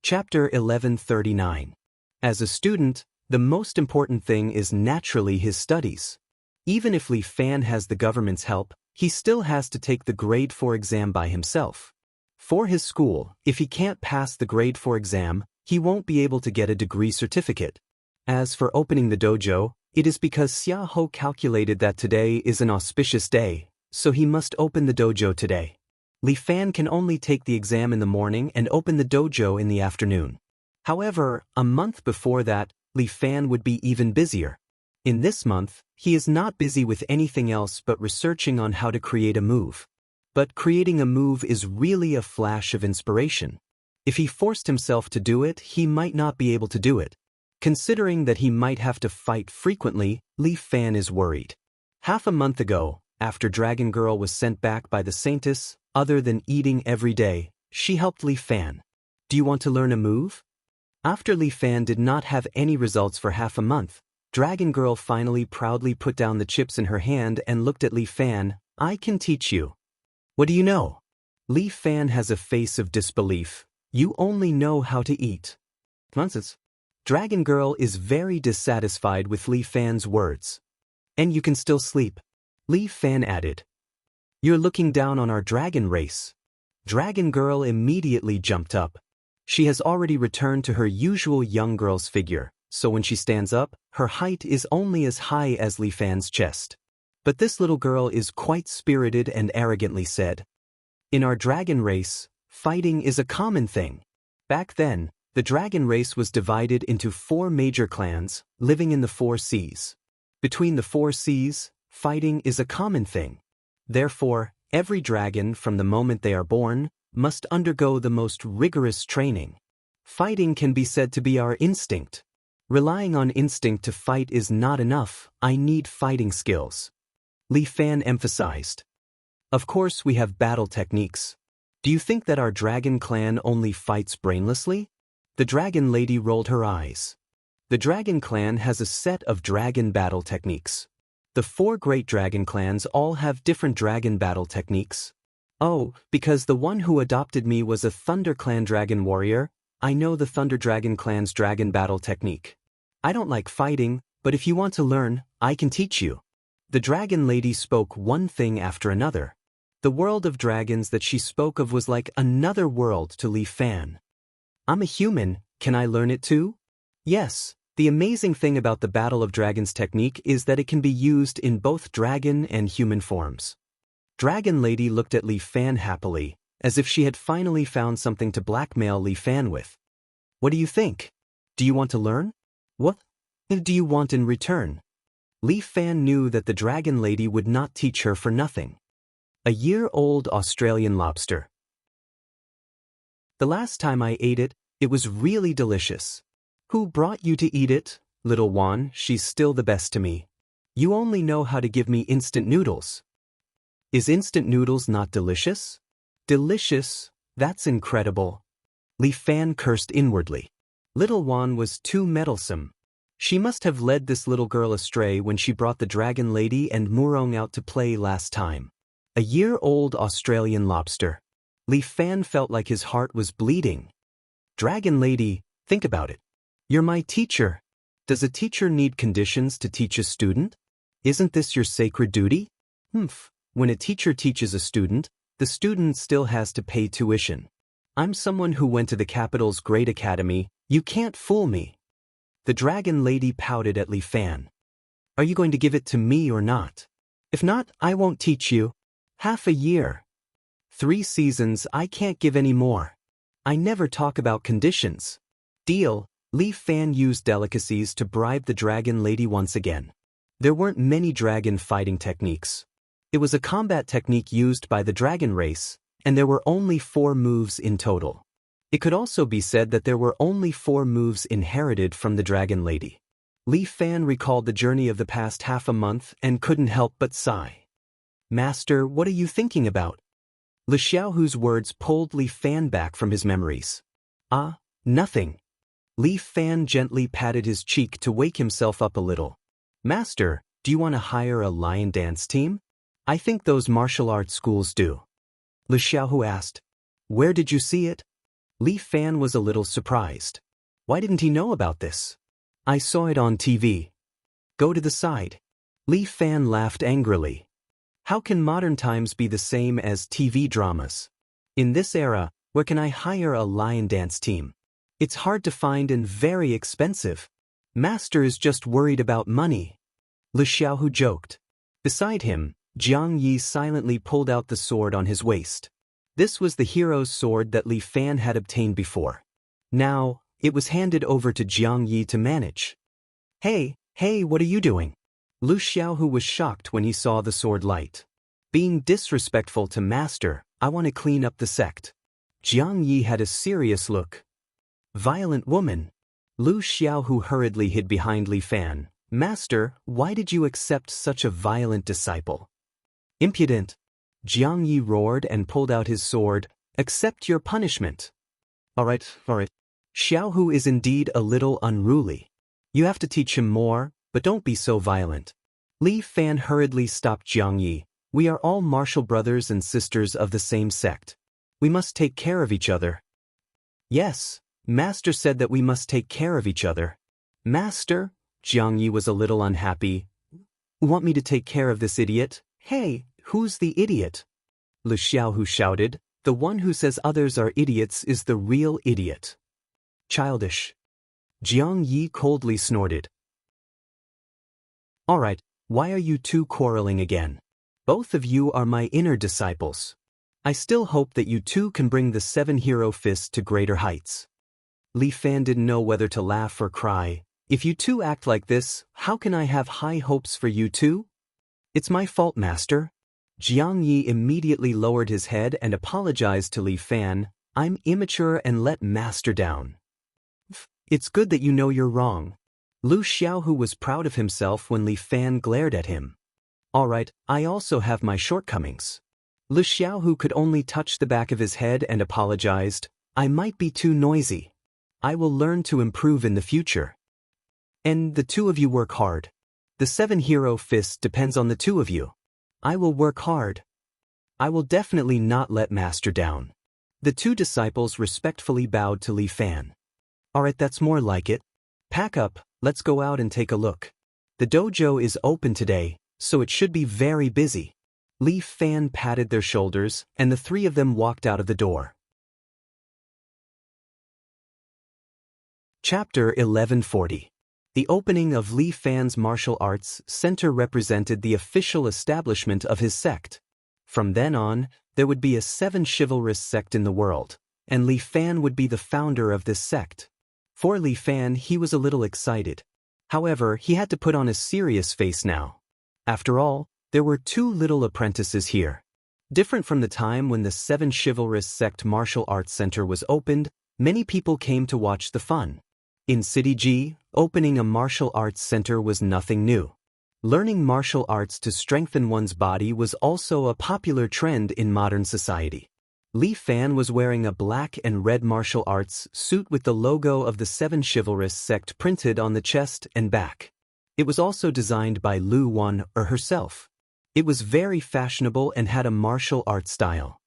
Chapter 1139. As a student, the most important thing is naturally his studies. Even if Li Fan has the government's help, he still has to take the grade 4 exam by himself. For his school, if he can't pass the grade 4 exam, he won't be able to get a degree certificate. As for opening the dojo, it is because Xia Ho calculated that today is an auspicious day, so he must open the dojo today. Li Fan can only take the exam in the morning and open the dojo in the afternoon. However, a month before that, Li Fan would be even busier. In this month, he is not busy with anything else but researching on how to create a move. But creating a move is really a flash of inspiration. If he forced himself to do it, he might not be able to do it. Considering that he might have to fight frequently, Li Fan is worried. Half a month ago, after Dragon Girl was sent back by the Saintess, other than eating every day, she helped Li Fan. Do you want to learn a move? After Li Fan did not have any results for half a month, Dragon Girl finally proudly put down the chips in her hand and looked at Li Fan. I can teach you. What do you know? Li Fan has a face of disbelief. You only know how to eat. Nonsense. Dragon Girl is very dissatisfied with Li Fan's words. And you can still sleep. Li Fan added. You're looking down on our dragon race. Dragon Girl immediately jumped up. She has already returned to her usual young girl's figure, so when she stands up, her height is only as high as Li Fan's chest. But this little girl is quite spirited and arrogantly said, in our dragon race, fighting is a common thing. Back then, the dragon race was divided into 4 major clans, living in the 4 seas. Between the 4 seas, fighting is a common thing. Therefore, every dragon from the moment they are born must undergo the most rigorous training. Fighting can be said to be our instinct. Relying on instinct to fight is not enough. I need fighting skills. Li Fan emphasized. Of course we have battle techniques. Do you think that our dragon clan only fights brainlessly? The dragon lady rolled her eyes. The dragon clan has a set of dragon battle techniques. The 4 great dragon clans all have different dragon battle techniques. Oh, because the one who adopted me was a Thunder Clan dragon warrior, I know the Thunder Dragon clan's dragon battle technique. I don't like fighting, but if you want to learn, I can teach you. The dragon lady spoke one thing after another. The world of dragons that she spoke of was like another world to Li Fan. I'm a human, can I learn it too? Yes. The amazing thing about the Battle of Dragons technique is that it can be used in both dragon and human forms. Dragon Lady looked at Li Fan happily, as if she had finally found something to blackmail Li Fan with. What do you think? Do you want to learn? What do you want in return? Li Fan knew that the Dragon Lady would not teach her for nothing. A year-old Australian lobster. The last time I ate it, it was really delicious. Who brought you to eat it, little Wan? She's still the best to me. You only know how to give me instant noodles. Is instant noodles not delicious? Delicious? That's incredible. Li Fan cursed inwardly. Little Wan was too meddlesome. She must have led this little girl astray when she brought the dragon lady and Murong out to play last time. A year-old Australian lobster. Li Fan felt like his heart was bleeding. Dragon lady, think about it. You're my teacher. Does a teacher need conditions to teach a student? Isn't this your sacred duty? When a teacher teaches a student, the student still has to pay tuition. I'm someone who went to the capital's great academy. You can't fool me. The dragon lady pouted at Li Fan. Are you going to give it to me or not? If not, I won't teach you. Half a year. 3 seasons, I can't give any more. I never talk about conditions. Deal. Li Fan used delicacies to bribe the dragon lady once again. There weren't many dragon fighting techniques. It was a combat technique used by the dragon race, and there were only 4 moves in total. It could also be said that there were only 4 moves inherited from the dragon lady. Li Fan recalled the journey of the past half a month and couldn't help but sigh. Master, what are you thinking about? Li Xiaohu's words pulled Li Fan back from his memories. Nothing. Li Fan gently patted his cheek to wake himself up a little. Master, do you want to hire a lion dance team? I think those martial arts schools do. Li Xiaohu asked. Where did you see it? Li Fan was a little surprised. Why didn't he know about this? I saw it on TV. Go to the side. Li Fan laughed angrily. How can modern times be the same as TV dramas? In this era, where can I hire a lion dance team? It's hard to find and very expensive. Master is just worried about money. Li Xiaohu joked. Beside him, Jiang Yi silently pulled out the sword on his waist. This was the hero's sword that Li Fan had obtained before. Now, it was handed over to Jiang Yi to manage. Hey, what are you doing? Lu Xiaohu was shocked when he saw the sword light. Being disrespectful to Master, I want to clean up the sect. Jiang Yi had a serious look. Violent woman. Lu Xiaohu hurriedly hid behind Li Fan. Master, why did you accept such a violent disciple? Impudent. Jiang Yi roared and pulled out his sword. Accept your punishment. All right. Xiaohu is indeed a little unruly. You have to teach him more, but don't be so violent. Li Fan hurriedly stopped Jiang Yi. We are all martial brothers and sisters of the same sect. We must take care of each other. Yes, Master said that we must take care of each other. Master? Jiang Yi was a little unhappy. Want me to take care of this idiot? Hey, who's the idiot? Lu Xiaohu shouted. The one who says others are idiots is the real idiot. Childish. Jiang Yi coldly snorted. All right, why are you two quarreling again? Both of you are my inner disciples. I still hope that you two can bring the 7 hero fist to greater heights. Li Fan didn't know whether to laugh or cry. If you two act like this, how can I have high hopes for you two? It's my fault, Master. Jiang Yi immediately lowered his head and apologized to Li Fan. I'm immature and let Master down. It's good that you know you're wrong. Lu Xiaohu was proud of himself when Li Fan glared at him. All right, I also have my shortcomings. Lu Xiaohu could only touch the back of his head and apologized. I might be too noisy. I will learn to improve in the future. And the two of you work hard. The 7 hero fist depends on the two of you. I will work hard. I will definitely not let Master down. The 2 disciples respectfully bowed to Li Fan. Alright, that's more like it. Pack up, let's go out and take a look. The dojo is open today, so it should be very busy. Li Fan patted their shoulders, and the 3 of them walked out of the door. Chapter 1140. The opening of Li Fan's martial arts center represented the official establishment of his sect. From then on, there would be a 7 chivalrous sect in the world, and Li Fan would be the founder of this sect. For Li Fan, he was a little excited. However, he had to put on a serious face now. After all, there were 2 little apprentices here. Different from the time when the 7 chivalrous sect martial arts center was opened, many people came to watch the fun. In City G, opening a martial arts center was nothing new. Learning martial arts to strengthen one's body was also a popular trend in modern society. Li Fan was wearing a black and red martial arts suit with the logo of the 7 chivalrous sect printed on the chest and back. It was also designed by Lu Wan herself. It was very fashionable and had a martial arts style.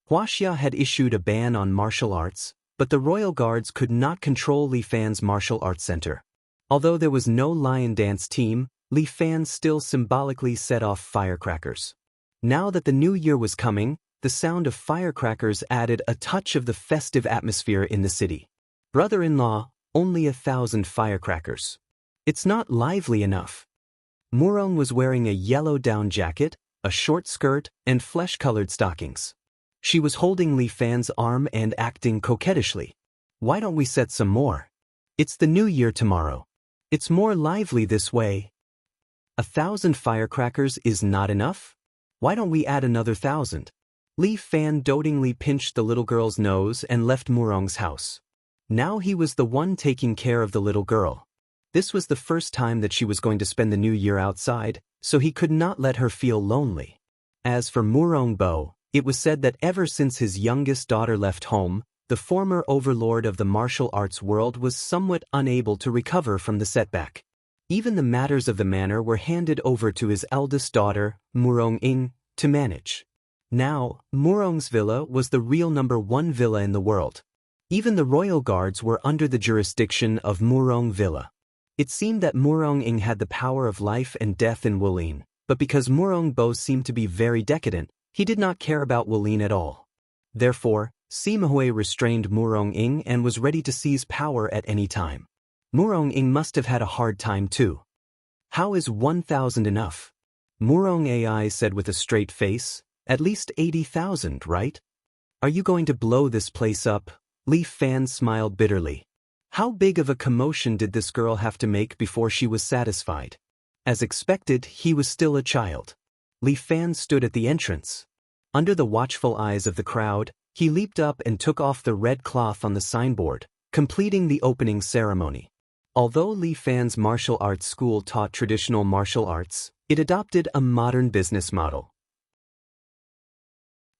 Huaxia had issued a ban on martial arts, but the royal guards could not control Li Fan's martial arts center. Although there was no lion dance team, Li Fan still symbolically set off firecrackers. Now that the new year was coming, the sound of firecrackers added a touch of the festive atmosphere in the city. Brother-in-law, only 1,000 firecrackers. It's not lively enough. Murong was wearing a yellow down jacket, a short skirt, and flesh-colored stockings. She was holding Li Fan's arm and acting coquettishly. Why don't we set some more? It's the new year tomorrow. It's more lively this way. 1,000 firecrackers is not enough? Why don't we add another 1,000? Li Fan dotingly pinched the little girl's nose and left Murong's house. Now he was the one taking care of the little girl. This was the first time that she was going to spend the new year outside, so he could not let her feel lonely. As for Murong Bo, it was said that ever since his youngest daughter left home, the former overlord of the martial arts world was somewhat unable to recover from the setback. Even the matters of the manor were handed over to his eldest daughter, Murong Ing, to manage. Now, Murong's villa was the real #1 villa in the world. Even the royal guards were under the jurisdiction of Murong Villa. It seemed that Murong Ing had the power of life and death in Wulin, but because Murong Bo seemed to be very decadent, he did not care about Wulin at all. Therefore, Sima restrained Murong Ing and was ready to seize power at any time. Murong Ing must have had a hard time too. How is 1,000 enough? Murong Ai said with a straight face, at least 80,000, right? Are you going to blow this place up? Li Fan smiled bitterly. How big of a commotion did this girl have to make before she was satisfied? As expected, he was still a child. Li Fan stood at the entrance. Under the watchful eyes of the crowd, he leaped up and took off the red cloth on the signboard, completing the opening ceremony. Although Li Fan's martial arts school taught traditional martial arts, it adopted a modern business model.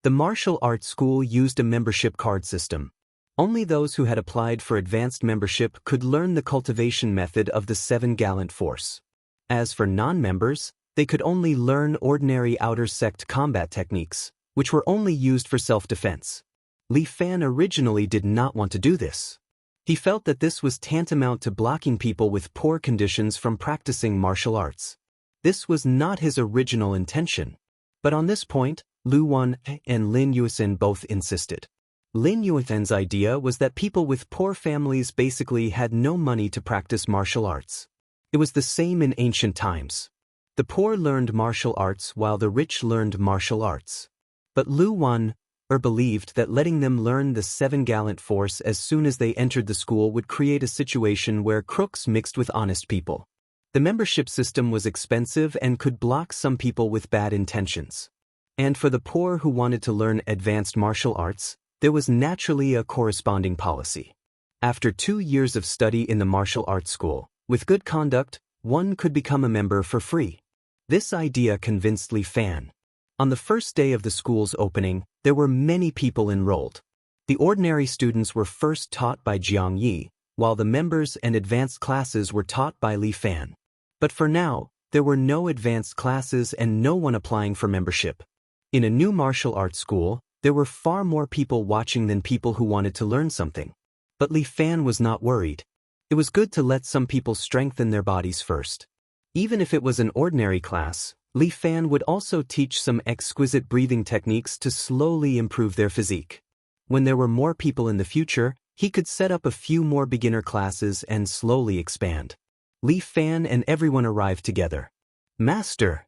The martial arts school used a membership card system. Only those who had applied for advanced membership could learn the cultivation method of the 7 Gallant Force. As for non-members, they could only learn ordinary outer sect combat techniques, which were only used for self-defense. Li Fan originally did not want to do this. He felt that this was tantamount to blocking people with poor conditions from practicing martial arts. This was not his original intention. But on this point, Lu Wan and Lin Yuesen both insisted. Lin Yuesen's idea was that people with poor families basically had no money to practice martial arts. It was the same in ancient times. The poor learned martial arts while the rich learned martial arts. But Lu Wan believed that letting them learn the 7 Gallant Force as soon as they entered the school would create a situation where crooks mixed with honest people. The membership system was expensive and could block some people with bad intentions. And for the poor who wanted to learn advanced martial arts, there was naturally a corresponding policy. After 2 years of study in the martial arts school, with good conduct, one could become a member for free. This idea convinced Li Fan. On the first day of the school's opening, there were many people enrolled. The ordinary students were first taught by Jiang Yi, while the members and advanced classes were taught by Li Fan. But for now, there were no advanced classes and no one applying for membership. In a new martial arts school, there were far more people watching than people who wanted to learn something. But Li Fan was not worried. It was good to let some people strengthen their bodies first. Even if it was an ordinary class, Li Fan would also teach some exquisite breathing techniques to slowly improve their physique. When there were more people in the future, he could set up a few more beginner classes and slowly expand. Li Fan and everyone arrived together. Master!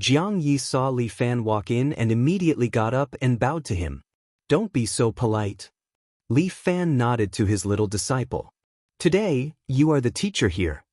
Jiang Yi saw Li Fan walk in and immediately got up and bowed to him. Don't be so polite. Li Fan nodded to his little disciple. Today, you are the teacher here.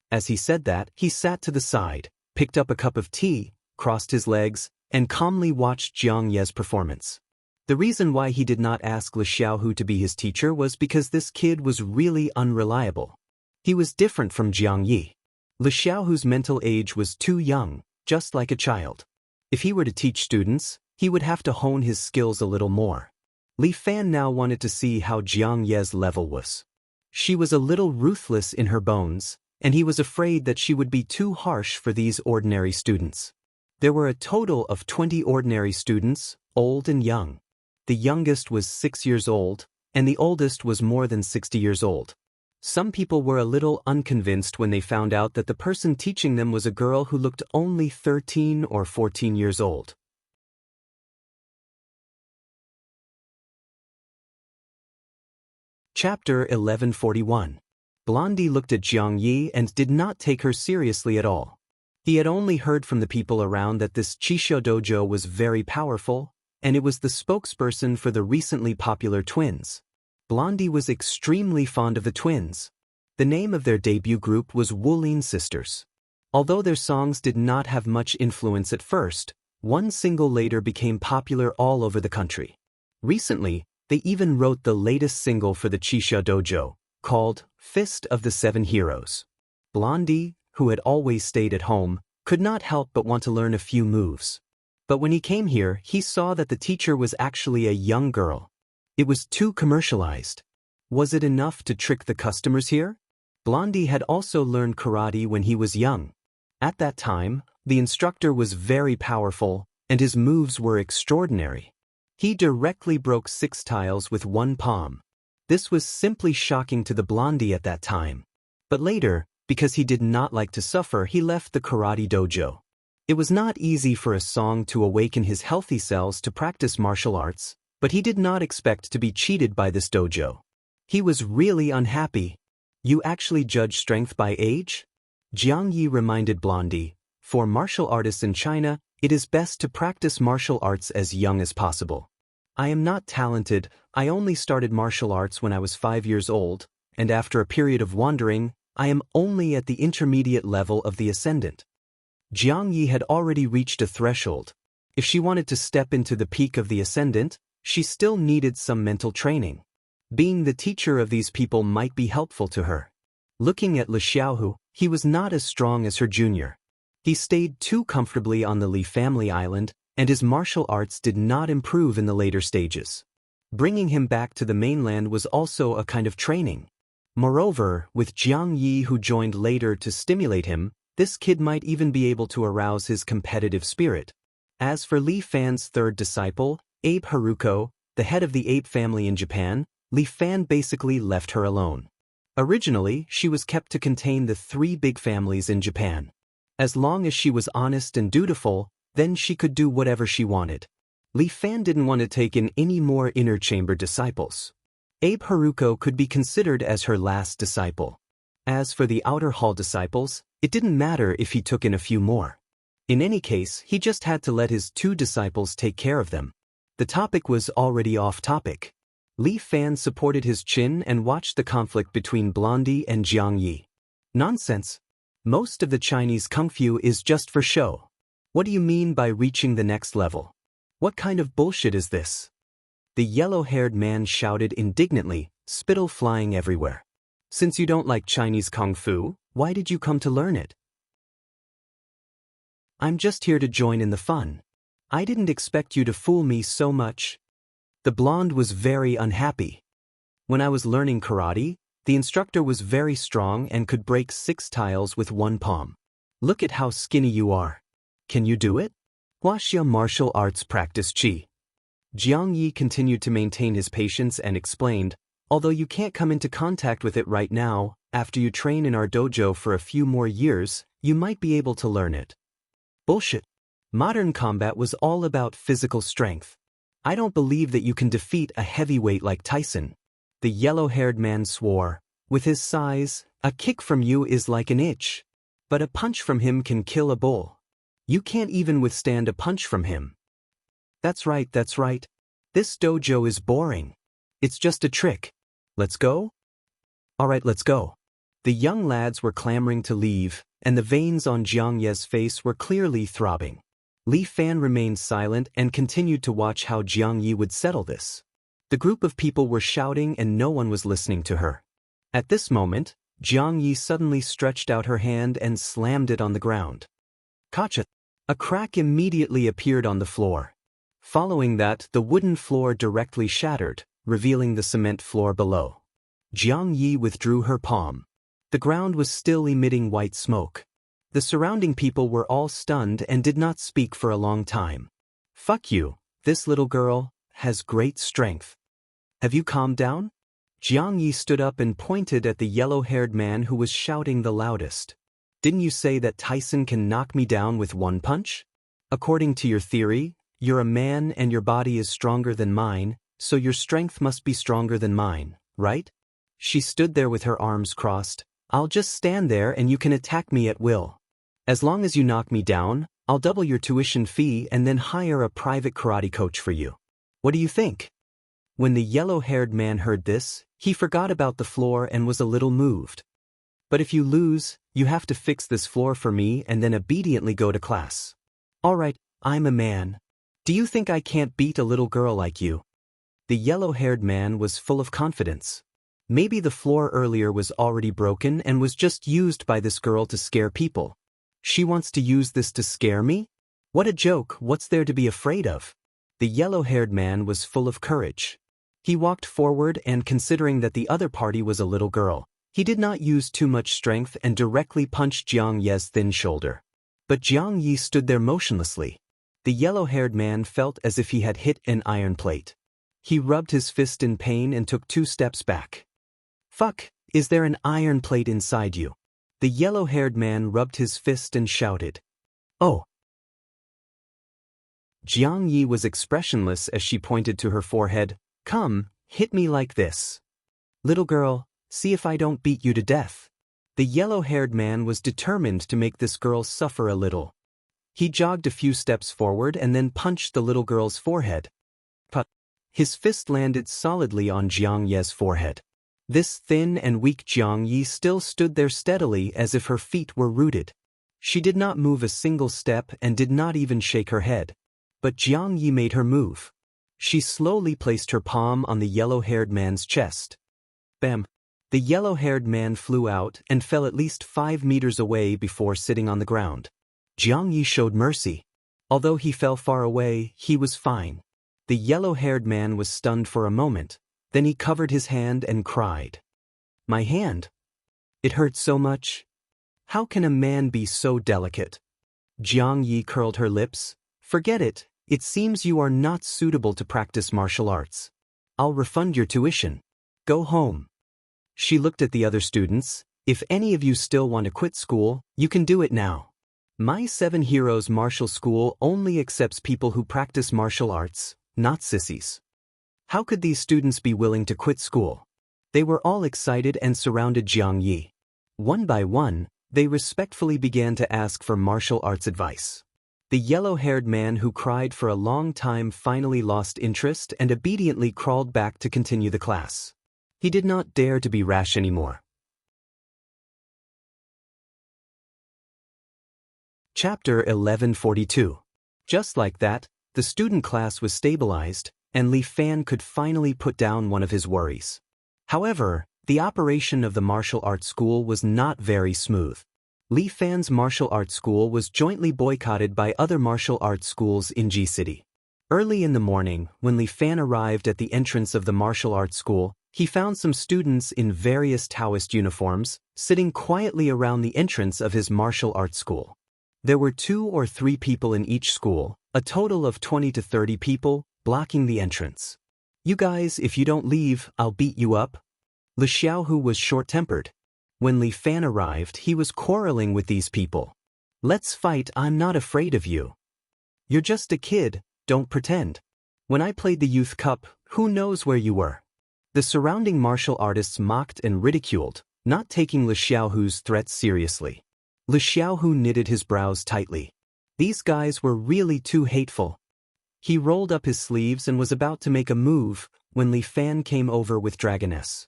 As he said that, he sat to the side, picked up a cup of tea, crossed his legs, and calmly watched Jiang Ye's performance. The reason why he did not ask Li Xiaohu to be his teacher was because this kid was really unreliable. He was different from Jiang Yi. Li Xiaohu's mental age was too young, just like a child. If he were to teach students, he would have to hone his skills a little more. Li Fan now wanted to see how Jiang Ye's level was. She was a little ruthless in her bones, and he was afraid that she would be too harsh for these ordinary students. There were a total of 20 ordinary students, old and young. The youngest was 6 years old, and the oldest was more than 60 years old. Some people were a little unconvinced when they found out that the person teaching them was a girl who looked only 13 or 14 years old. Chapter 1141. Blondie looked at Jiang Yi and did not take her seriously at all. He had only heard from the people around that this Chisho dojo was very powerful, and it was the spokesperson for the recently popular twins. Blondie was extremely fond of the twins. The name of their debut group was Wulin Sisters. Although their songs did not have much influence at first, one single later became popular all over the country. Recently, they even wrote the latest single for the Chisho dojo, called Fist of the Seven Heroes. Blondie, who had always stayed at home, could not help but want to learn a few moves. But when he came here, he saw that the teacher was actually a young girl. It was too commercialized. Was it enough to trick the customers here? Blondie had also learned karate when he was young. At that time, the instructor was very powerful, and his moves were extraordinary. He directly broke 6 tiles with one palm. This was simply shocking to the blondie at that time. But later, because he did not like to suffer, he left the karate dojo. It was not easy for a song to awaken his healthy cells to practice martial arts, but he did not expect to be cheated by this dojo. He was really unhappy. You actually judge strength by age? Jiang Yi reminded Blondie, for martial artists in China, it is best to practice martial arts as young as possible. I am not talented, I only started martial arts when I was 5 years old, and after a period of wandering, I am only at the intermediate level of the ascendant. Jiang Yi had already reached a threshold. If she wanted to step into the peak of the ascendant, she still needed some mental training. Being the teacher of these people might be helpful to her. Looking at Li Xiaohu, he was not as strong as her junior. He stayed too comfortably on the Li family island, and his martial arts did not improve in the later stages. Bringing him back to the mainland was also a kind of training. Moreover, with Jiang Yi who joined later to stimulate him, this kid might even be able to arouse his competitive spirit. As for Li Fan's third disciple, Abe Haruko, the head of the ape family in Japan, Li Fan basically left her alone. Originally, she was kept to contain the 3 big families in Japan. As long as she was honest and dutiful, then she could do whatever she wanted. Li Fan didn't want to take in any more inner chamber disciples. Abe Haruko could be considered as her last disciple. As for the outer hall disciples, it didn't matter if he took in a few more. In any case, he just had to let his 2 disciples take care of them. The topic was already off topic. Li Fan supported his chin and watched the conflict between Blondie and Jiang Yi. Nonsense. Most of the Chinese kung fu is just for show. What do you mean by reaching the next level? What kind of bullshit is this? The yellow-haired man shouted indignantly, spittle flying everywhere. Since you don't like Chinese kung fu, why did you come to learn it? I'm just here to join in the fun. I didn't expect you to fool me so much. The blonde was very unhappy. When I was learning karate, the instructor was very strong and could break 6 tiles with 1 palm. Look at how skinny you are. Can you do it? Huaxia martial arts practice Qi. Jiang Yi continued to maintain his patience and explained, although you can't come into contact with it right now, after you train in our dojo for a few more years, you might be able to learn it. Bullshit. Modern combat was all about physical strength. I don't believe that you can defeat a heavyweight like Tyson. The yellow-haired man swore. With his size, a kick from you is like an itch. But a punch from him can kill a bull. You can't even withstand a punch from him. That's right, that's right. This dojo is boring. It's just a trick. Let's go? Alright, let's go. The young lads were clamoring to leave, and the veins on Jiang Ye's face were clearly throbbing. Li Fan remained silent and continued to watch how Jiang Yi would settle this. The group of people were shouting and no one was listening to her. At this moment, Jiang Yi suddenly stretched out her hand and slammed it on the ground. Kacha! A crack immediately appeared on the floor. Following that, the wooden floor directly shattered, revealing the cement floor below. Jiang Yi withdrew her palm. The ground was still emitting white smoke. The surrounding people were all stunned and did not speak for a long time. Fuck you, this little girl has great strength. Have you calmed down? Jiang Yi stood up and pointed at the yellow-haired man who was shouting the loudest. Didn't you say that Tyson can knock me down with 1 punch? According to your theory, you're a man and your body is stronger than mine, so your strength must be stronger than mine, right? She stood there with her arms crossed. I'll just stand there and you can attack me at will. As long as you knock me down, I'll double your tuition fee and then hire a private karate coach for you. What do you think? When the yellow-haired man heard this, he forgot about the floor and was a little moved. But if you lose, you have to fix this floor for me and then obediently go to class. Alright, I'm a man. Do you think I can't beat a little girl like you? The yellow-haired man was full of confidence. Maybe the floor earlier was already broken and was just used by this girl to scare people. She wants to use this to scare me? What a joke, what's there to be afraid of? The yellow-haired man was full of courage. He walked forward and considering that the other party was a little girl, he did not use too much strength and directly punched Jiang Ye's thin shoulder. But Jiang Yi stood there motionlessly. The yellow-haired man felt as if he had hit an iron plate. He rubbed his fist in pain and took 2 steps back. Fuck, is there an iron plate inside you? The yellow-haired man rubbed his fist and shouted. Oh. Jiang Yi was expressionless as she pointed to her forehead. Come, hit me like this. Little girl, see if I don't beat you to death. The yellow-haired man was determined to make this girl suffer a little. He jogged a few steps forward and then punched the little girl's forehead. Put. His fist landed solidly on Jiang Ye's forehead. This thin and weak Jiang Yi still stood there steadily as if her feet were rooted. She did not move a single step and did not even shake her head. But Jiang Yi made her move. She slowly placed her palm on the yellow-haired man's chest. Bam! The yellow-haired man flew out and fell at least 5 meters away before sitting on the ground. Jiang Yi showed mercy. Although he fell far away, he was fine. The yellow-haired man was stunned for a moment. Then he covered his hand and cried. My hand? It hurt so much. How can a man be so delicate? Jiang Yi curled her lips. Forget it. It seems you are not suitable to practice martial arts. I'll refund your tuition. Go home. She looked at the other students. If any of you still want to quit school, you can do it now. My 7 Heroes Martial School only accepts people who practice martial arts, not sissies. How could these students be willing to quit school? They were all excited and surrounded Jiang Yi. One by one, they respectfully began to ask for martial arts advice. The yellow-haired man who cried for a long time finally lost interest and obediently crawled back to continue the class. He did not dare to be rash anymore. Chapter 1142. Just like that, the student class was stabilized, and Li Fan could finally put down one of his worries. However, the operation of the martial arts school was not very smooth. Li Fan's martial arts school was jointly boycotted by other martial arts schools in G City. Early in the morning, when Li Fan arrived at the entrance of the martial arts school, he found some students in various Taoist uniforms, sitting quietly around the entrance of his martial arts school. There were 2 or 3 people in each school, a total of 20 to 30 people, blocking the entrance. You guys, if you don't leave, I'll beat you up. Li Xiaohu was short-tempered. When Li Fan arrived, he was quarreling with these people. Let's fight, I'm not afraid of you. You're just a kid, don't pretend. When I played the Youth Cup, who knows where you were? The surrounding martial artists mocked and ridiculed, not taking Li Xiaohu's threats seriously. Li Xiaohu knitted his brows tightly. These guys were really too hateful. He rolled up his sleeves and was about to make a move when Li Fan came over with Dragoness.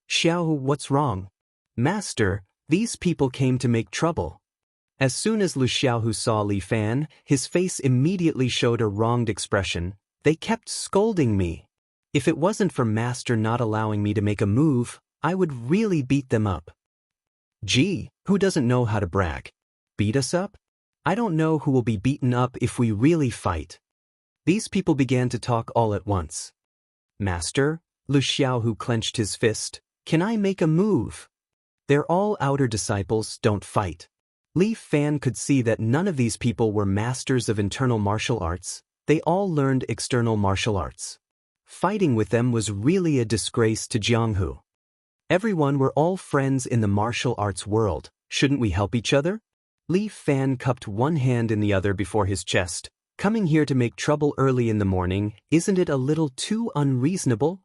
Xiaohu, what's wrong? Master, these people came to make trouble. As soon as Li Xiaohu saw Li Fan, his face immediately showed a wronged expression. They kept scolding me. If it wasn't for Master not allowing me to make a move, I would really beat them up. Gee, who doesn't know how to brag? Beat us up? I don't know who will be beaten up if we really fight. These people began to talk all at once. Master, Li Xiaohu clenched his fist. Can I make a move? They're all outer disciples, don't fight. Li Fan could see that none of these people were masters of internal martial arts. They all learned external martial arts. Fighting with them was really a disgrace to Jianghu. Everyone were all friends in the martial arts world. Shouldn't we help each other? Li Fan cupped one hand in the other before his chest. Coming here to make trouble early in the morning, isn't it a little too unreasonable?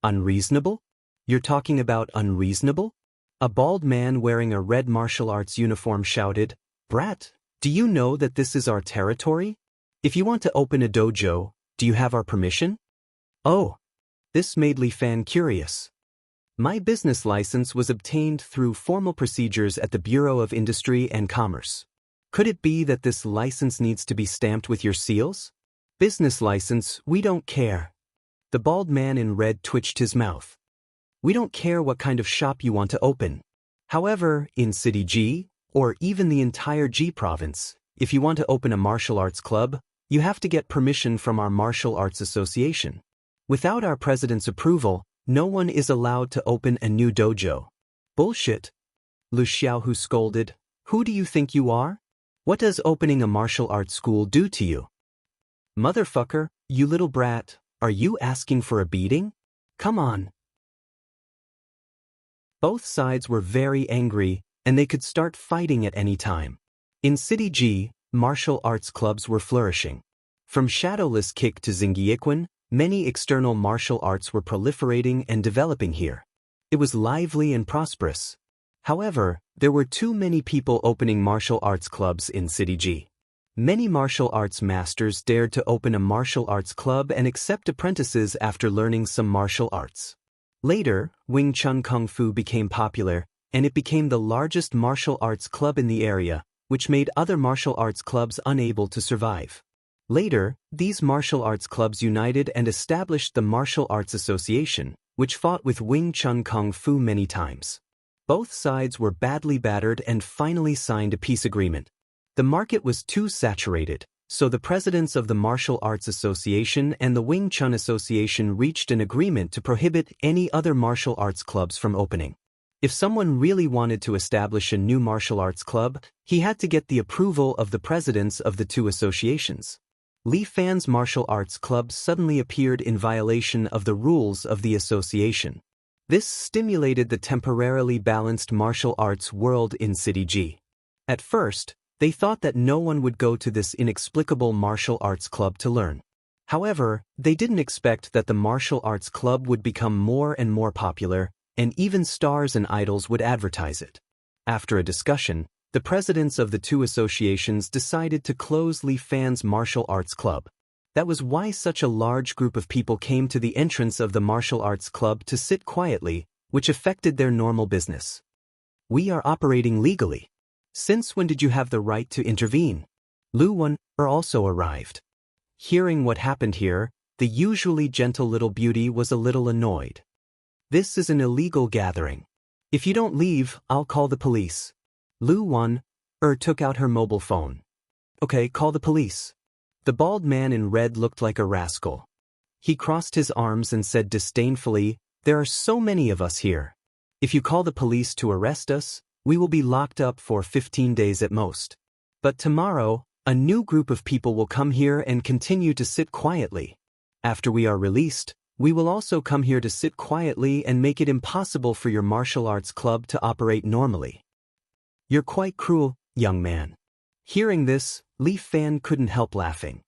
Unreasonable? You're talking about unreasonable? A bald man wearing a red martial arts uniform shouted, Brat, do you know that this is our territory? If you want to open a dojo, do you have our permission? Oh. This made Li Fan curious. My business license was obtained through formal procedures at the Bureau of Industry and Commerce. Could it be that this license needs to be stamped with your seals? Business license, we don't care. The bald man in red twitched his mouth. We don't care what kind of shop you want to open. However, in City G, or even the entire G province, if you want to open a martial arts club, you have to get permission from our Martial Arts Association. Without our president's approval, no one is allowed to open a new dojo. Bullshit. Li Xiaohu scolded. Who do you think you are? What does opening a martial arts school do to you? Motherfucker, you little brat, Are you asking for a beating? Come on. Both sides were very angry, and they could start fighting at any time. In City G, martial arts clubs were flourishing. From Shadowless Kick to Xingyiquan, many external martial arts were proliferating and developing here. It was lively and prosperous. However, there were too many people opening martial arts clubs in City G. Many martial arts masters dared to open a martial arts club and accept apprentices after learning some martial arts. Later, Wing Chun Kung Fu became popular, and it became the largest martial arts club in the area, which made other martial arts clubs unable to survive. Later, these martial arts clubs united and established the Martial Arts Association, which fought with Wing Chun Kung Fu many times. Both sides were badly battered and finally signed a peace agreement. The market was too saturated, so the presidents of the Martial Arts Association and the Wing Chun Association reached an agreement to prohibit any other martial arts clubs from opening. If someone really wanted to establish a new martial arts club, he had to get the approval of the presidents of the two associations. Li Fan's martial arts club suddenly appeared in violation of the rules of the association. This stimulated the temporarily balanced martial arts world in City G. At first, they thought that no one would go to this inexplicable martial arts club to learn. However, they didn't expect that the martial arts club would become more and more popular, and even stars and idols would advertise it. After a discussion, the presidents of the two associations decided to close Li Fan's martial arts club. That was why such a large group of people came to the entrance of the martial arts club to sit quietly, which affected their normal business. We are operating legally. Since when did you have the right to intervene? Lu Wen also arrived. Hearing what happened here, the usually gentle little beauty was a little annoyed. This is an illegal gathering. If you don't leave, I'll call the police. Lu Wen took out her mobile phone. Okay, call the police. The bald man in red looked like a rascal. He crossed his arms and said disdainfully, "There are so many of us here. If you call the police to arrest us, we will be locked up for 15 days at most. But tomorrow, a new group of people will come here and continue to sit quietly. After we are released, we will also come here to sit quietly and make it impossible for your martial arts club to operate normally." You're quite cruel, young man. Hearing this, Li Fan couldn't help laughing.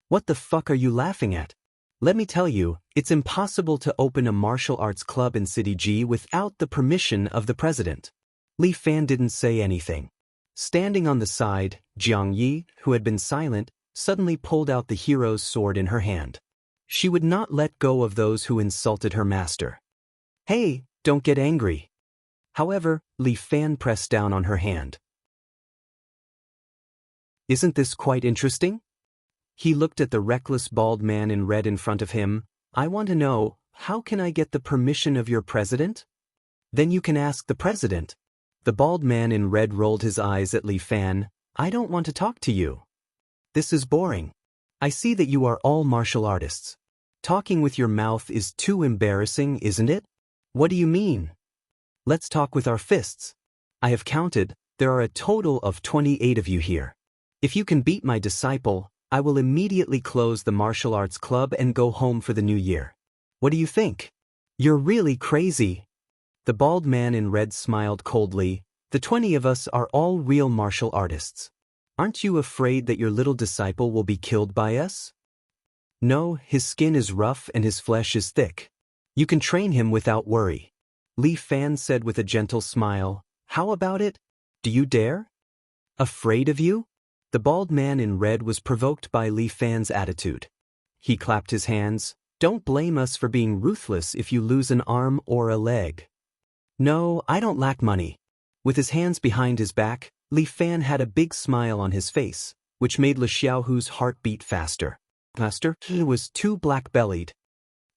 What the fuck are you laughing at? Let me tell you, it's impossible to open a martial arts club in City G without the permission of the president. Li Fan didn't say anything. Standing on the side, Jiang Yi, who had been silent, suddenly pulled out the hero's sword in her hand. She would not let go of those who insulted her master. Hey, don't get angry. However, Li Fan pressed down on her hand. Isn't this quite interesting? He looked at the reckless bald man in red in front of him. I want to know, how can I get the permission of your president? Then you can ask the president. The bald man in red rolled his eyes at Li Fan. I don't want to talk to you. This is boring. I see that you are all martial artists. Talking with your mouth is too embarrassing, isn't it? What do you mean? Let's talk with our fists. I have counted, there are a total of 28 of you here. If you can beat my disciple, I will immediately close the martial arts club and go home for the new year. What do you think? You're really crazy. The bald man in red smiled coldly. The 20 of us are all real martial artists. Aren't you afraid that your little disciple will be killed by us? No, his skin is rough and his flesh is thick. You can train him without worry. Li Fan said with a gentle smile. How about it? Do you dare? Afraid of you? The bald man in red was provoked by Li Fan's attitude. He clapped his hands. Don't blame us for being ruthless if you lose an arm or a leg. No, I don't lack money. With his hands behind his back, Li Fan had a big smile on his face, which made Le Xiaohu's heart beat faster. Master, he was too black-bellied.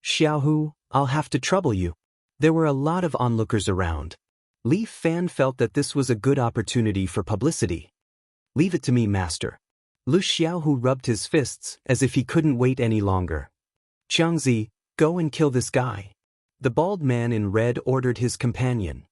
Xiaohu, I'll have to trouble you. There were a lot of onlookers around. Li Fan felt that this was a good opportunity for publicity. Leave it to me, master. Lu Xiaohu rubbed his fists as if he couldn't wait any longer. Jiangzi, go and kill this guy. The bald man in red ordered his companion.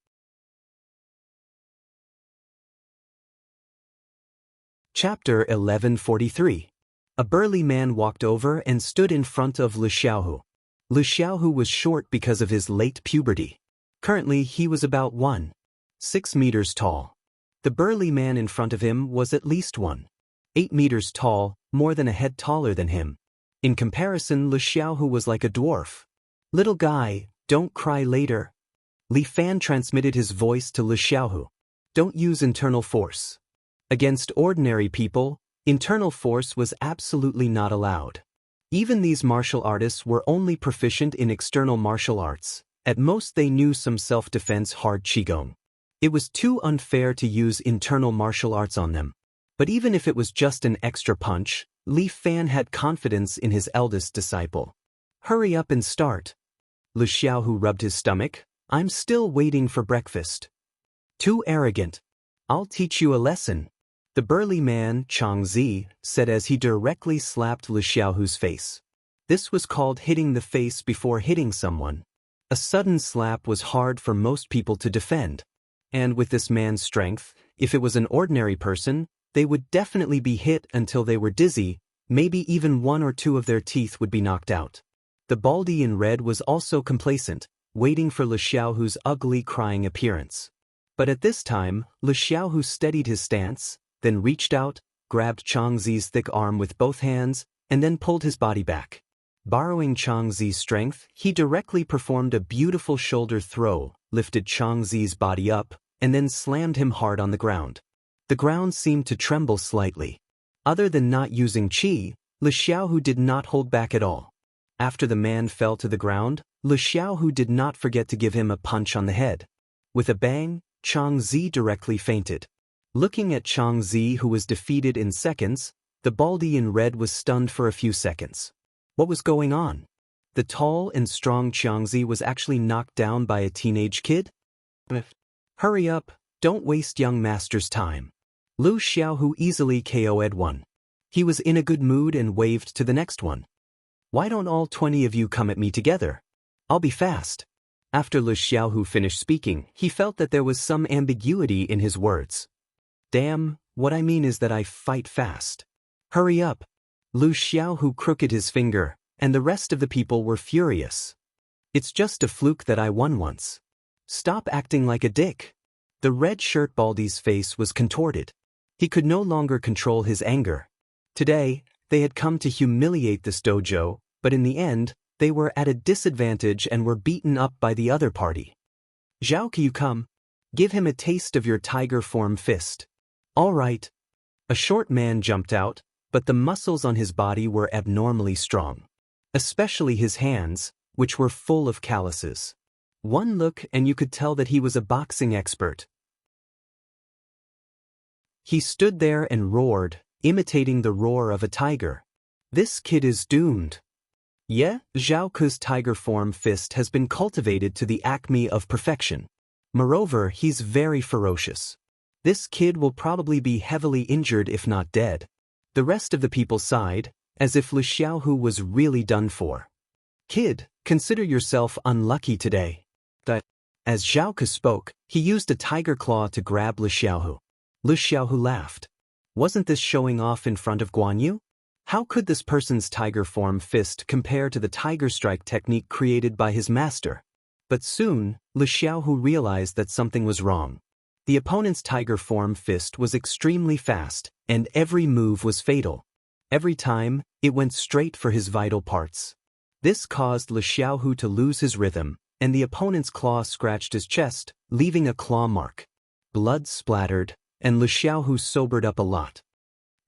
Chapter 1143. A burly man walked over and stood in front of Lu Xiaohu. Lu Xiaohu was short because of his late puberty. Currently, he was about 1.6 meters tall. The burly man in front of him was at least 1.8 meters tall, more than a head taller than him. In comparison, Lu Xiaohu was like a dwarf. "Little guy, don't cry later." Li Fan transmitted his voice to Lu Xiaohu. "Don't use internal force." Against ordinary people, internal force was absolutely not allowed. Even these martial artists were only proficient in external martial arts. At most they knew some self-defense hard qigong. It was too unfair to use internal martial arts on them. But even if it was just an extra punch, Li Fan had confidence in his eldest disciple. "Hurry up and start." Lu Xiaohu rubbed his stomach. "I'm still waiting for breakfast." "Too arrogant. I'll teach you a lesson." The burly man, Chang Zi, said as he directly slapped Lu Xiaohu's face. This was called hitting the face before hitting someone. A sudden slap was hard for most people to defend. And with this man's strength, if it was an ordinary person, they would definitely be hit until they were dizzy, maybe even one or two of their teeth would be knocked out. The baldy in red was also complacent, waiting for Lu Xiaohu's ugly crying appearance. But at this time, Lu Xiaohu steadied his stance, then reached out, grabbed Chang Zi's thick arm with both hands, and then pulled his body back. Borrowing Chang Zi's strength, he directly performed a beautiful shoulder throw, lifted Chang Zi's body up, and then slammed him hard on the ground. The ground seemed to tremble slightly. Other than not using qi, Lu Xiaohu did not hold back at all. After the man fell to the ground, Lu Xiaohu did not forget to give him a punch on the head. With a bang, Chang Zi directly fainted. Looking at Chang Zi, who was defeated in seconds, the baldy in red was stunned for a few seconds. What was going on? The tall and strong Chang Zi was actually knocked down by a teenage kid? "Hurry up, don't waste young master's time." Lu Xiaohu easily KO'd one. He was in a good mood and waved to the next one. "Why don't all 20 of you come at me together? I'll be fast." After Lu Xiaohu finished speaking, he felt that there was some ambiguity in his words. "Damn, what I mean is that I fight fast." "Hurry up." Lu Xiaohu crooked his finger, and the rest of the people were furious. "It's just a fluke that I won once. Stop acting like a dick." The red shirt baldy's face was contorted. He could no longer control his anger. Today, they had come to humiliate this dojo, but in the end, they were at a disadvantage and were beaten up by the other party. "Zhao, can you come? Give him a taste of your tiger form fist." "All right." A short man jumped out, but the muscles on his body were abnormally strong. Especially his hands, which were full of calluses. One look and you could tell that he was a boxing expert. He stood there and roared, imitating the roar of a tiger. "This kid is doomed." Yeah, Zhao Ke's tiger form fist has been cultivated to the acme of perfection. Moreover, he's very ferocious. This kid will probably be heavily injured if not dead. The rest of the people sighed, as if Lu Xiaohu was really done for. "Kid, consider yourself unlucky today." As Zhao Ke spoke, he used a tiger claw to grab Lu Xiaohu. Lu Xiaohu laughed. Wasn't this showing off in front of Guan Yu? How could this person's tiger form fist compare to the tiger strike technique created by his master? But soon, Lu Xiaohu realized that something was wrong. The opponent's tiger form fist was extremely fast, and every move was fatal. Every time, it went straight for his vital parts. This caused Lu Xiaohu to lose his rhythm, and the opponent's claw scratched his chest, leaving a claw mark. Blood splattered, and Lu Xiaohu sobered up a lot.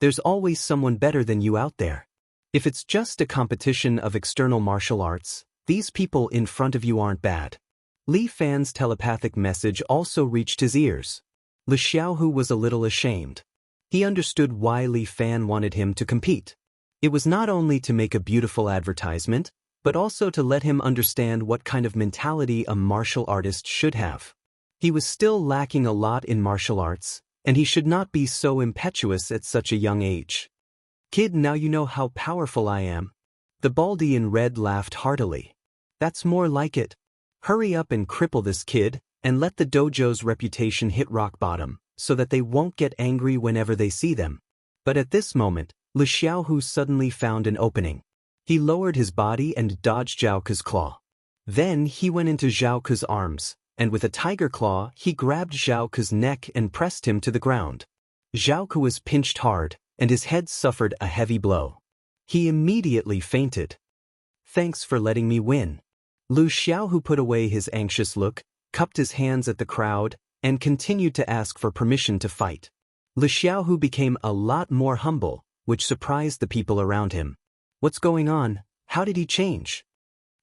There's always someone better than you out there. If it's just a competition of external martial arts, these people in front of you aren't bad. Li Fan's telepathic message also reached his ears. Lu Xiaohu was a little ashamed. He understood why Li Fan wanted him to compete. It was not only to make a beautiful advertisement, but also to let him understand what kind of mentality a martial artist should have. He was still lacking a lot in martial arts, and he should not be so impetuous at such a young age. "Kid, now you know how powerful I am." The baldy in red laughed heartily. "That's more like it. Hurry up and cripple this kid, and let the dojo's reputation hit rock bottom, so that they won't get angry whenever they see them." But at this moment, Li Xiaohu suddenly found an opening. He lowered his body and dodged Zhao Ke's claw. Then he went into Zhao Ke's arms, and with a tiger claw he grabbed Zhao Ke's neck and pressed him to the ground. Zhao Ke was pinched hard, and his head suffered a heavy blow. He immediately fainted. "Thanks for letting me win." Lu Xiaohu put away his anxious look, cupped his hands at the crowd, and continued to ask for permission to fight. Lu Xiaohu became a lot more humble, which surprised the people around him. What's going on? How did he change?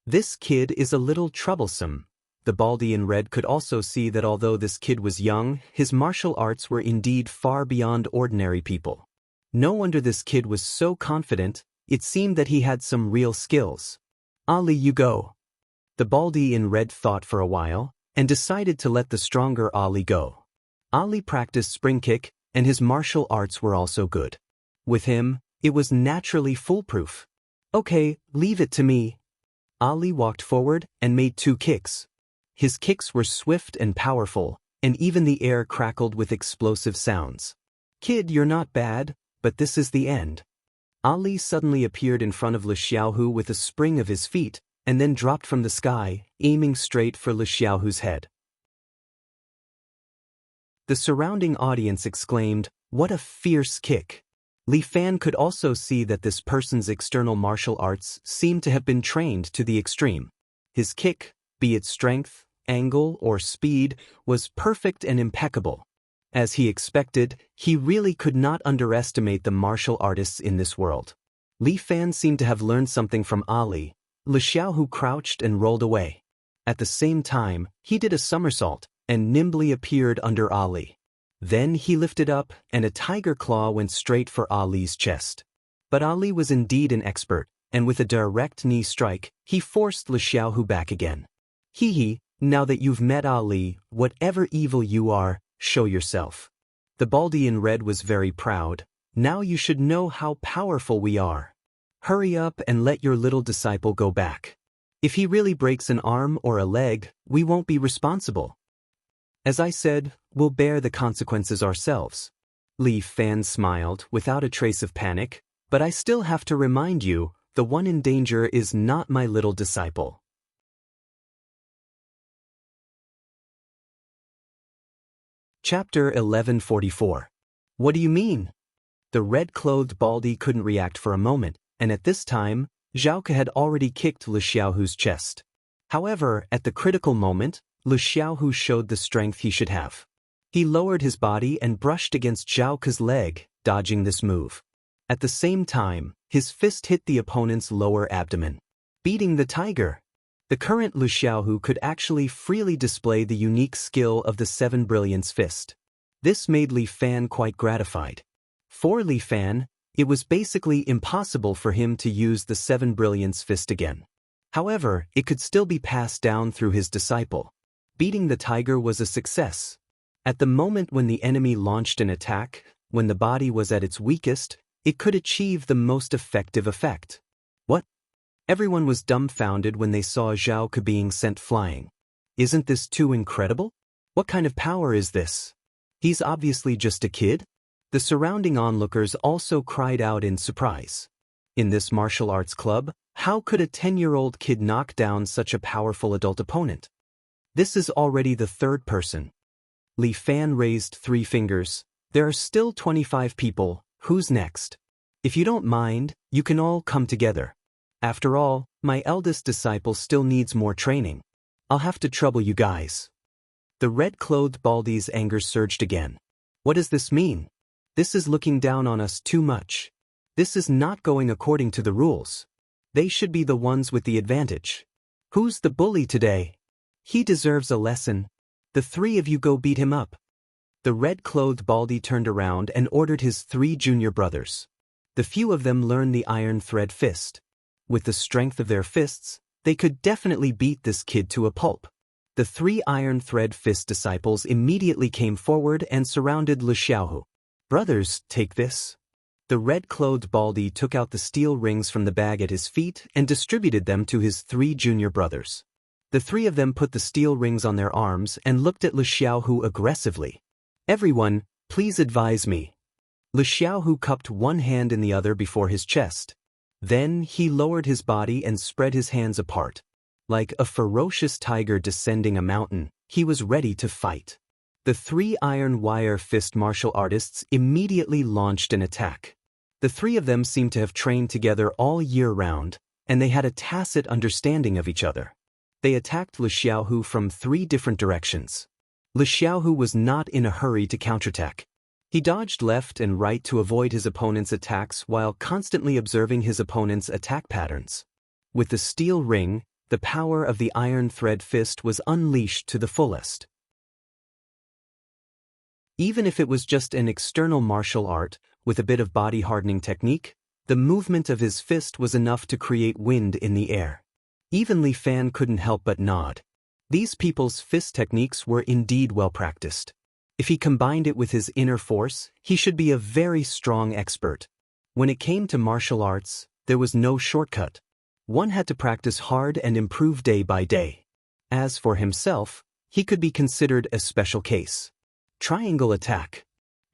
This kid is a little troublesome. The baldy in red could also see that although this kid was young, his martial arts were indeed far beyond ordinary people. No wonder this kid was so confident. It seemed that he had some real skills. "Ali, you go." The baldy in red thought for a while, and decided to let the stronger Ali go. Ali practiced spring kick, and his martial arts were also good. With him, it was naturally foolproof. "Okay, leave it to me." Ali walked forward and made 2 kicks. His kicks were swift and powerful, and even the air crackled with explosive sounds. "Kid, you're not bad, but this is the end." Ali suddenly appeared in front of Li Xiaohu with a spring of his feet, and then dropped from the sky, aiming straight for Li Xiaohu's head. The surrounding audience exclaimed, "What a fierce kick!" Li Fan could also see that this person's external martial arts seemed to have been trained to the extreme. His kick, be it strength, angle, or speed, was perfect and impeccable. As he expected, he really could not underestimate the martial artists in this world. Li Fan seemed to have learned something from Ali. Li Xiaohu crouched and rolled away. At the same time, he did a somersault, and nimbly appeared under Ali. Then he lifted up, and a tiger claw went straight for Ali's chest. But Ali was indeed an expert, and with a direct knee strike, he forced Li Xiaohu back again. "Hee, now that you've met Ali, whatever evil you are, show yourself." The baldy in red was very proud. "Now you should know how powerful we are. Hurry up and let your little disciple go back. If he really breaks an arm or a leg, we won't be responsible. As I said, we'll bear the consequences ourselves." Li Fan smiled, without a trace of panic, "But I still have to remind you, the one in danger is not my little disciple." Chapter 1144. What do you mean? The red-clothed baldy couldn't react for a moment, and at this time, Zhao Ke had already kicked Li Xiaohu's chest. However, at the critical moment, Li Xiaohu showed the strength he should have. He lowered his body and brushed against Zhao Ke's leg, dodging this move. At the same time, his fist hit the opponent's lower abdomen, beating the tiger. The current Li Xiaohu could actually freely display the unique skill of the 7 Brilliance fist. This made Li Fan quite gratified. For Li Fan, it was basically impossible for him to use the 7 Brilliance fist again. However, it could still be passed down through his disciple. Beating the tiger was a success. At the moment when the enemy launched an attack, when the body was at its weakest, it could achieve the most effective effect. What? Everyone was dumbfounded when they saw Zhao Ke being sent flying. Isn't this too incredible? What kind of power is this? He's obviously just a kid? The surrounding onlookers also cried out in surprise. In this martial arts club, how could a 10-year-old kid knock down such a powerful adult opponent? This is already the 3rd person. Li Fan raised 3 fingers. There are still 25 people. Who's next? If you don't mind, you can all come together. After all, my eldest disciple still needs more training. I'll have to trouble you guys. The red-clothed baldy's anger surged again. What does this mean? This is looking down on us too much. This is not going according to the rules. They should be the ones with the advantage. Who's the bully today? He deserves a lesson. The 3 of you go beat him up. The red-clothed baldy turned around and ordered his 3 junior brothers. The few of them learned the iron thread fist. With the strength of their fists, they could definitely beat this kid to a pulp. The 3 iron thread fist disciples immediately came forward and surrounded Li Xiaohu. "Brothers, take this." The red-clothed baldy took out the steel rings from the bag at his feet and distributed them to his 3 junior brothers. The 3 of them put the steel rings on their arms and looked at Li Xiaohu aggressively. "Everyone, please advise me. Li Xiaohu cupped one hand in the other before his chest. Then he lowered his body and spread his hands apart. Like a ferocious tiger descending a mountain, he was ready to fight. The three iron wire fist martial artists immediately launched an attack. The three of them seemed to have trained together all year round, and they had a tacit understanding of each other. They attacked Li Xiaohu from three different directions. Li Xiaohu was not in a hurry to counterattack. He dodged left and right to avoid his opponent's attacks while constantly observing his opponent's attack patterns. With the steel ring, the power of the iron thread fist was unleashed to the fullest. Even if it was just an external martial art, with a bit of body hardening technique, the movement of his fist was enough to create wind in the air. Even Li Fan couldn't help but nod. These people's fist techniques were indeed well practiced. If he combined it with his inner force, he should be a very strong expert. When it came to martial arts, there was no shortcut. One had to practice hard and improve day by day. As for himself, he could be considered a special case. Triangle attack.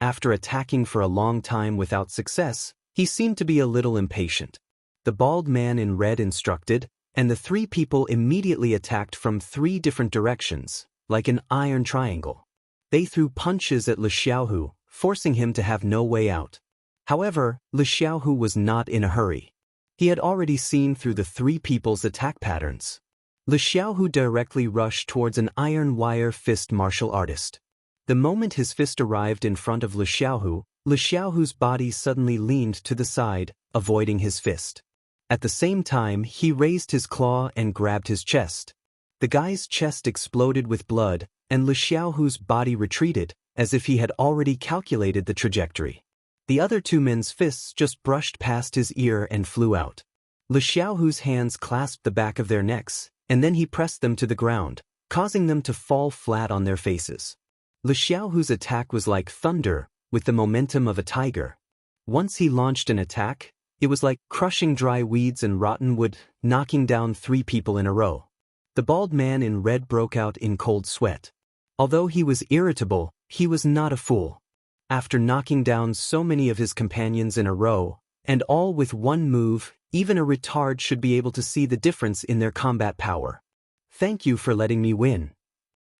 After attacking for a long time without success, he seemed to be a little impatient. The bald man in red instructed, and the three people immediately attacked from three different directions, like an iron triangle. They threw punches at Li Xiaohu, forcing him to have no way out. However, Li Xiaohu was not in a hurry. He had already seen through the three people's attack patterns. Li Xiaohu directly rushed towards an iron wire fist martial artist. The moment his fist arrived in front of Li Xiaohu's body suddenly leaned to the side, avoiding his fist. At the same time, he raised his claw and grabbed his chest. The guy's chest exploded with blood, and Li Xiaohu's body retreated, as if he had already calculated the trajectory. The other two men's fists just brushed past his ear and flew out. Li Xiaohu's hands clasped the back of their necks, and then he pressed them to the ground, causing them to fall flat on their faces. Li Xiaohu's attack was like thunder, with the momentum of a tiger. Once he launched an attack, it was like crushing dry weeds and rotten wood, knocking down three people in a row. The bald man in red broke out in cold sweat. Although he was irritable, he was not a fool. After knocking down so many of his companions in a row, and all with one move, even a retard should be able to see the difference in their combat power. Thank you for letting me win.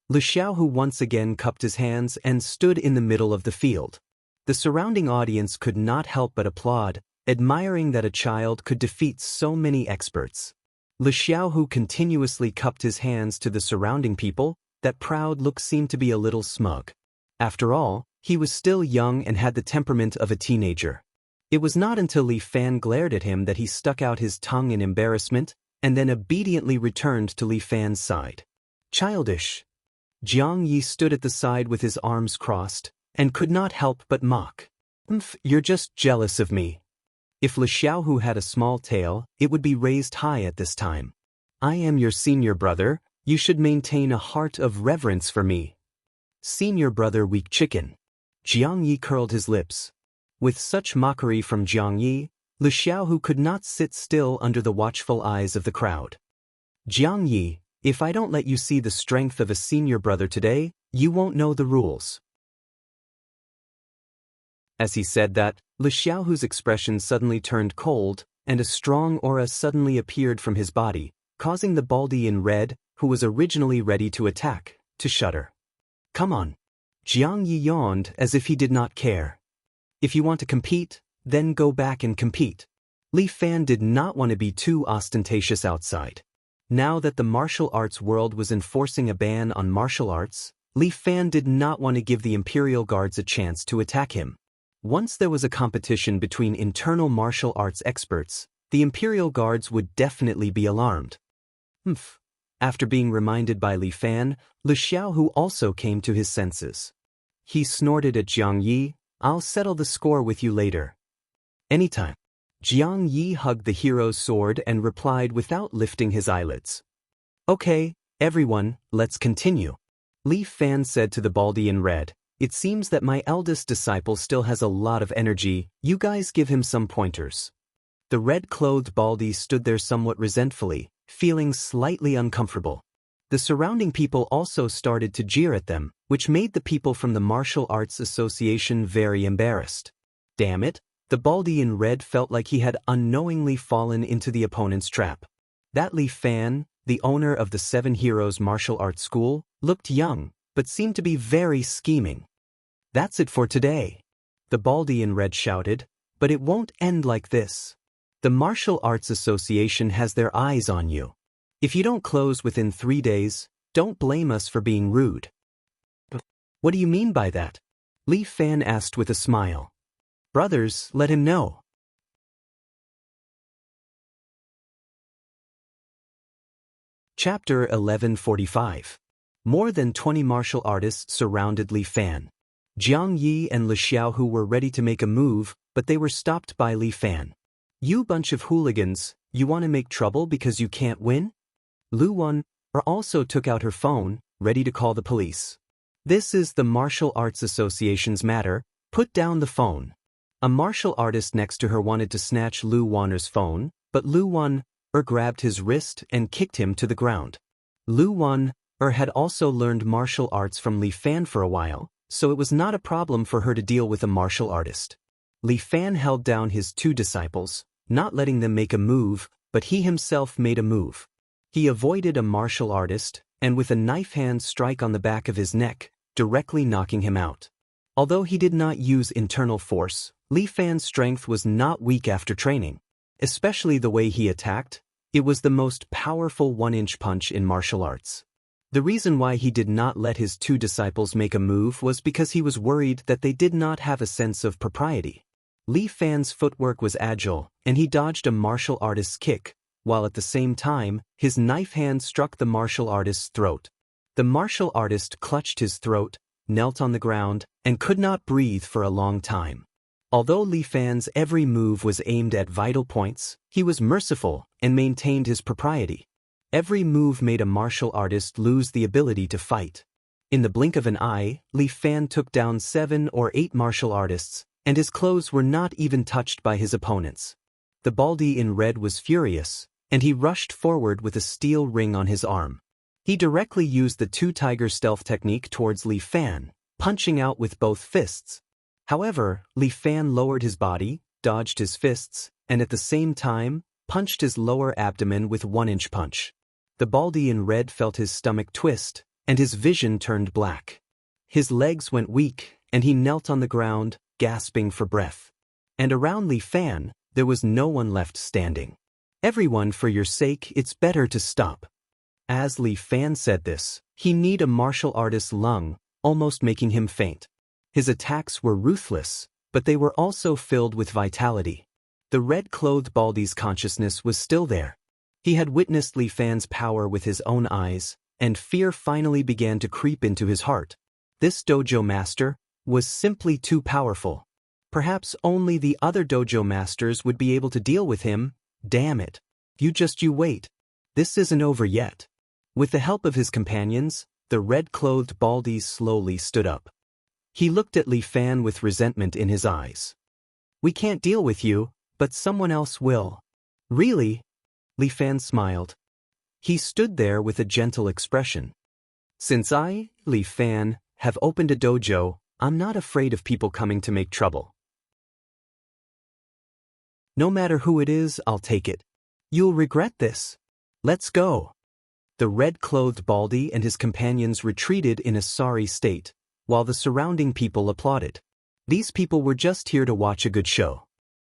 Li Xiaohu once again cupped his hands and stood in the middle of the field. The surrounding audience could not help but applaud, admiring that a child could defeat so many experts. Li Xiaohu continuously cupped his hands to the surrounding people. That proud look seemed to be a little smug. After all, he was still young and had the temperament of a teenager. It was not until Li Fan glared at him that he stuck out his tongue in embarrassment, and then obediently returned to Li Fan's side. Childish. Jiang Yi stood at the side with his arms crossed, and could not help but mock. You're just jealous of me. If Li Xiaohu had a small tail, it would be raised high at this time. I am your senior brother, you should maintain a heart of reverence for me. Senior brother weak chicken. Jiang Yi curled his lips. With such mockery from Jiang Yi, Li Xiaohu could not sit still under the watchful eyes of the crowd. Jiang Yi, if I don't let you see the strength of a senior brother today, you won't know the rules. As he said that, Li Xiaohu's expression suddenly turned cold, and a strong aura suddenly appeared from his body, causing the baldy in red, who was originally ready to attack, to shudder. Come on. Jiang Yi yawned as if he did not care. If you want to compete, then go back and compete. Li Fan did not want to be too ostentatious outside. Now that the martial arts world was enforcing a ban on martial arts, Li Fan did not want to give the Imperial Guards a chance to attack him. Once there was a competition between internal martial arts experts, the Imperial Guards would definitely be alarmed. After being reminded by Li Fan, Li Xiaohu also came to his senses. He snorted at Jiang Yi, I'll settle the score with you later. Anytime. Jiang Yi hugged the hero's sword and replied without lifting his eyelids. Okay, everyone, let's continue. Li Fan said to the baldy in red, it seems that my eldest disciple still has a lot of energy, you guys give him some pointers. The red-clothed baldy stood there somewhat resentfully, feeling slightly uncomfortable. The surrounding people also started to jeer at them, which made the people from the Martial Arts Association very embarrassed. Damn it, the baldy in red felt like he had unknowingly fallen into the opponent's trap. That Li Fan, the owner of the Seven Heroes martial arts school, looked young, but seemed to be very scheming. That's it for today, the baldy in red shouted, but it won't end like this. The Martial Arts Association has their eyes on you. If you don't close within 3 days, don't blame us for being rude. What do you mean by that? Li Fan asked with a smile. Brothers, let him know. Chapter 1145. More than 20 martial artists surrounded Li Fan. Jiang Yi and Li Xiaohu were ready to make a move, but they were stopped by Li Fan. You bunch of hooligans, you want to make trouble because you can't win? Lu Wan also took out her phone, ready to call the police. This is the Martial Arts Association's matter, put down the phone. A martial artist next to her wanted to snatch Lu Wan's phone, but Lu Wan grabbed his wrist and kicked him to the ground. Lu Wan had also learned martial arts from Li Fan for a while, so it was not a problem for her to deal with a martial artist. Li Fan held down his 2 disciples, not letting them make a move, but he himself made a move. He avoided a martial artist, and with a knife hand strike on the back of his neck, directly knocking him out. Although he did not use internal force, Li Fan's strength was not weak after training. Especially the way he attacked, it was the most powerful 1-inch punch in martial arts. The reason why he did not let his 2 disciples make a move was because he was worried that they did not have a sense of propriety. Li Fan's footwork was agile, and he dodged a martial artist's kick, while at the same time, his knife hand struck the martial artist's throat. The martial artist clutched his throat, knelt on the ground, and could not breathe for a long time. Although Li Fan's every move was aimed at vital points, he was merciful and maintained his propriety. Every move made a martial artist lose the ability to fight. In the blink of an eye, Li Fan took down 7 or 8 martial artists, and his clothes were not even touched by his opponents. The baldy in red was furious, and he rushed forward with a steel ring on his arm. He directly used the 2-tiger stealth technique towards Li Fan, punching out with both fists. However, Li Fan lowered his body, dodged his fists, and at the same time, punched his lower abdomen with 1-inch punch. The baldy in red felt his stomach twist, and his vision turned black. His legs went weak, and he knelt on the ground, gasping for breath. And around Li Fan, there was no one left standing. Everyone, for your sake, it's better to stop. As Li Fan said this, he kneed a martial artist's lung, almost making him faint. His attacks were ruthless, but they were also filled with vitality. The red-clothed baldy's consciousness was still there. He had witnessed Li Fan's power with his own eyes, and fear finally began to creep into his heart. This dojo master was simply too powerful. Perhaps only the other dojo masters would be able to deal with him. Damn it. You wait. This isn't over yet. With the help of his companions, the red-clothed baldy slowly stood up. He looked at Li Fan with resentment in his eyes. We can't deal with you, but someone else will. Really? Li Fan smiled. He stood there with a gentle expression. Since I, Li Fan, have opened a dojo, I'm not afraid of people coming to make trouble. No matter who it is, I'll take it. You'll regret this. Let's go. The red-clothed baldy and his companions retreated in a sorry state, while the surrounding people applauded. These people were just here to watch a good show.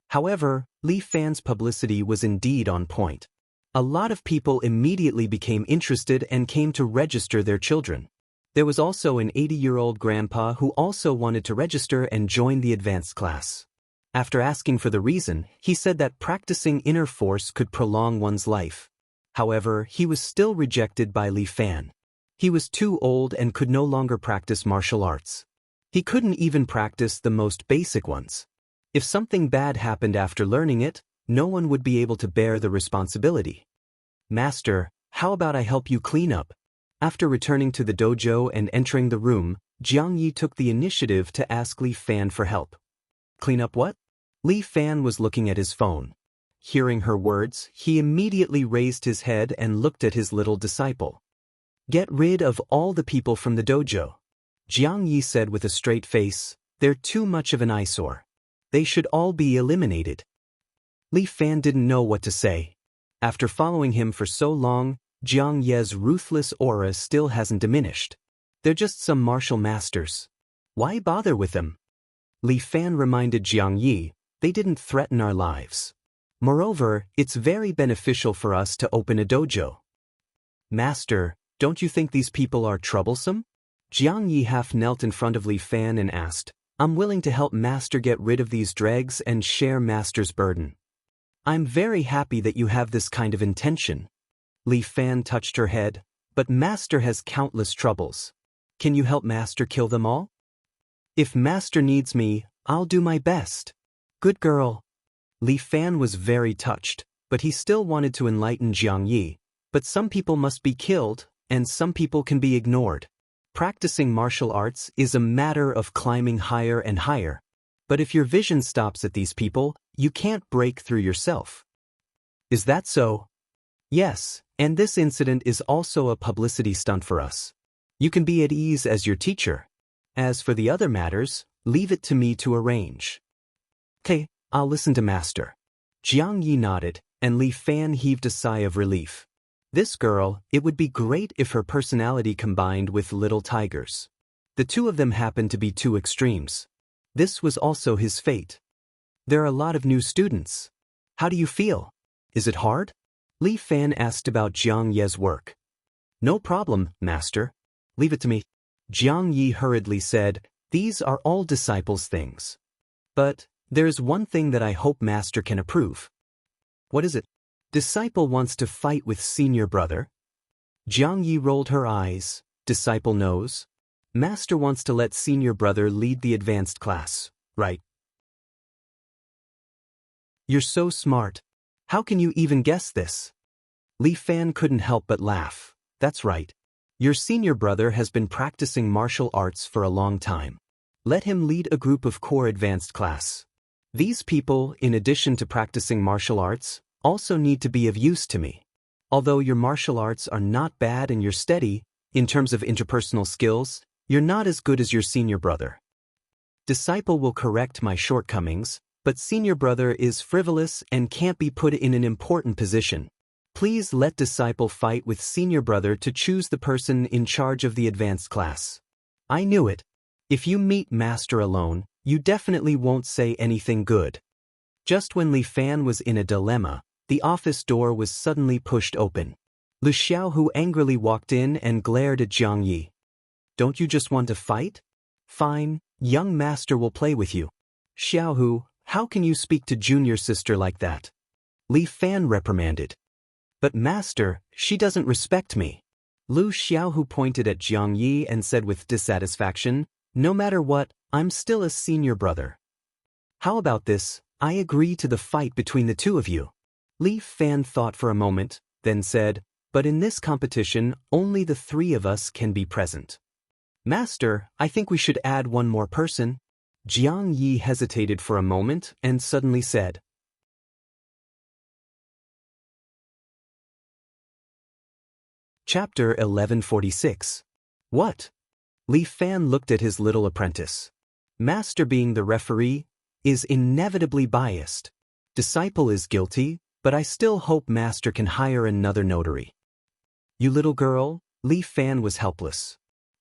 However, Li Fan's publicity was indeed on point. A lot of people immediately became interested and came to register their children. There was also an 80-year-old grandpa who also wanted to register and join the advanced class. After asking for the reason, he said that practicing inner force could prolong one's life. However, he was still rejected by Li Fan. He was too old and could no longer practice martial arts. He couldn't even practice the most basic ones. If something bad happened after learning it, no one would be able to bear the responsibility. Master, how about I help you clean up? After returning to the dojo and entering the room, Jiang Yi took the initiative to ask Li Fan for help. Clean up what? Li Fan was looking at his phone. Hearing her words, he immediately raised his head and looked at his little disciple. Get rid of all the people from the dojo. Jiang Yi said with a straight face, they're too much of an eyesore. They should all be eliminated. Li Fan didn't know what to say. After following him for so long, Jiang Ye's ruthless aura still hasn't diminished. They're just some martial masters. Why bother with them? Li Fan reminded Jiang Yi, they didn't threaten our lives. Moreover, it's very beneficial for us to open a dojo. Master, don't you think these people are troublesome? Jiang Yi half knelt in front of Li Fan and asked, I'm willing to help Master get rid of these dregs and share Master's burden. I'm very happy that you have this kind of intention. Li Fan touched her head, but Master has countless troubles. Can you help Master kill them all? If Master needs me, I'll do my best. Good girl. Li Fan was very touched, but he still wanted to enlighten Jiang Yi. But some people must be killed, and some people can be ignored. Practicing martial arts is a matter of climbing higher and higher. But if your vision stops at these people, you can't break through yourself. Is that so? Yes, and this incident is also a publicity stunt for us. You can be at ease as your teacher. As for the other matters, leave it to me to arrange. Okay, I'll listen to Master. Jiang Yi nodded, and Li Fan heaved a sigh of relief. This girl, it would be great if her personality combined with Little Tiger's. The two of them happened to be two extremes. This was also his fate. There are a lot of new students. How do you feel? Is it hard? Li Fan asked about Jiang Ye's work. No problem, Master. Leave it to me. Jiang Yi hurriedly said, these are all disciples' things. But there's one thing that I hope Master can approve. What is it? Disciple wants to fight with senior brother. Jiang Yi rolled her eyes. Disciple knows. Master wants to let senior brother lead the advanced class, right? You're so smart. How can you even guess this? Li Fan couldn't help but laugh. That's right. Your senior brother has been practicing martial arts for a long time. Let him lead a group of core advanced class. These people, in addition to practicing martial arts, also need to be of use to me. Although your martial arts are not bad and you're steady, in terms of interpersonal skills, you're not as good as your senior brother. Disciple will correct my shortcomings, but senior brother is frivolous and can't be put in an important position. Please let disciple fight with senior brother to choose the person in charge of the advanced class. I knew it. If you meet Master alone, you definitely won't say anything good. Just when Li Fan was in a dilemma, the office door was suddenly pushed open. Lu Xiaohu angrily walked in and glared at Jiang Yi. Don't you just want to fight? Fine, young Master will play with you. Xiaohu, how can you speak to junior sister like that? Li Fan reprimanded. But Master, she doesn't respect me. Lu Xiaohu pointed at Jiang Yi and said with dissatisfaction, no matter what, I'm still a senior brother. How about this? I agree to the fight between the two of you. Li Fan thought for a moment, then said, but in this competition, only the three of us can be present. Master, I think we should add one more person. Jiang Yi hesitated for a moment and suddenly said. Chapter 1146. What? Li Fan looked at his little apprentice. Master, being the referee, is inevitably biased. Disciple is guilty, but I still hope Master can hire another notary. You little girl, Li Fan was helpless.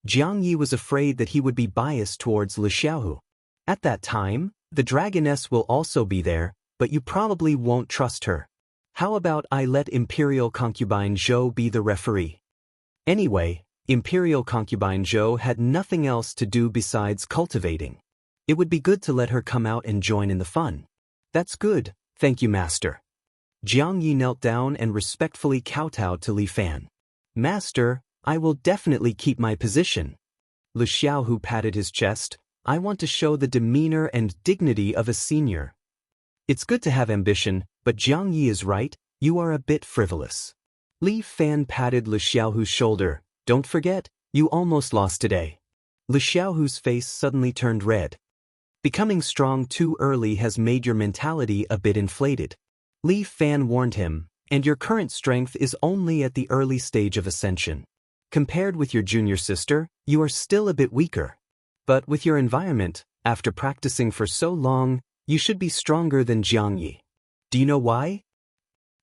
Jiang Yi was afraid that he would be biased towards Lu Xiaohu. At that time, the dragoness will also be there, but you probably won't trust her. How about I let Imperial Concubine Zhou be the referee? Anyway, Imperial Concubine Zhou had nothing else to do besides cultivating. It would be good to let her come out and join in the fun. That's good, thank you, Master. Jiang Yi knelt down and respectfully kowtowed to Li Fan. Master, I will definitely keep my position. Lu Xiaohu patted his chest. I want to show the demeanor and dignity of a senior. It's good to have ambition, but Jiang Yi is right, you are a bit frivolous. Li Fan patted Lu Xiaohu's shoulder. Don't forget, you almost lost today. Lu Xiaohu's face suddenly turned red. Becoming strong too early has made your mentality a bit inflated. Li Fan warned him, and your current strength is only at the early stage of ascension. Compared with your junior sister, you are still a bit weaker. But with your environment, after practicing for so long, You should be stronger than Jiang Yi. Do you know why?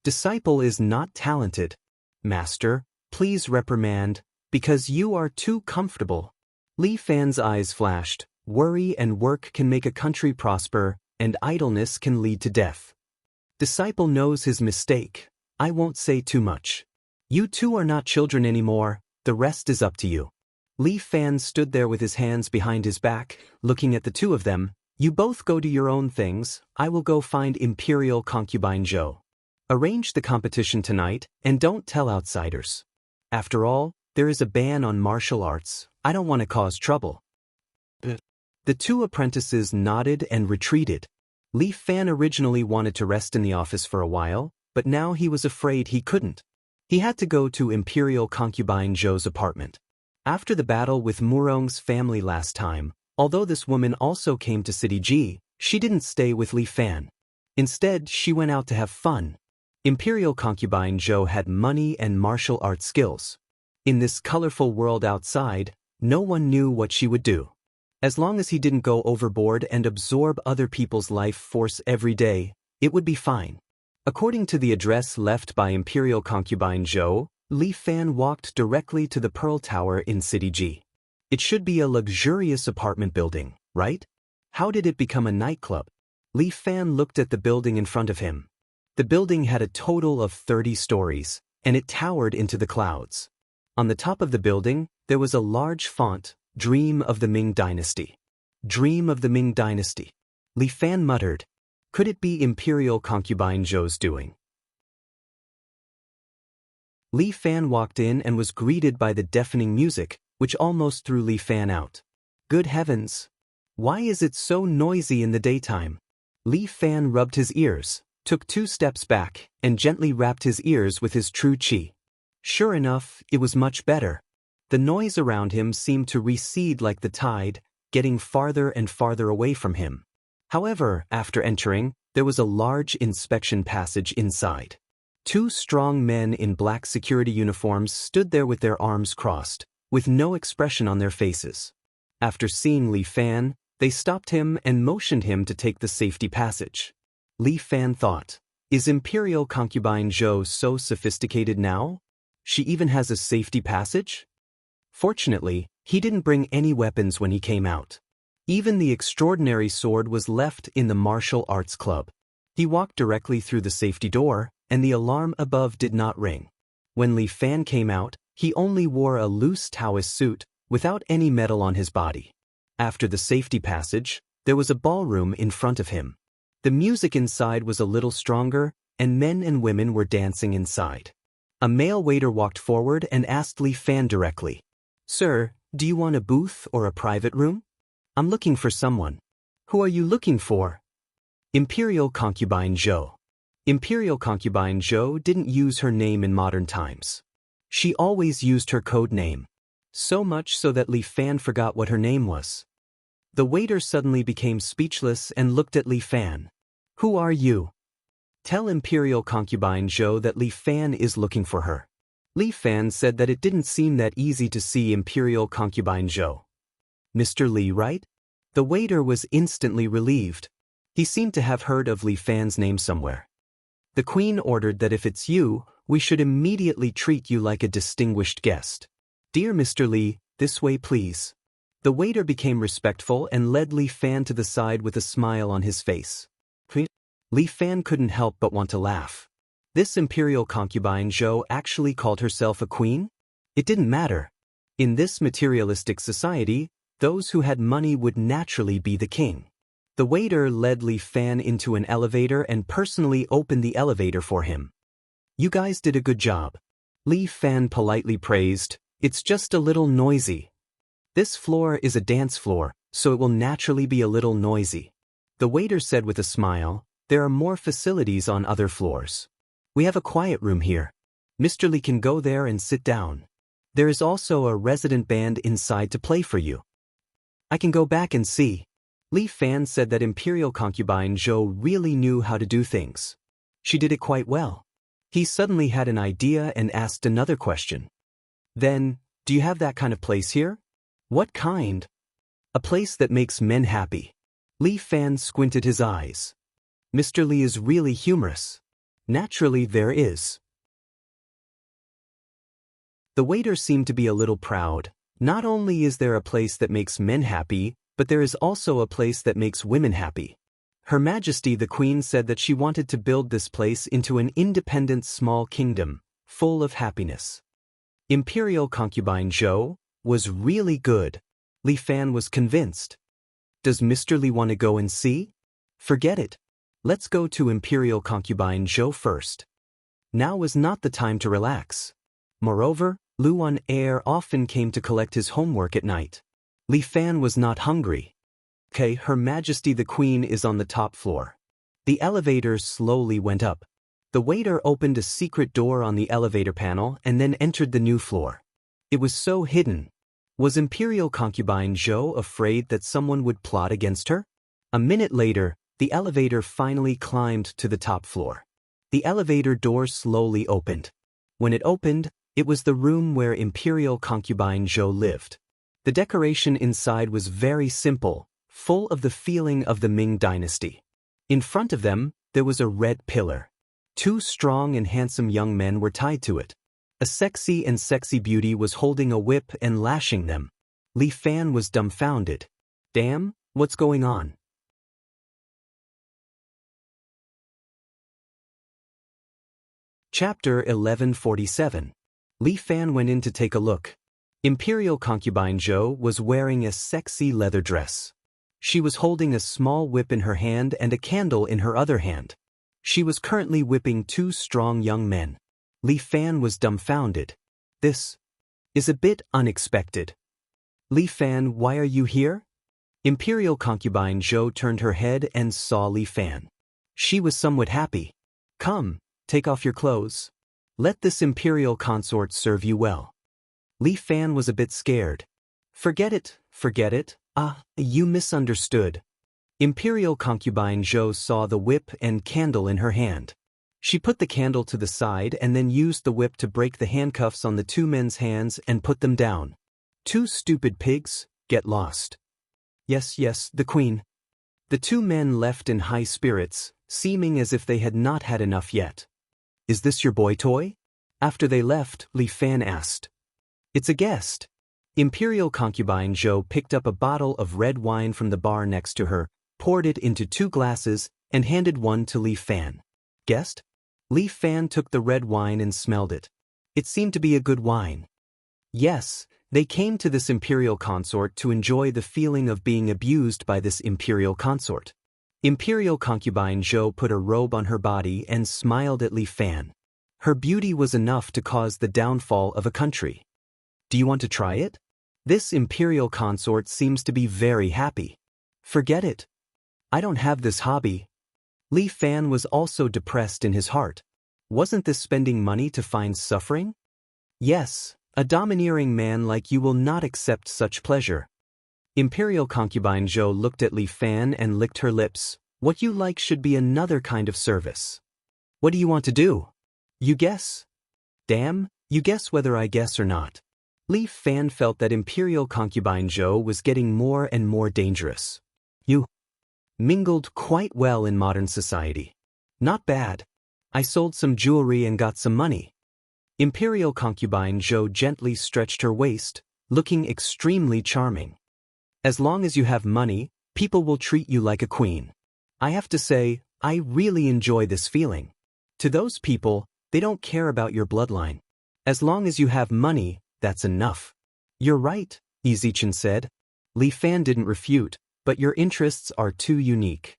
Disciple is not talented. Master, please reprimand, because you are too comfortable. Li Fan's eyes flashed. Worry and work can make a country prosper, and idleness can lead to death. Disciple knows his mistake. I won't say too much. You two are not children anymore, the rest is up to you. Li Fan stood there with his hands behind his back, looking at the two of them. You both go do your own things, I will go find Imperial Concubine Zhou. Arrange the competition tonight, and don't tell outsiders. After all, there is a ban on martial arts, I don't want to cause trouble. The two apprentices nodded and retreated. Li Fan originally wanted to rest in the office for a while, but now he was afraid he couldn't. He had to go to Imperial Concubine Zhou's apartment. After the battle with Murong's family last time, although this woman also came to City G, she didn't stay with Li Fan. Instead, she went out to have fun. Imperial Concubine Zhou had money and martial arts skills. In this colorful world outside, no one knew what she would do. As long as he didn't go overboard and absorb other people's life force every day, it would be fine. According to the address left by Imperial Concubine Zhou, Li Fan walked directly to the Pearl Tower in City G. It should be a luxurious apartment building, right? How did it become a nightclub? Li Fan looked at the building in front of him. The building had a total of 30 stories, and it towered into the clouds. On the top of the building, there was a large font, Dream of the Ming Dynasty. Dream of the Ming Dynasty. Li Fan muttered. Could it be Imperial Concubine Zhou's doing? Li Fan walked in and was greeted by the deafening music, which almost threw Li Fan out. Good heavens! Why is it so noisy in the daytime? Li Fan rubbed his ears, took 2 steps back, and gently wrapped his ears with his true qi. Sure enough, it was much better. The noise around him seemed to recede like the tide, getting farther and farther away from him. However, after entering, there was a large inspection passage inside. 2 strong men in black security uniforms stood there with their arms crossed, with no expression on their faces. After seeing Li Fan, they stopped him and motioned him to take the safety passage. Li Fan thought, is Imperial Concubine Zhou so sophisticated now? She even has a safety passage? Fortunately, he didn't bring any weapons when he came out. Even the extraordinary sword was left in the martial arts club. He walked directly through the safety door, and the alarm above did not ring. When Li Fan came out, he only wore a loose Taoist suit, without any metal on his body. After the safety passage, there was a ballroom in front of him. The music inside was a little stronger, and men and women were dancing inside. A male waiter walked forward and asked Li Fan directly, Sir, do you want a booth or a private room? I'm looking for someone. Who are you looking for? Imperial Concubine Zhou. Imperial Concubine Zhou didn't use her name in modern times. She always used her code name. So much so that Li Fan forgot what her name was. The waiter suddenly became speechless and looked at Li Fan. Who are you? Tell Imperial Concubine Zhou that Li Fan is looking for her. Li Fan said that it didn't seem that easy to see Imperial Concubine Zhou. Mr. Li, right? The waiter was instantly relieved. He seemed to have heard of Li Fan's name somewhere. The Queen ordered that if it's you, we should immediately treat you like a distinguished guest. Dear Mr. Li, this way please. The waiter became respectful and led Li Fan to the side with a smile on his face. Li Fan couldn't help but want to laugh. This Imperial Concubine Zhou actually called herself a queen? It didn't matter. In this materialistic society, those who had money would naturally be the king. The waiter led Li Fan into an elevator and personally opened the elevator for him. You guys did a good job. Li Fan politely praised, it's just a little noisy. This floor is a dance floor, so it will naturally be a little noisy. The waiter said with a smile, there are more facilities on other floors. We have a quiet room here. Mr. Li can go there and sit down. There is also a resident band inside to play for you. I can go back and see. Li Fan said that Imperial Concubine Zhou really knew how to do things. She did it quite well. He suddenly had an idea and asked another question. Then, do you have that kind of place here? What kind? A place that makes men happy. Li Fan squinted his eyes. Mr. Li is really humorous. Naturally there is. The waiter seemed to be a little proud. Not only is there a place that makes men happy, but there is also a place that makes women happy. Her Majesty the Queen said that she wanted to build this place into an independent small kingdom, full of happiness. Imperial concubine Zhou was really good. Li Fan was convinced. Does Mr. Li want to go and see? Forget it. Let's go to Imperial concubine Zhou first. Now was not the time to relax. Moreover, Luan Heir often came to collect his homework at night. Li Fan was not hungry. Okay, Her Majesty the Queen is on the top floor. The elevator slowly went up. The waiter opened a secret door on the elevator panel and then entered the new floor. It was so hidden. Was Imperial concubine Zhou afraid that someone would plot against her? A minute later, the elevator finally climbed to the top floor. The elevator door slowly opened. When it opened, it was the room where Imperial concubine Zhou lived. The decoration inside was very simple, full of the feeling of the Ming dynasty. In front of them, there was a red pillar. 2 strong and handsome young men were tied to it. A sexy beauty was holding a whip and lashing them. Li Fan was dumbfounded. Damn, what's going on? Chapter 1147. Li Fan went in to take a look. Imperial concubine Zhou was wearing a sexy leather dress. She was holding a small whip in her hand and a candle in her other hand. She was currently whipping 2 strong young men. Li Fan was dumbfounded. This is a bit unexpected. Li Fan, why are you here? Imperial concubine Zhou turned her head and saw Li Fan. She was somewhat happy. Come, take off your clothes. Let this imperial consort serve you well. Li Fan was a bit scared. Forget it. You misunderstood. Imperial concubine Zhou saw the whip and candle in her hand. She put the candle to the side and then used the whip to break the handcuffs on the 2 men's hands and put them down. 2 stupid pigs, get lost. Yes, the Queen. The 2 men left in high spirits, seeming as if they had not had enough yet. Is this your boy toy? After they left, Li Fan asked. It's a guest. Imperial concubine Zhou picked up a bottle of red wine from the bar next to her, poured it into 2 glasses, and handed one to Li Fan. Guest? Li Fan took the red wine and smelled it. It seemed to be a good wine. Yes, they came to this imperial consort to enjoy the feeling of being abused by this imperial consort. Imperial concubine Zhou put a robe on her body and smiled at Li Fan. Her beauty was enough to cause the downfall of a country. Do you want to try it? This imperial consort seems to be very happy. Forget it. I don't have this hobby. Li Fan was also depressed in his heart. Wasn't this spending money to find suffering? Yes, a domineering man like you will not accept such pleasure. Imperial concubine Zhou looked at Li Fan and licked her lips. What you like should be another kind of service. What do you want to do? You guess. Damn, you guess whether I guess or not. Li Fan felt that Imperial concubine Zhou was getting more and more dangerous. You mingled quite well in modern society. Not bad. I sold some jewelry and got some money. Imperial concubine Zhou gently stretched her waist, looking extremely charming. As long as you have money, people will treat you like a queen. I have to say, I really enjoy this feeling. To those people, they don't care about your bloodline. As long as you have money, that's enough. You're right, Izichin said. Li Fan didn't refute, but your interests are too unique.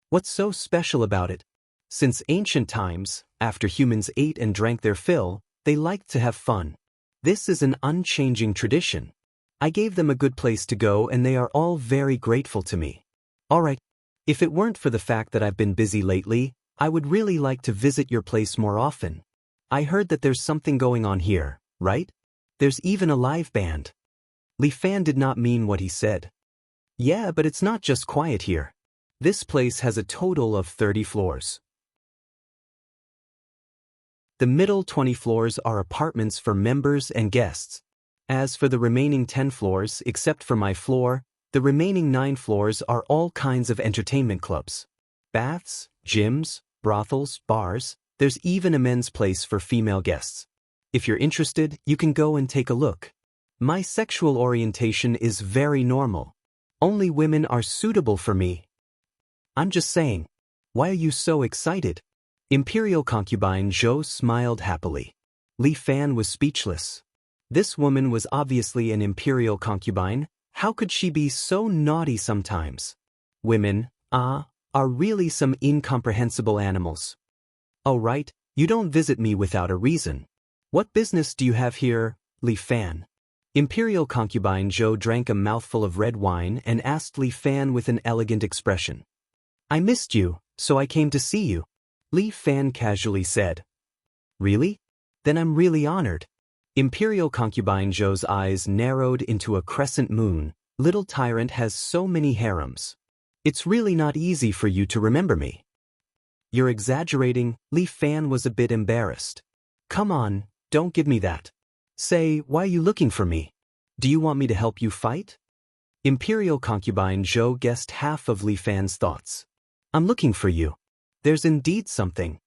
What's so special about it? Since ancient times, after humans ate and drank their fill, they liked to have fun. This is an unchanging tradition. I gave them a good place to go and they are all very grateful to me. Alright, if it weren't for the fact that I've been busy lately, I would really like to visit your place more often. I heard that there's something going on here, right? There's even a live band. Li Fan did not mean what he said. Yeah, but it's not just quiet here. This place has a total of 30 floors. The middle 20 floors are apartments for members and guests. As for the remaining 10 floors, except for my floor, The remaining 9 floors are all kinds of entertainment clubs. Baths, gyms, brothels, bars, there's even a men's place for female guests. If you're interested, you can go and take a look. My sexual orientation is very normal. Only women are suitable for me. I'm just saying. Why are you so excited? Imperial concubine Zhou smiled happily. Li Fan was speechless. This woman was obviously an imperial concubine. How could she be so naughty sometimes? Women, are really some incomprehensible animals. Oh right, you don't visit me without a reason. What business do you have here, Li Fan? Imperial concubine Zhou drank a mouthful of red wine and asked Li Fan with an elegant expression. I missed you, so I came to see you. Li Fan casually said. Really? Then I'm really honored. Imperial concubine Zhou's eyes narrowed into a crescent moon. Little tyrant has so many harems. It's really not easy for you to remember me. You're exaggerating. Li Fan was a bit embarrassed. Come on, don't give me that. Say, why are you looking for me? Do you want me to help you fight? Imperial concubine Zhou guessed half of Li Fan's thoughts. I'm looking for you. There's indeed something.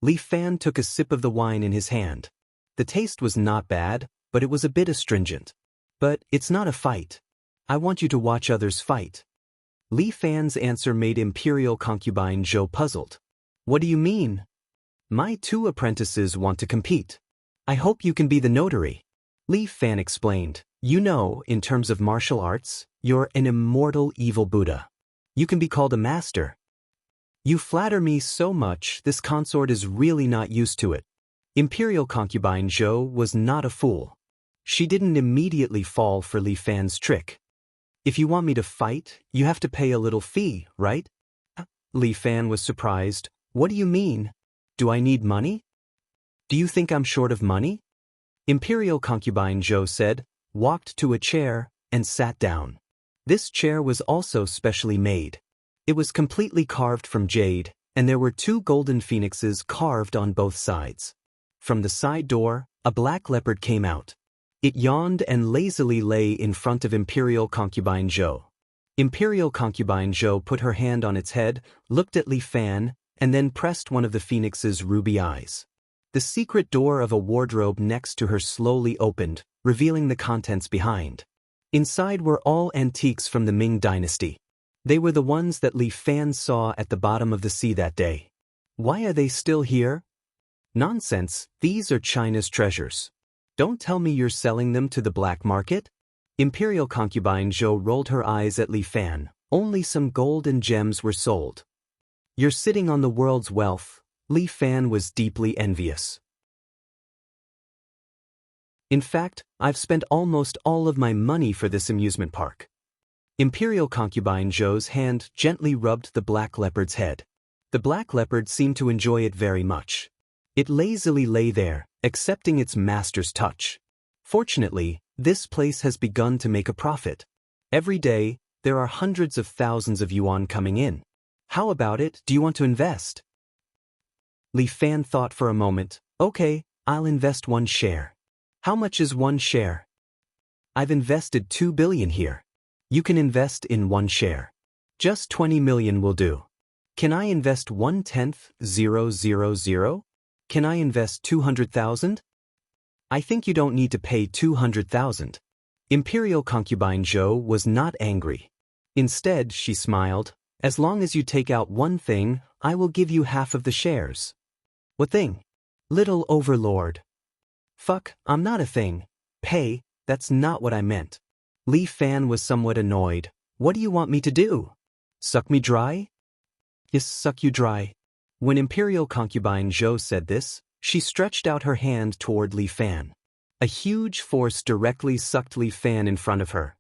Li Fan took a sip of the wine in his hand. The taste was not bad, but it was a bit astringent. But it's not a fight. I want you to watch others fight. Li Fan's answer made Imperial concubine Zhou puzzled. What do you mean? My 2 apprentices want to compete. I hope you can be the notary. Li Fan explained. You know, in terms of martial arts, you're an immortal evil Buddha. You can be called a master. You flatter me so much, this consort is really not used to it. Imperial concubine Zhou was not a fool. She didn't immediately fall for Li Fan's trick. If you want me to fight, you have to pay a little fee, right? Li Fan was surprised. What do you mean? Do I need money? Do you think I'm short of money? Imperial concubine Zhou said, walked to a chair, and sat down. This chair was also specially made. It was completely carved from jade, and there were 2 golden phoenixes carved on both sides. From the side door, a black leopard came out. It yawned and lazily lay in front of Imperial concubine Zhou. Imperial concubine Zhou put her hand on its head, looked at Li Fan, and then pressed one of the phoenix's ruby eyes. The secret door of a wardrobe next to her slowly opened, revealing the contents behind. Inside were all antiques from the Ming dynasty. They were the ones that Li Fan saw at the bottom of the sea that day. Why are they still here? Nonsense, these are China's treasures. Don't tell me you're selling them to the black market? Imperial concubine Zhou rolled her eyes at Li Fan. Only some gold and gems were sold. You're sitting on the world's wealth. Li Fan was deeply envious. In fact, I've spent almost all of my money for this amusement park. Imperial concubine Zhou's hand gently rubbed the black leopard's head. The black leopard seemed to enjoy it very much. It lazily lay there, accepting its master's touch. Fortunately, this place has begun to make a profit. Every day, there are hundreds of thousands of yuan coming in. How about it? Do you want to invest? Li Fan thought for a moment. Okay, I'll invest 1 share. How much is 1 share? I've invested 2 billion here. You can invest in 1 share. Just 20 million will do. Can I invest 1/10,000? Can I invest 200,000? I think you don't need to pay 200,000. Imperial concubine Zhou was not angry. Instead, she smiled. As long as you take out 1 thing, I will give you half of the shares. What thing? Little overlord. Fuck, I'm not a thing. Pay, that's not what I meant. Li Fan was somewhat annoyed. What do you want me to do? Suck me dry? Yes, suck you dry. When Imperial concubine Zhou said this, she stretched out her hand toward Li Fan. A huge force directly sucked Li Fan in front of her.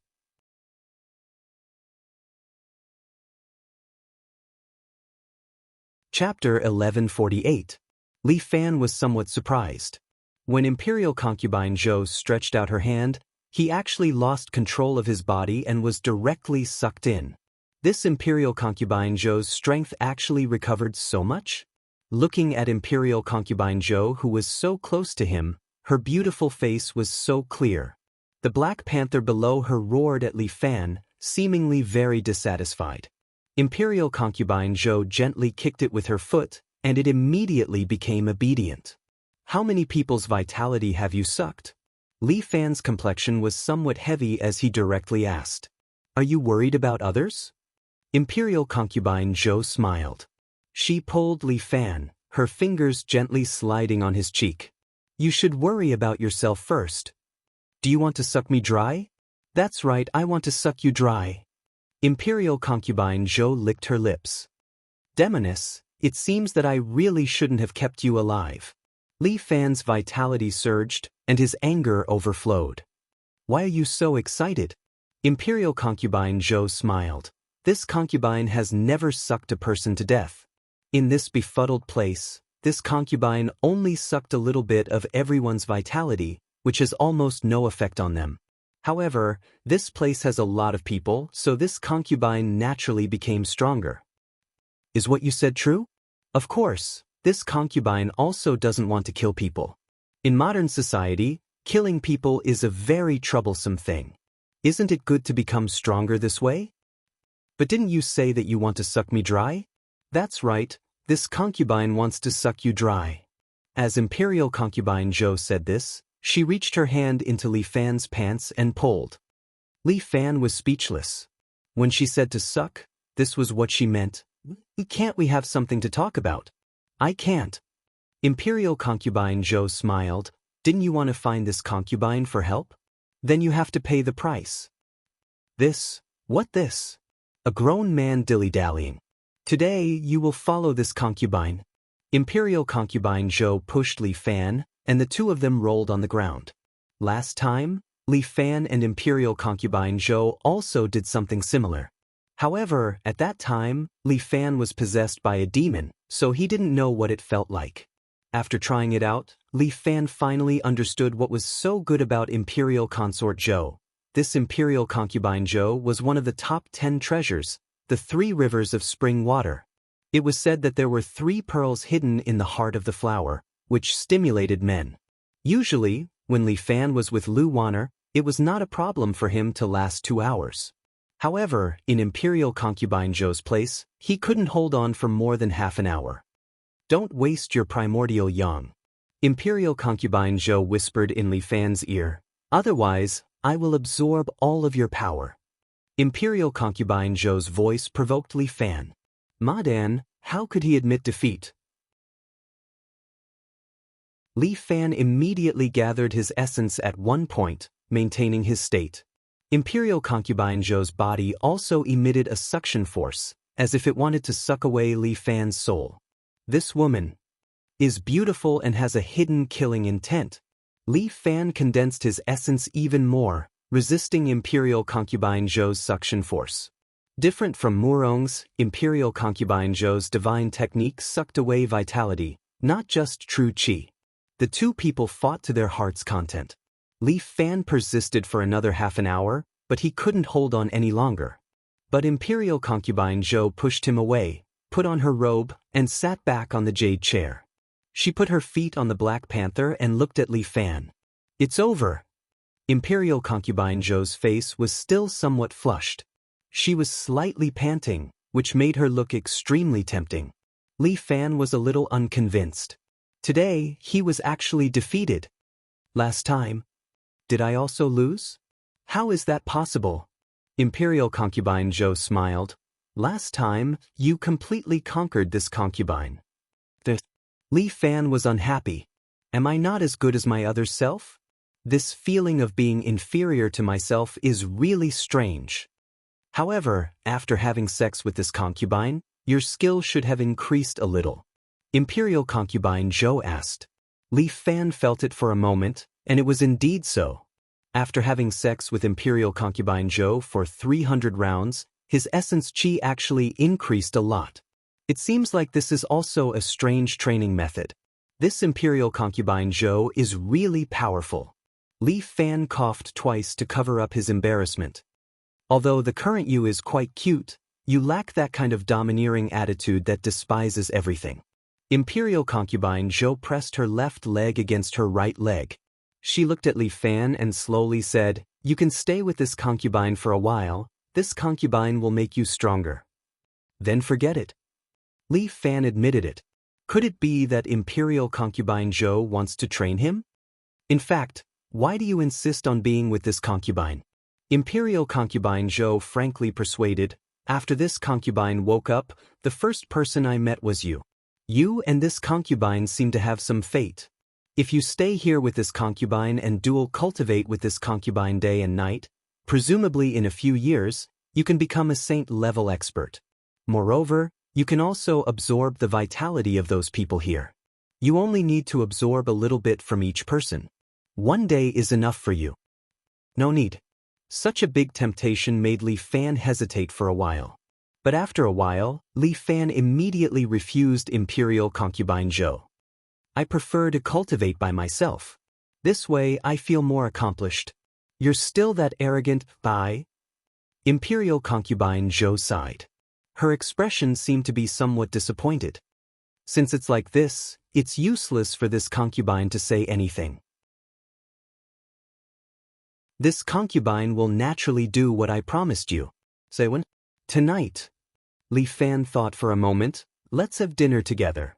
Chapter 1148. Li Fan was somewhat surprised. When Imperial concubine Zhou stretched out her hand, he actually lost control of his body and was directly sucked in. This Imperial concubine Zhou's strength actually recovered so much? Looking at Imperial concubine Zhou, who was so close to him, her beautiful face was so clear. The Black Panther below her roared at Li Fan, seemingly very dissatisfied. Imperial concubine Zhou gently kicked it with her foot, and it immediately became obedient. How many people's vitality have you sucked? Li Fan's complexion was somewhat heavy as he directly asked. Are you worried about others? Imperial concubine Zhou smiled. She pulled Li Fan, her fingers gently sliding on his cheek. You should worry about yourself first. Do you want to suck me dry? That's right, I want to suck you dry. Imperial concubine Zhou licked her lips. Demoness, it seems that I really shouldn't have kept you alive. Li Fan's vitality surged, and his anger overflowed. Why are you so excited? Imperial concubine Zhou smiled. This concubine has never sucked a person to death. In this befuddled place, this concubine only sucked a little bit of everyone's vitality, which has almost no effect on them. However, this place has a lot of people, so this concubine naturally became stronger. Is what you said true? Of course, this concubine also doesn't want to kill people. In modern society, killing people is a very troublesome thing. Isn't it good to become stronger this way? But didn't you say that you want to suck me dry? That's right, this concubine wants to suck you dry. As Imperial concubine Zhou said this, she reached her hand into Li Fan's pants and pulled. Li Fan was speechless. When she said to suck, this was what she meant. Can't we have something to talk about? I can't. Imperial concubine Zhou smiled. Didn't you want to find this concubine for help? Then you have to pay the price. This? What this? A grown man dilly-dallying. Today you will follow this concubine. Imperial concubine Zhou pushed Li Fan, and the two of them rolled on the ground. Last time, Li Fan and Imperial concubine Zhou also did something similar. However, at that time, Li Fan was possessed by a demon, so he didn't know what it felt like. After trying it out, Li Fan finally understood what was so good about Imperial consort Zhou. This Imperial concubine Zhou was one of the top 10 treasures, the 3 rivers of spring water. It was said that there were 3 pearls hidden in the heart of the flower, which stimulated men. Usually, when Li Fan was with Lu Wanner, it was not a problem for him to last 2 hours. However, in Imperial concubine Zhou's place, he couldn't hold on for more than half an hour. Don't waste your primordial yang. Imperial concubine Zhou whispered in Li Fan's ear. Otherwise, I will absorb all of your power. Imperial concubine Zhou's voice provoked Li Fan. Madan, how could he admit defeat? Li Fan immediately gathered his essence at one point, maintaining his state. Imperial concubine Zhou's body also emitted a suction force, as if it wanted to suck away Li Fan's soul. This woman is beautiful and has a hidden killing intent. Li Fan condensed his essence even more, resisting Imperial concubine Zhou's suction force. Different from Murong's, Imperial concubine Zhou's divine technique sucked away vitality, not just true qi. The two people fought to their heart's content. Li Fan persisted for another half an hour, but he couldn't hold on any longer. But Imperial concubine Zhou pushed him away, put on her robe, and sat back on the jade chair. She put her feet on the Black Panther and looked at Li Fan. It's over. Imperial concubine Zhou's face was still somewhat flushed. She was slightly panting, which made her look extremely tempting. Li Fan was a little unconvinced. Today, he was actually defeated. Last time, did I also lose? How is that possible? Imperial concubine Zhou smiled. Last time, you completely conquered this concubine. Li Fan was unhappy. Am I not as good as my other self? This feeling of being inferior to myself is really strange. However, after having sex with this concubine, your skill should have increased a little. Imperial concubine Zhou asked. Li Fan felt it for a moment, and it was indeed so. After having sex with Imperial concubine Zhou for 300 rounds, his essence qi actually increased a lot. It seems like this is also a strange training method. This Imperial concubine Zhou is really powerful. Li Fan coughed twice to cover up his embarrassment. Although the current you is quite cute, you lack that kind of domineering attitude that despises everything. Imperial concubine Zhou pressed her left leg against her right leg. She looked at Li Fan and slowly said, You can stay with this concubine for a while, this concubine will make you stronger. Then forget it. Li Fan admitted it. Could it be that imperial concubine Zhou wants to train him? In fact, why do you insist on being with this concubine? Imperial concubine Zhou frankly persuaded. After this concubine woke up, the first person I met was you. You and this concubine seem to have some fate. If you stay here with this concubine and dual cultivate with this concubine day and night, presumably in a few years, you can become a saint-level expert. Moreover, you can also absorb the vitality of those people here. You only need to absorb a little bit from each person. One day is enough for you. No need. Such a big temptation made Li Fan hesitate for a while. But after a while, Li Fan immediately refused imperial concubine Zhou. I prefer to cultivate by myself. This way I feel more accomplished. You're still that arrogant, Bai? Imperial concubine Zhou sighed. Her expression seemed to be somewhat disappointed. Since it's like this, it's useless for this concubine to say anything. This concubine will naturally do what I promised you. Say when? Tonight. Li Fan thought for a moment. Let's have dinner together.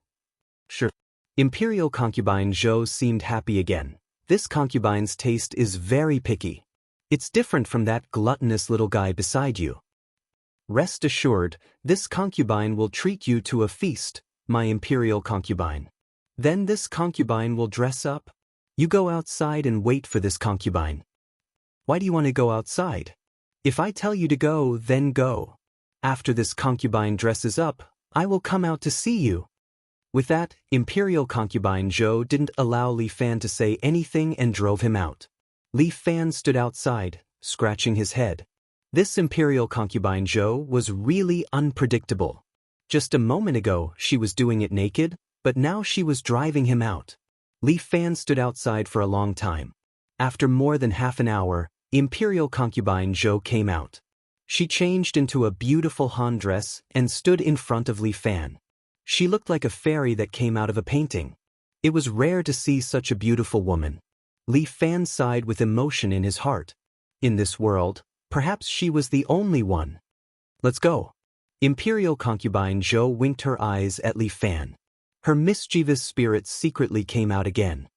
Sure. Imperial concubine Zhou seemed happy again. This concubine's taste is very picky. It's different from that gluttonous little guy beside you. Rest assured, this concubine will treat you to a feast, my imperial concubine. Then this concubine will dress up. You go outside and wait for this concubine. Why do you want to go outside? If I tell you to go, then go. After this concubine dresses up, I will come out to see you. With that, imperial concubine Zhou didn't allow Li Fan to say anything and drove him out. Li Fan stood outside, scratching his head. This imperial concubine Zhou was really unpredictable. Just a moment ago, she was doing it naked, but now she was driving him out. Li Fan stood outside for a long time. After more than half an hour, imperial concubine Zhou came out. She changed into a beautiful Han dress and stood in front of Li Fan. She looked like a fairy that came out of a painting. It was rare to see such a beautiful woman. Li Fan sighed with emotion in his heart. In this world, perhaps she was the only one. Let's go. Imperial concubine Zhou winked her eyes at Li Fan. Her mischievous spirit secretly came out again.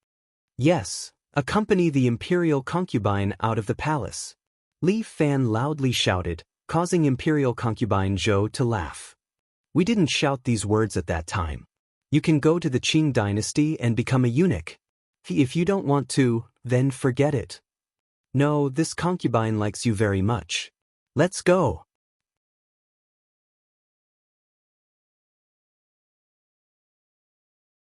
Yes, accompany the imperial concubine out of the palace. Li Fan loudly shouted, causing imperial concubine Zhou to laugh. We didn't shout these words at that time. You can go to the Qing dynasty and become a eunuch. If you don't want to, then forget it. No, this concubine likes you very much. Let's go.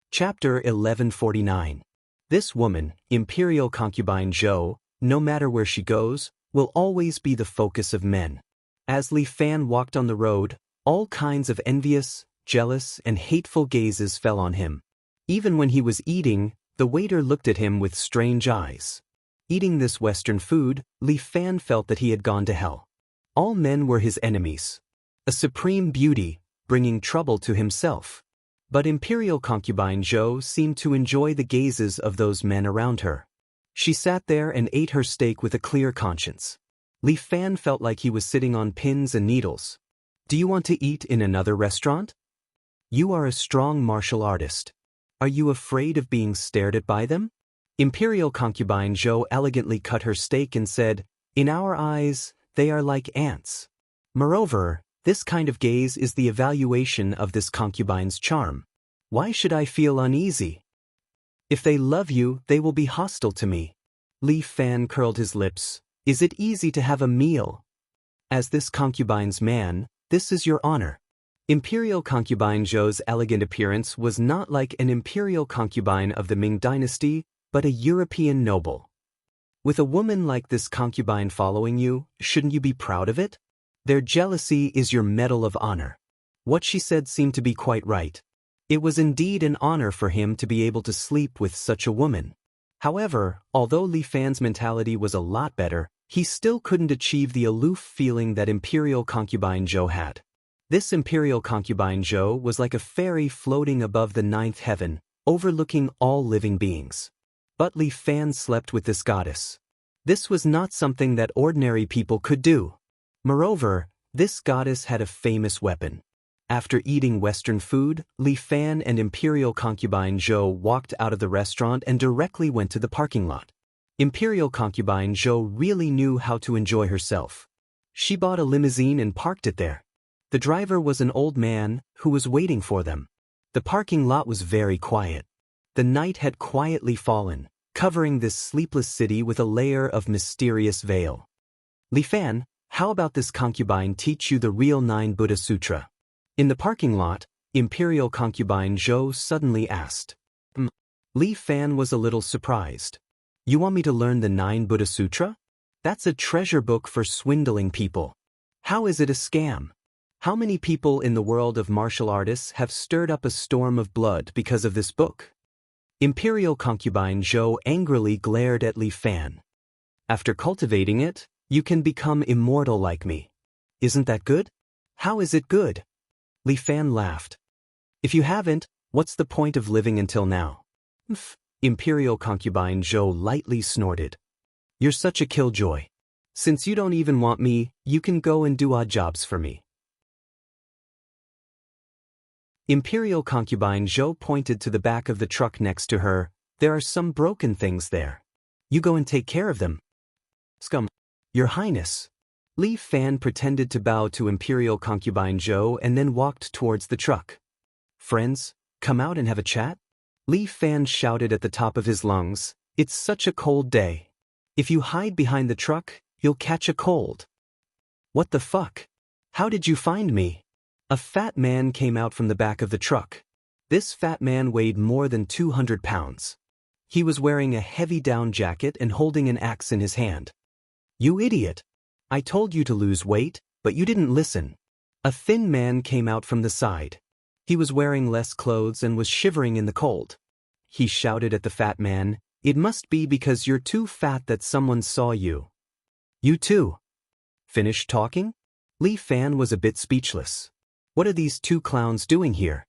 Chapter 1149. This woman, imperial concubine Zhou, no matter where she goes, will always be the focus of men. As Li Fan walked on the road, all kinds of envious, jealous, and hateful gazes fell on him. Even when he was eating, the waiter looked at him with strange eyes. Eating this Western food, Li Fan felt that he had gone to hell. All men were his enemies. A supreme beauty, bringing trouble to himself. But imperial concubine Zhou seemed to enjoy the gazes of those men around her. She sat there and ate her steak with a clear conscience. Li Fan felt like he was sitting on pins and needles. Do you want to eat in another restaurant? You are a strong martial artist. Are you afraid of being stared at by them? Imperial concubine Zhou elegantly cut her steak and said, in our eyes, they are like ants. Moreover, this kind of gaze is the evaluation of this concubine's charm. Why should I feel uneasy? If they love you, they will be hostile to me. Li Fan curled his lips. Is it easy to have a meal? As this concubine's man, this is your honor. Imperial concubine Zhou's elegant appearance was not like an imperial concubine of the Ming dynasty, but a European noble. With a woman like this concubine following you, shouldn't you be proud of it? Their jealousy is your medal of honor. What she said seemed to be quite right. It was indeed an honor for him to be able to sleep with such a woman. However, although Li Fan's mentality was a lot better, he still couldn't achieve the aloof feeling that imperial concubine Zhou had. This imperial concubine Zhou was like a fairy floating above the ninth heaven, overlooking all living beings. But Li Fan slept with this goddess. This was not something that ordinary people could do. Moreover, this goddess had a famous weapon. After eating Western food, Li Fan and Imperial concubine Zhou walked out of the restaurant and directly went to the parking lot. Imperial concubine Zhou really knew how to enjoy herself. She bought a limousine and parked it there. The driver was an old man who was waiting for them. The parking lot was very quiet. The night had quietly fallen, covering this sleepless city with a layer of mysterious veil. Li Fan, how about this concubine teach you the real 9 Buddha Sutra? In the parking lot, Imperial concubine Zhou suddenly asked. Li Fan was a little surprised. You want me to learn the 9 Buddha Sutra? That's a treasure book for swindling people. How is it a scam? How many people in the world of martial artists have stirred up a storm of blood because of this book? Imperial concubine Zhou angrily glared at Li Fan. After cultivating it, you can become immortal like me. Isn't that good? How is it good? Li Fan laughed. If you haven't, what's the point of living until now? Imperial concubine Zhou lightly snorted. You're such a killjoy. Since you don't even want me, you can go and do odd jobs for me. Imperial concubine Zhou pointed to the back of the truck next to her. There are some broken things there. You go and take care of them. Scum. Your Highness. Li Fan pretended to bow to Imperial concubine Zhou and then walked towards the truck. Friends, come out and have a chat? Li Fan shouted at the top of his lungs. It's such a cold day. If you hide behind the truck, you'll catch a cold. What the fuck? How did you find me? A fat man came out from the back of the truck. This fat man weighed more than 200 pounds. He was wearing a heavy down jacket and holding an axe in his hand. You idiot! I told you to lose weight, but you didn't listen. A thin man came out from the side. He was wearing less clothes and was shivering in the cold. He shouted at the fat man, "It must be because you're too fat that someone saw you." You too. Finished talking? Li Fan was a bit speechless. What are these two clowns doing here?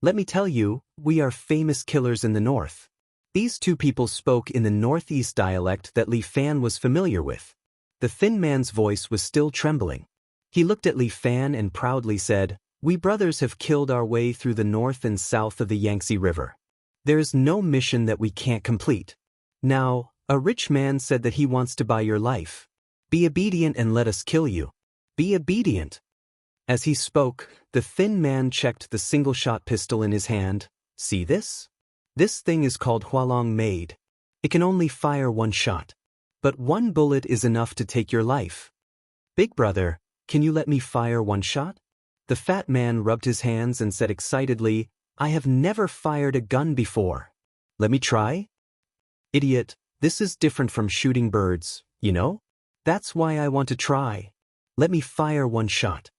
Let me tell you, we are famous killers in the north. These two people spoke in the northeast dialect that Li Fan was familiar with. The thin man's voice was still trembling. He looked at Li Fan and proudly said, "We brothers have killed our way through the north and south of the Yangtze River. There is no mission that we can't complete. Now, a rich man said that he wants to buy your life. Be obedient and let us kill you. Be obedient." As he spoke, the thin man checked the single-shot pistol in his hand. See this? This thing is called Hualong made. It can only fire one shot. But one bullet is enough to take your life. Big brother, can you let me fire one shot? The fat man rubbed his hands and said excitedly, I have never fired a gun before. Let me try? Idiot, this is different from shooting birds, you know? That's why I want to try. Let me fire one shot.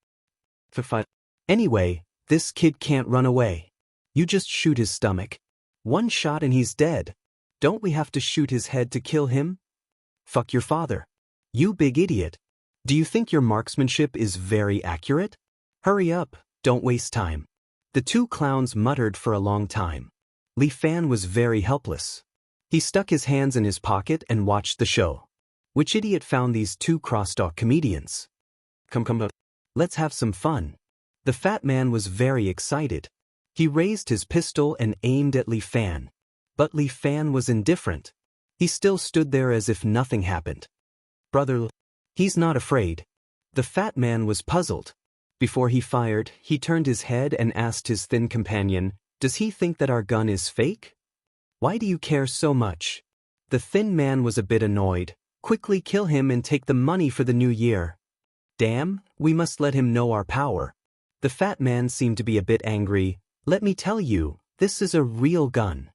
Anyway, this kid can't run away. You just shoot his stomach. One shot and he's dead. Don't we have to shoot his head to kill him? Fuck your father. You big idiot. Do you think your marksmanship is very accurate? Hurry up, don't waste time. The two clowns muttered for a long time. Li Fan was very helpless. He stuck his hands in his pocket and watched the show. Which idiot found these two crosstalk comedians? Come, let's have some fun. The fat man was very excited. He raised his pistol and aimed at Li Fan. But Li Fan was indifferent. He still stood there as if nothing happened. Brother, he's not afraid. The fat man was puzzled. Before he fired, he turned his head and asked his thin companion, Does he think that our gun is fake? Why do you care so much? The thin man was a bit annoyed. Quickly kill him and take the money for the new year. Damn, we must let him know our power. The fat man seemed to be a bit angry. Let me tell you, this is a real gun.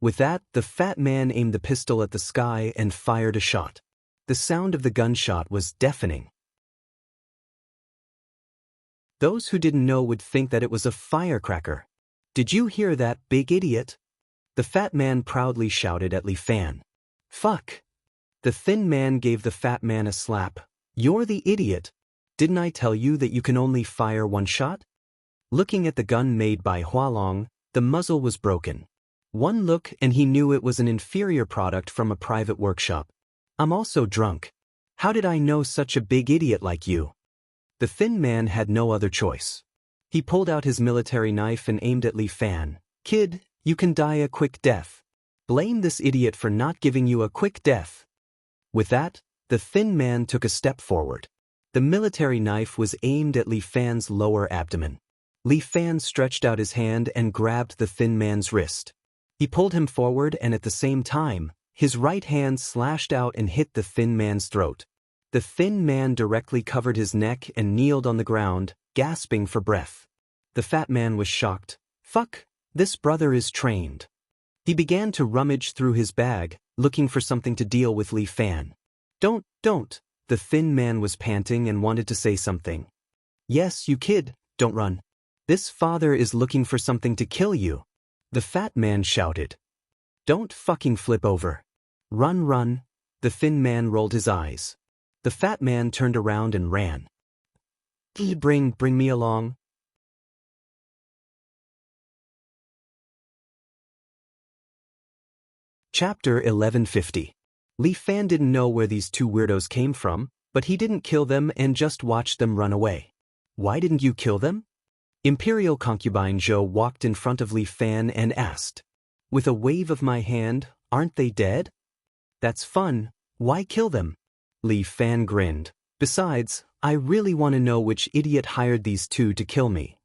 With that, the fat man aimed the pistol at the sky and fired a shot. The sound of the gunshot was deafening. Those who didn't know would think that it was a firecracker. Did you hear that, big idiot? The fat man proudly shouted at Li Fan. Fuck. The thin man gave the fat man a slap. You're the idiot. Didn't I tell you that you can only fire one shot? Looking at the gun made by Hualong, the muzzle was broken. One look and he knew it was an inferior product from a private workshop. I'm also drunk. How did I know such a big idiot like you? The thin man had no other choice. He pulled out his military knife and aimed at Li Fan. "Kid, you can die a quick death. Blame this idiot for not giving you a quick death." With that, the thin man took a step forward. The military knife was aimed at Li Fan's lower abdomen. Li Fan stretched out his hand and grabbed the thin man's wrist. He pulled him forward, and at the same time, his right hand slashed out and hit the thin man's throat. The thin man directly covered his neck and kneeled on the ground, gasping for breath. The fat man was shocked. "Fuck, this brother is trained." He began to rummage through his bag, looking for something to deal with Li Fan. Don't. The thin man was panting and wanted to say something. "Yes, you kid, don't run. This father is looking for something to kill you." The fat man shouted. "Don't fucking flip over. Run." The thin man rolled his eyes. The fat man turned around and ran. Bring me along." Chapter 1150. Li Fan didn't know where these two weirdos came from, but he didn't kill them and just watched them run away. "Why didn't you kill them?" Imperial concubine Zhou walked in front of Li Fan and asked. With a wave of my hand, "Aren't they dead?" "That's fun. Why kill them?" Li Fan grinned. "Besides, I really want to know which idiot hired these two to kill me."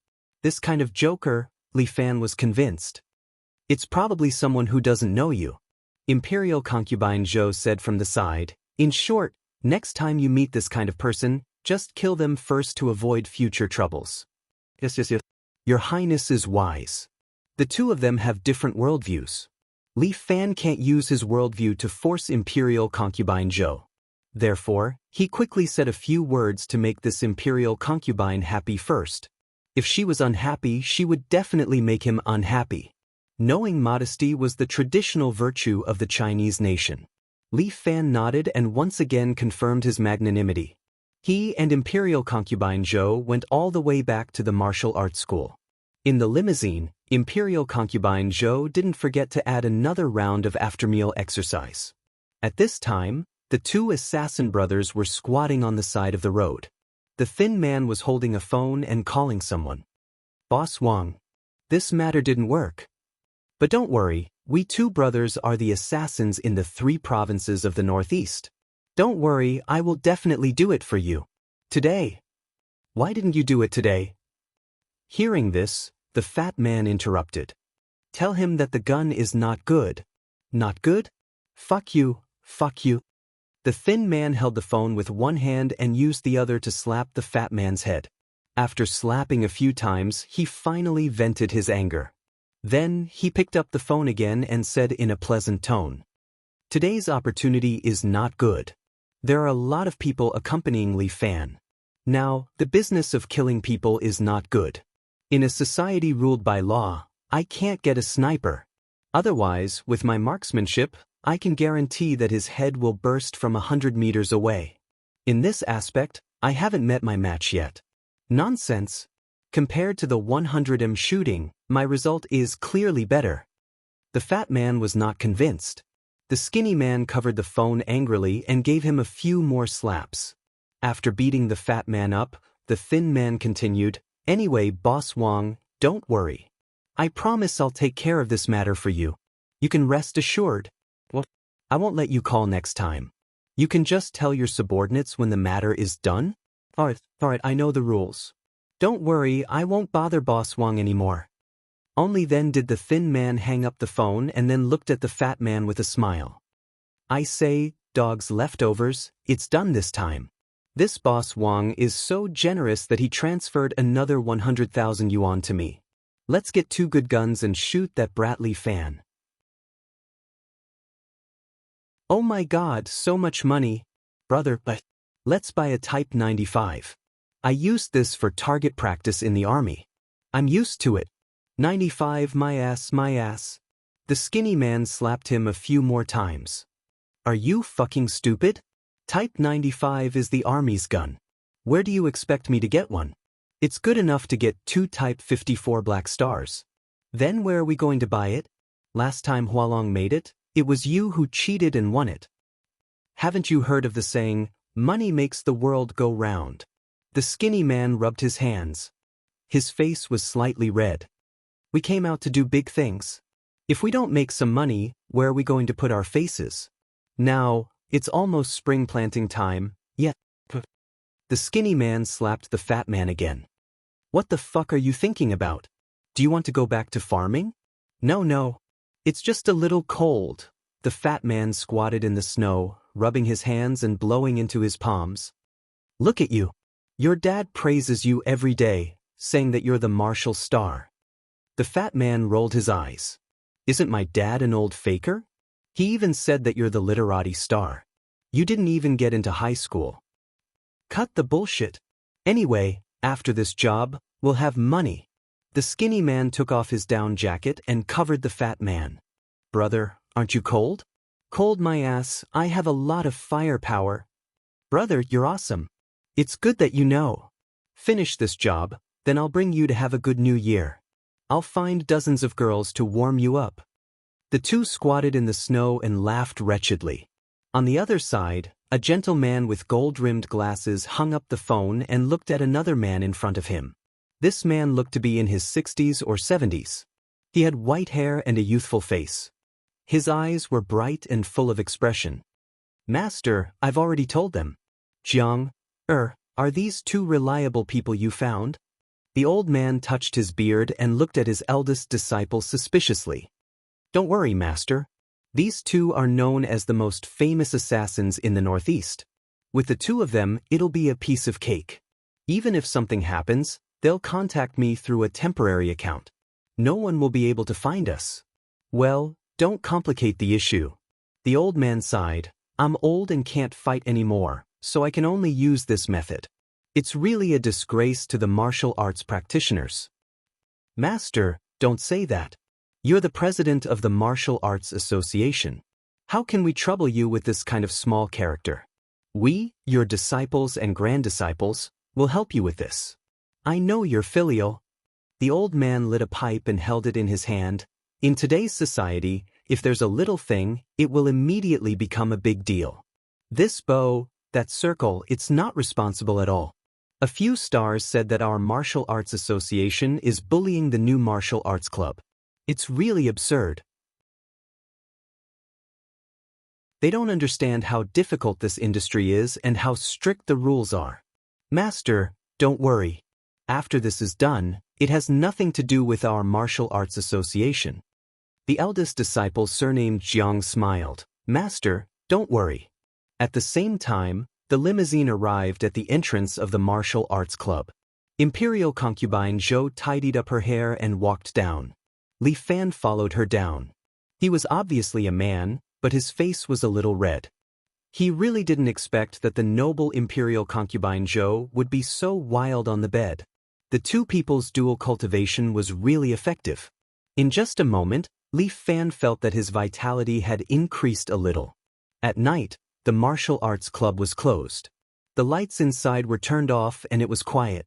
This kind of joker, Li Fan was convinced. "It's probably someone who doesn't know you," Imperial concubine Zhou said from the side. "In short, next time you meet this kind of person, just kill them first to avoid future troubles." Yes. "Your Highness is wise. The two of them have different worldviews. Li Fan can't use his worldview to force Imperial concubine Zhou. Therefore, he quickly said a few words to make this Imperial concubine happy first. If she was unhappy, she would definitely make him unhappy. Knowing modesty was the traditional virtue of the Chinese nation. Li Fan nodded and once again confirmed his magnanimity. He and Imperial concubine Zhou went all the way back to the martial arts school. In the limousine, Imperial concubine Zhou didn't forget to add another round of after-meal exercise. At this time, the two assassin brothers were squatting on the side of the road. The thin man was holding a phone and calling someone. "Boss Wang. This matter didn't work. But don't worry, we two brothers are the assassins in the 3 provinces of the Northeast. Don't worry, I will definitely do it for you. Today." "Why didn't you do it today?" Hearing this, the fat man interrupted. "Tell him that the gun is not good." "Not good? Fuck you. The thin man held the phone with one hand and used the other to slap the fat man's head. After slapping a few times, he finally vented his anger. Then, he picked up the phone again and said in a pleasant tone, "Today's opportunity is not good. There are a lot of people accompanying Li Fan. Now, the business of killing people is not good. In a society ruled by law, I can't get a sniper. Otherwise, with my marksmanship, I can guarantee that his head will burst from 100 meters away. In this aspect, I haven't met my match yet." "Nonsense. Compared to the 100m shooting, my result is clearly better." The fat man was not convinced. The skinny man covered the phone angrily and gave him a few more slaps. After beating the fat man up, the thin man continued, "Anyway, Boss Wang, don't worry. I promise I'll take care of this matter for you. You can rest assured. Well, I won't let you call next time. You can just tell your subordinates when the matter is done?" All right, I know the rules. "Don't worry, I won't bother Boss Wang anymore." Only then did the thin man hang up the phone and then looked at the fat man with a smile. "I say, dog's leftovers, it's done this time. This Boss Wang is so generous that he transferred another 100,000 yuan to me. Let's get 2 good guns and shoot that brat Li Fan." "Oh my god, so much money. Brother, but let's buy a Type 95. I used this for target practice in the army. I'm used to it. 95, my ass. The skinny man slapped him a few more times. "Are you fucking stupid? Type 95 is the army's gun. Where do you expect me to get one? It's good enough to get 2 Type 54 Black Stars. Then where are we going to buy it? Last time Hualong made it, it was you who cheated and won it. Haven't you heard of the saying, money makes the world go round? The skinny man rubbed his hands. His face was slightly red. We came out to do big things. If we don't make some money, where are we going to put our faces? Now, it's almost spring planting time, yet. The skinny man slapped the fat man again. What the fuck are you thinking about? Do you want to go back to farming? No. It's just a little cold. The fat man squatted in the snow, rubbing his hands and blowing into his palms. Look at you. Your dad praises you every day, saying that you're the Marshall Star. The fat man rolled his eyes. Isn't my dad an old faker? He even said that you're the literati star. You didn't even get into high school. Cut the bullshit. Anyway, after this job, we'll have money. The skinny man took off his down jacket and covered the fat man. Brother, aren't you cold? Cold my ass, I have a lot of firepower. Brother, you're awesome. It's good that you know. Finish this job, then I'll bring you to have a good new year. I'll find dozens of girls to warm you up. The two squatted in the snow and laughed wretchedly. On the other side, a gentle man with gold-rimmed glasses hung up the phone and looked at another man in front of him. This man looked to be in his 60s or 70s. He had white hair and a youthful face. His eyes were bright and full of expression. Master, I've already told them. Jiang, are these two reliable people you found? The old man touched his beard and looked at his eldest disciple suspiciously. Don't worry, master. These two are known as the most famous assassins in the Northeast. With the two of them, it'll be a piece of cake. Even if something happens, they'll contact me through a temporary account. No one will be able to find us. Well, don't complicate the issue. The old man sighed. I'm old and can't fight anymore, so I can only use this method. It's really a disgrace to the martial arts practitioners. Master, don't say that. You're the president of the Martial Arts Association. How can we trouble you with this kind of small character? We, your disciples and granddisciples, will help you with this. I know you're filial. The old man lit a pipe and held it in his hand. In today's society, if there's a little thing, it will immediately become a big deal. This bow, that circle, it's not responsible at all. A few stars said that our Martial Arts Association is bullying the new martial arts club. It's really absurd. They don't understand how difficult this industry is and how strict the rules are. Master, don't worry. After this is done, it has nothing to do with our Martial Arts Association. The eldest disciple, surnamed Jiang, smiled. Master, don't worry. At the same time, the limousine arrived at the entrance of the Martial Arts Club. Imperial concubine Zhou tidied up her hair and walked down. Li Fan followed her down. He was obviously a man, but his face was a little red. He really didn't expect that the noble imperial concubine Zhou would be so wild on the bed. The two people's dual cultivation was really effective. In just a moment, Li Fan felt that his vitality had increased a little. At night, the martial arts club was closed. The lights inside were turned off and it was quiet.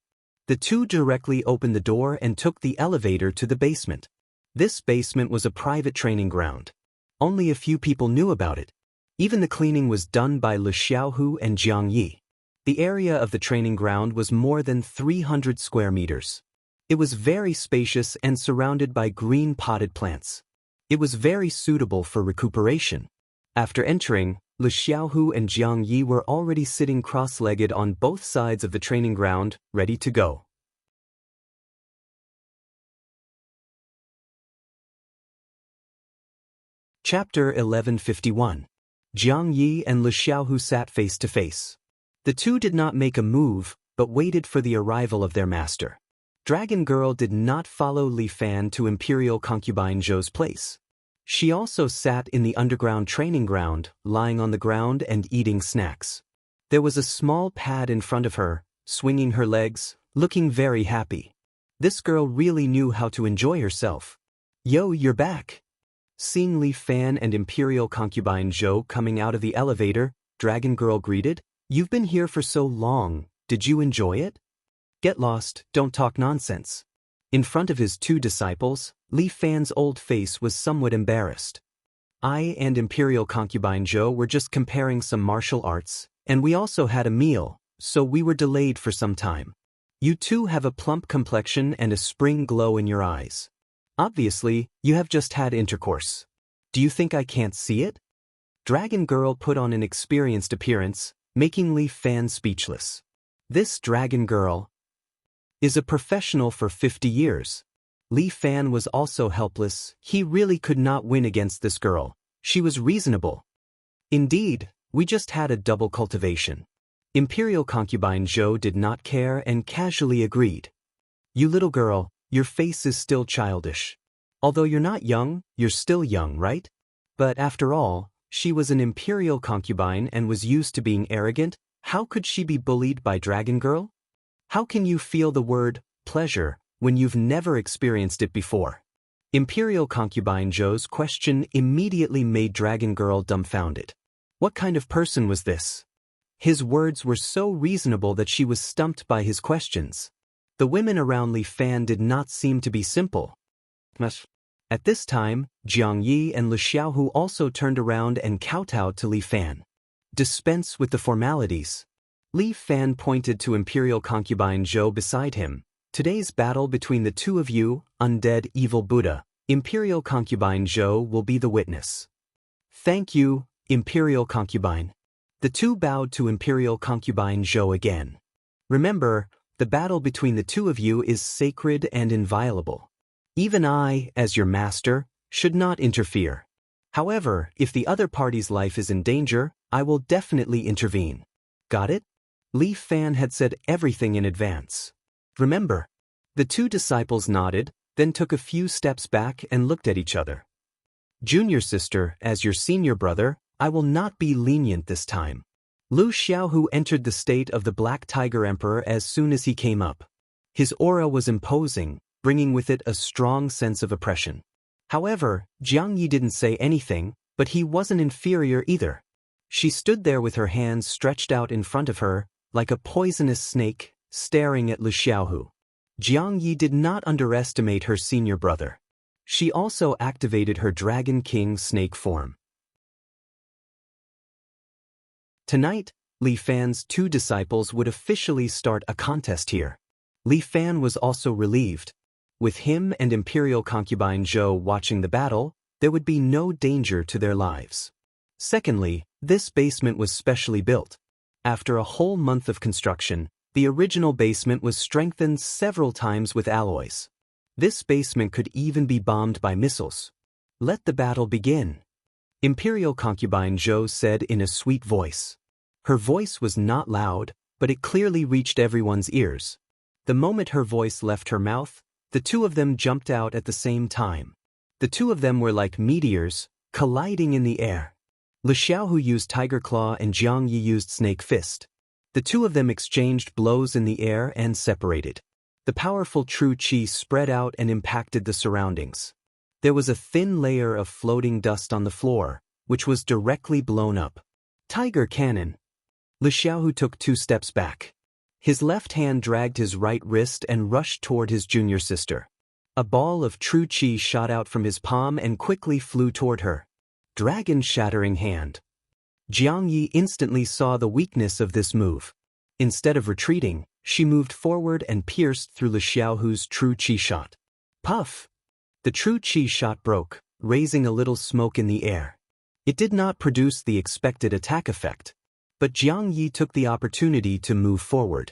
The two directly opened the door and took the elevator to the basement. This basement was a private training ground. Only a few people knew about it. Even the cleaning was done by Lu Xiaohu and Jiang Yi. The area of the training ground was more than 300 square meters. It was very spacious and surrounded by green potted plants. It was very suitable for recuperation. After entering, Lu Xiaohu and Jiang Yi were already sitting cross-legged on both sides of the training ground, ready to go. Chapter 1151. Jiang Yi and Lu Xiaohu sat face to face. The two did not make a move, but waited for the arrival of their master. Dragon Girl did not follow Li Fan to Imperial concubine Zhou's place. She also sat in the underground training ground, lying on the ground and eating snacks. There was a small pad in front of her, swinging her legs, looking very happy. This girl really knew how to enjoy herself. Yo, you're back. Seeing Li Fan and Imperial concubine Zhou coming out of the elevator, Dragon Girl greeted, "You've been here for so long, did you enjoy it?" "Get lost, don't talk nonsense." In front of his two disciples, Li Fan's old face was somewhat embarrassed. "I and Imperial concubine Zhou were just comparing some martial arts, and we also had a meal," so we were delayed for some time. You too have a plump complexion and a spring glow in your eyes. Obviously, you have just had intercourse. Do you think I can't see it? Dragon Girl put on an experienced appearance, making Li Fan speechless. This Dragon Girl is a professional for 50 years. Li Fan was also helpless. He really could not win against this girl. She was reasonable. Indeed, we just had a double cultivation. Imperial concubine Zhou did not care and casually agreed. You little girl, your face is still childish. Although you're not young, you're still young, right? But after all, she was an imperial concubine and was used to being arrogant. How could she be bullied by Dragon Girl? How can you feel the word pleasure when you've never experienced it before? Imperial concubine Zhou's question immediately made Dragon Girl dumbfounded. What kind of person was this? His words were so reasonable that she was stumped by his questions. The women around Li Fan did not seem to be simple. At this time, Jiang Yi and Li Xiaohu also turned around and kowtowed to Li Fan. Dispense with the formalities. Li Fan pointed to Imperial concubine Zhou beside him. Today's battle between the two of you, undead evil Buddha, Imperial concubine Zhou will be the witness. Thank you, Imperial concubine. The two bowed to Imperial concubine Zhou again. Remember, the battle between the two of you is sacred and inviolable. Even I, as your master, should not interfere. However, if the other party's life is in danger, I will definitely intervene. Got it? Li Fan had said everything in advance. Remember? The two disciples nodded, then took a few steps back and looked at each other. Junior sister, as your senior brother, I will not be lenient this time. Lu Xiaohu entered the state of the Black Tiger Emperor as soon as he came up. His aura was imposing, bringing with it a strong sense of oppression. However, Jiang Yi didn't say anything, but he wasn't inferior either. She stood there with her hands stretched out in front of her, like a poisonous snake, staring at Lu Xiaohu. Jiang Yi did not underestimate her senior brother. She also activated her Dragon King snake form. Tonight, Li Fan's two disciples would officially start a contest here. Li Fan was also relieved. With him and Imperial concubine Zhou watching the battle, there would be no danger to their lives. Secondly, this basement was specially built. After a whole month of construction, the original basement was strengthened several times with alloys. This basement could even be bombed by missiles. Let the battle begin. Imperial concubine Zhou said in a sweet voice. Her voice was not loud, but it clearly reached everyone's ears. The moment her voice left her mouth, the two of them jumped out at the same time. The two of them were like meteors, colliding in the air. Li Xiaohu used Tiger Claw and Jiang Yi used Snake Fist. The two of them exchanged blows in the air and separated. The powerful true qi spread out and impacted the surroundings. There was a thin layer of floating dust on the floor, which was directly blown up. Tiger Cannon. Li Xiaohu took 2 steps back. His left hand dragged his right wrist and rushed toward his junior sister. A ball of true qi shot out from his palm and quickly flew toward her. Dragon Shattering Hand. Jiang Yi instantly saw the weakness of this move. Instead of retreating, she moved forward and pierced through Li Xiaohu's true qi shot. Puff! The true qi shot broke, raising a little smoke in the air. It did not produce the expected attack effect. But Jiang Yi took the opportunity to move forward.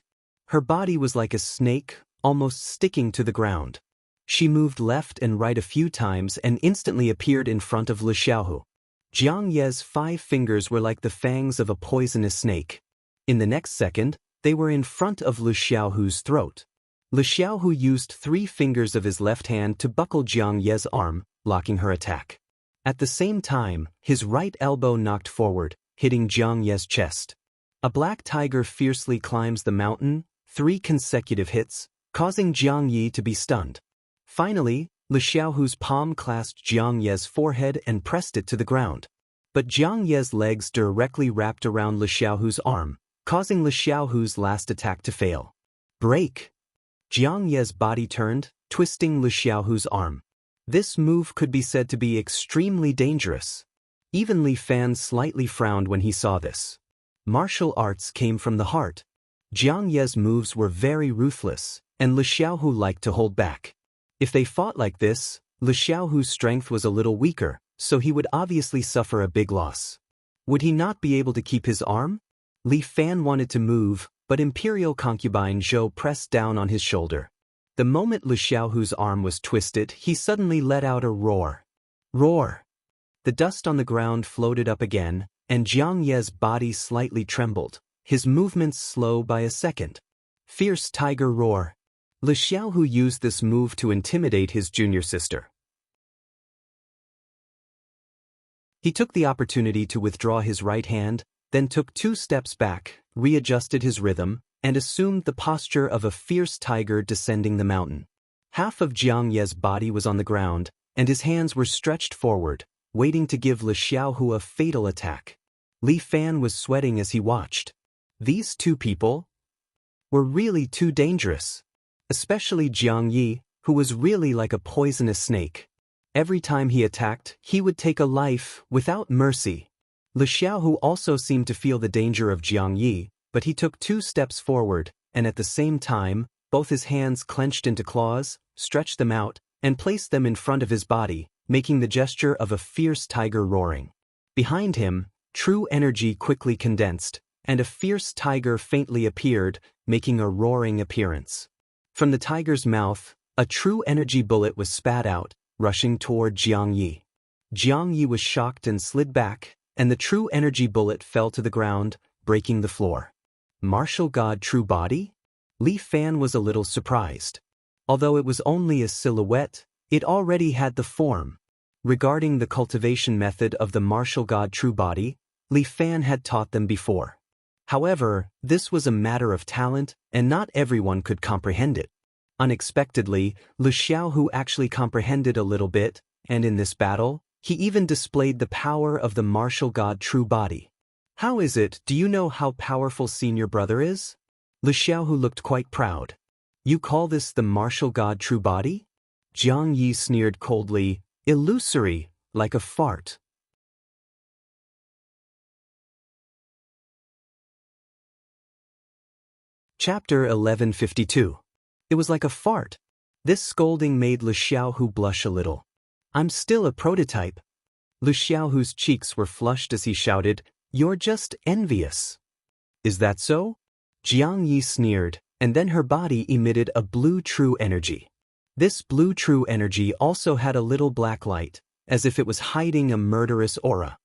Her body was like a snake, almost sticking to the ground. She moved left and right a few times and instantly appeared in front of Li Xiaohu. Jiang Ye's 5 fingers were like the fangs of a poisonous snake. In the next second, they were in front of Li Xiaohu's throat. Li Xiaohu used 3 fingers of his left hand to buckle Jiang Ye's arm, blocking her attack. At the same time, his right elbow knocked forward, hitting Jiang Ye's chest. A black tiger fiercely climbs the mountain, 3 consecutive hits, causing Jiang Yi to be stunned. Finally, Li Xiaohu's palm clasped Jiang Ye's forehead and pressed it to the ground. But Jiang Ye's legs directly wrapped around Li Xiaohu's arm, causing Li Xiaohu's last attack to fail. Break! Jiang Ye's body turned, twisting Li Xiaohu's arm. This move could be said to be extremely dangerous. Even Li Fan slightly frowned when he saw this. Martial arts came from the heart. Jiang Ye's moves were very ruthless, and Lu Xiaohu liked to hold back. If they fought like this, Lu Xiaohu's strength was a little weaker, so he would obviously suffer a big loss. Would he not be able to keep his arm? Li Fan wanted to move, but Imperial concubine Zhou pressed down on his shoulder. The moment Lu Xiaohu's arm was twisted, he suddenly let out a roar. Roar! The dust on the ground floated up again, and Jiang Ye's body slightly trembled, his movements slow by a second. Fierce tiger roar. Lu Xiaohu used this move to intimidate his junior sister. He took the opportunity to withdraw his right hand, then took 2 steps back, readjusted his rhythm, and assumed the posture of a fierce tiger descending the mountain. Half of Jiang Ye's body was on the ground, and his hands were stretched forward, waiting to give Lu Xiaohu a fatal attack. Li Fan was sweating as he watched. These 2 people were really too dangerous. Especially Jiang Yi, who was really like a poisonous snake. Every time he attacked, he would take a life without mercy. Lu Xiaohu also seemed to feel the danger of Jiang Yi, but he took 2 steps forward, and at the same time, both his hands clenched into claws, stretched them out, and placed them in front of his body, making the gesture of a fierce tiger roaring. Behind him, true energy quickly condensed, and a fierce tiger faintly appeared, making a roaring appearance. From the tiger's mouth, a true energy bullet was spat out, rushing toward Jiang Yi. Jiang Yi was shocked and slid back, and the true energy bullet fell to the ground, breaking the floor. Martial God True Body? Li Fan was a little surprised. Although it was only a silhouette, it already had the form. Regarding the cultivation method of the martial God True Body, Li Fan had taught them before. However, this was a matter of talent, and not everyone could comprehend it. Unexpectedly, Lu Xiaohu actually comprehended a little bit, and in this battle, he even displayed the power of the martial God True Body. How is it, do you know how powerful senior brother is? Lu Xiaohu looked quite proud. You call this the martial God True Body? Jiang Yi sneered coldly, illusory, like a fart. Chapter 1152. It was like a fart. This scolding made Lu Xiaohu blush a little. I'm still a prototype. Lu Xiaohu's cheeks were flushed as he shouted, You're just envious. Is that so? Jiang Yi sneered, and then her body emitted a blue true energy. This blue true energy also had a little black light, as if it was hiding a murderous aura.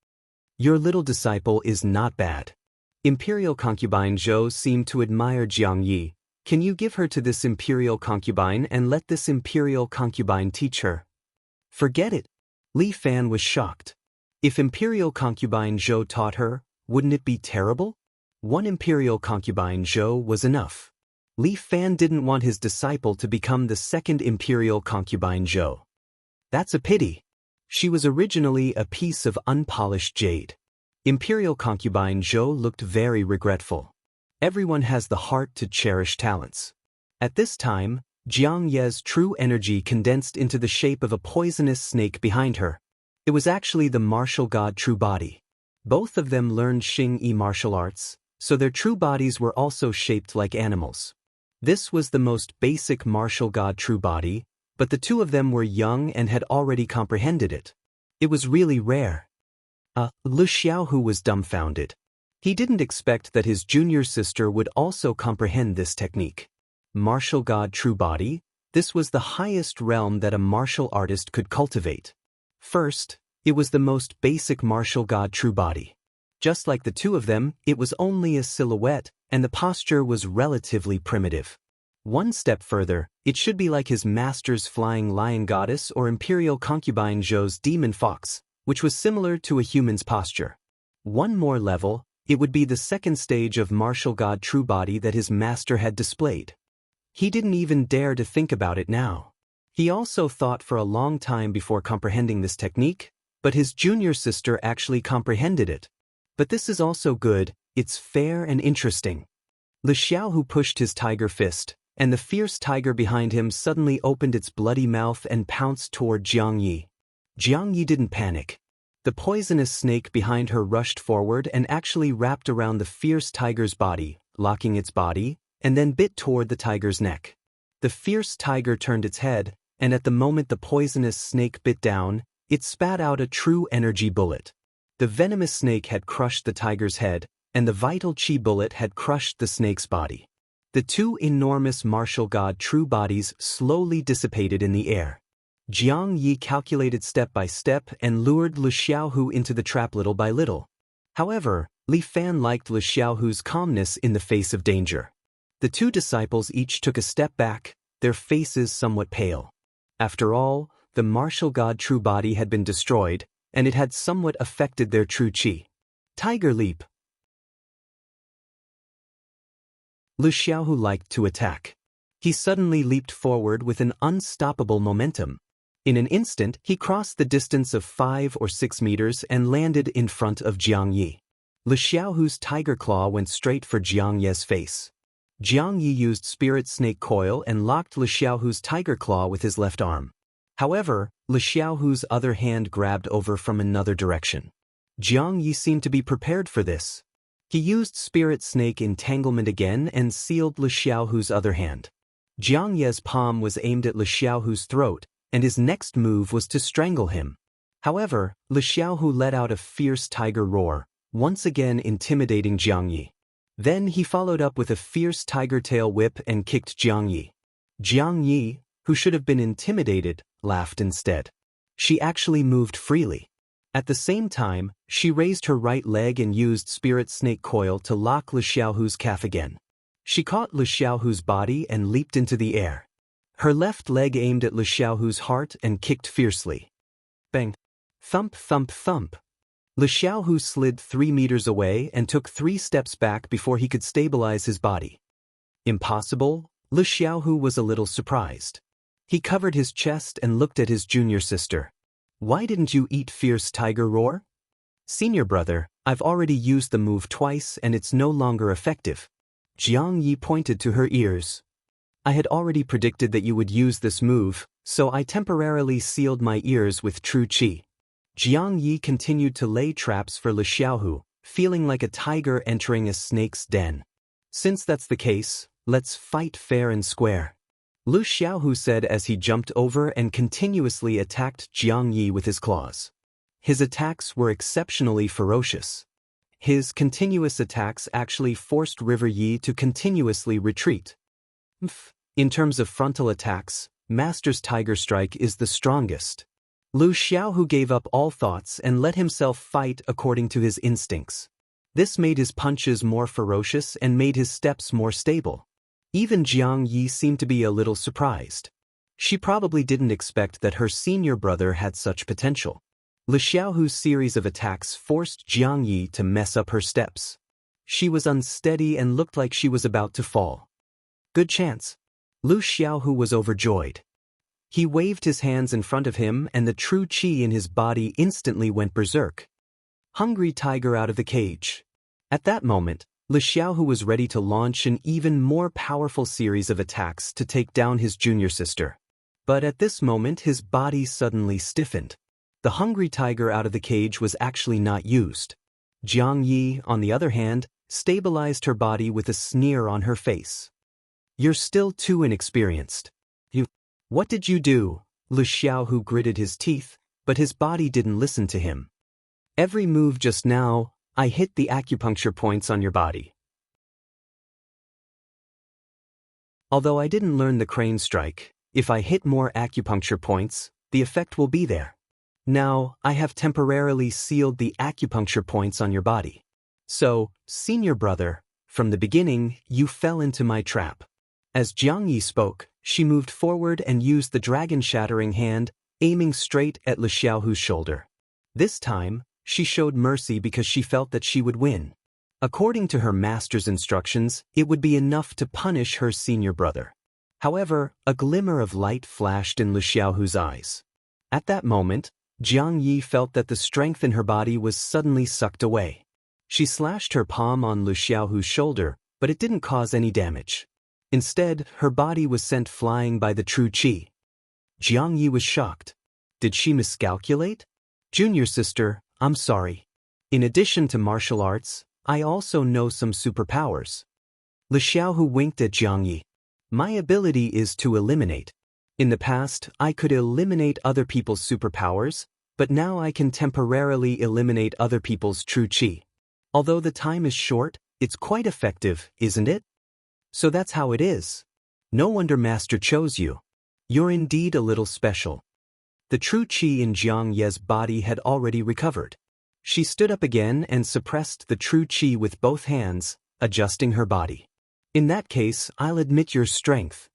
Your little disciple is not bad. Imperial concubine Zhou seemed to admire Jiang Yi. Can you give her to this imperial concubine and let this imperial concubine teach her? Forget it. Li Fan was shocked. If imperial concubine Zhou taught her, wouldn't it be terrible? One imperial concubine Zhou was enough. Li Fan didn't want his disciple to become the second imperial concubine Zhou. That's a pity. She was originally a piece of unpolished jade. Imperial concubine Zhou looked very regretful. Everyone has the heart to cherish talents. At this time, Jiang Ye's true energy condensed into the shape of a poisonous snake behind her. It was actually the martial god True Body. Both of them learned Xing-Yi martial arts, so their true bodies were also shaped like animals. This was the most basic martial god True Body, but the 2 of them were young and had already comprehended it. It was really rare. Lu Xiaohu was dumbfounded. He didn't expect that his junior sister would also comprehend this technique. Martial God True Body, this was the highest realm that a martial artist could cultivate. First, it was the most basic martial God True Body. Just like the 2 of them, it was only a silhouette, and the posture was relatively primitive. One step further, it should be like his master's flying lion goddess or imperial concubine Zhou's demon fox, which was similar to a human's posture. One more level, it would be the second stage of martial god True Body that his master had displayed. He didn't even dare to think about it now. He also thought for a long time before comprehending this technique, but his junior sister actually comprehended it. But this is also good, it's fair and interesting. Lu Xiaohu pushed his tiger fist, and the fierce tiger behind him suddenly opened its bloody mouth and pounced toward Jiang Yi. Jiang Yi didn't panic. The poisonous snake behind her rushed forward and actually wrapped around the fierce tiger's body, locking its body, and then bit toward the tiger's neck. The fierce tiger turned its head, and at the moment the poisonous snake bit down, it spat out a true energy bullet. The venomous snake had crushed the tiger's head, and the vital chi bullet had crushed the snake's body. The two enormous martial god true bodies slowly dissipated in the air. Jiang Yi calculated step by step and lured Lu Xiaohu into the trap little by little. However, Li Fan liked Lu Xiaohu's calmness in the face of danger. The two disciples each took a step back, their faces somewhat pale. After all, the martial god true body had been destroyed, and it had somewhat affected their true chi. Tiger leap. Lu Xiaohu liked to attack. He suddenly leaped forward with an unstoppable momentum. In an instant, he crossed the distance of 5 or 6 meters and landed in front of Jiang Yi. Lu Xiaohu's tiger claw went straight for Jiang Yi's face. Jiang Yi used spirit snake coil and locked Lu Xiaohu's tiger claw with his left arm. However, Lu Xiaohu's other hand grabbed over from another direction. Jiang Yi seemed to be prepared for this. He used spirit snake entanglement again and sealed Lu Xiaohu's other hand. Jiang Yi's palm was aimed at Lu Xiaohu's throat, and his next move was to strangle him. However, Lu Xiaohu let out a fierce tiger roar, once again intimidating Jiang Yi. Then he followed up with a fierce tiger tail whip and kicked Jiang Yi. Jiang Yi, who should have been intimidated, laughed instead. She actually moved freely. At the same time, she raised her right leg and used spirit snake coil to lock Lu Xiaohu's calf again. She caught Lu Xiaohu's body and leaped into the air. Her left leg aimed at Lu Xiaohu's heart and kicked fiercely. Bang! Thump, thump, thump. Lu Xiaohu slid 3 meters away and took 3 steps back before he could stabilize his body. Impossible? Lu Xiaohu was a little surprised. He covered his chest and looked at his junior sister. Why didn't you eat fierce tiger roar? Senior brother, I've already used the move twice and it's no longer effective. Jiang Yi pointed to her ears. I had already predicted that you would use this move, so I temporarily sealed my ears with true chi. Jiang Yi continued to lay traps for Lu Xiaohu, feeling like a tiger entering a snake's den. Since that's the case, let's fight fair and square. Lu Xiaohu said as he jumped over and continuously attacked Jiang Yi with his claws. His attacks were exceptionally ferocious. His continuous attacks actually forced River Yi to continuously retreat. In terms of frontal attacks, Master's Tiger Strike is the strongest. Lu Xiaohu gave up all thoughts and let himself fight according to his instincts. This made his punches more ferocious and made his steps more stable. Even Jiang Yi seemed to be a little surprised. She probably didn't expect that her senior brother had such potential. Lu Xiaohu's series of attacks forced Jiang Yi to mess up her steps. She was unsteady and looked like she was about to fall. Good chance. Lu Xiaohu was overjoyed. He waved his hands in front of him and the true chi in his body instantly went berserk. Hungry tiger out of the cage. At that moment, Lu Xiaohu was ready to launch an even more powerful series of attacks to take down his junior sister. But at this moment his body suddenly stiffened. The hungry tiger out of the cage was actually not used. Jiang Yi, on the other hand, stabilized her body with a sneer on her face. You're still too inexperienced. What did you do? Lu Xiaohu gritted his teeth, but his body didn't listen to him. Every move just now, I hit the acupuncture points on your body. Although I didn't learn the crane strike, if I hit more acupuncture points, the effect will be there. Now, I have temporarily sealed the acupuncture points on your body. So, senior brother, from the beginning, you fell into my trap. As Jiang Yi spoke, she moved forward and used the dragon-shattering hand, aiming straight at Lu Xiaohu's shoulder. This time, she showed mercy because she felt that she would win. According to her master's instructions, it would be enough to punish her senior brother. However, a glimmer of light flashed in Lu Xiaohu's eyes. At that moment, Jiang Yi felt that the strength in her body was suddenly sucked away. She slashed her palm on Lu Xiaohu's shoulder, but it didn't cause any damage. Instead, her body was sent flying by the true chi. Jiang Yi was shocked. Did she miscalculate? Junior sister, I'm sorry. In addition to martial arts, I also know some superpowers. Li Xiaohu winked at Jiang Yi. My ability is to eliminate. In the past, I could eliminate other people's superpowers, but now I can temporarily eliminate other people's true qi. Although the time is short, it's quite effective, isn't it? So that's how it is. No wonder Master chose you. You're indeed a little special. The true qi in Jiang Ye's body had already recovered. She stood up again and suppressed the true qi with both hands, adjusting her body. In that case, I'll admit your strength.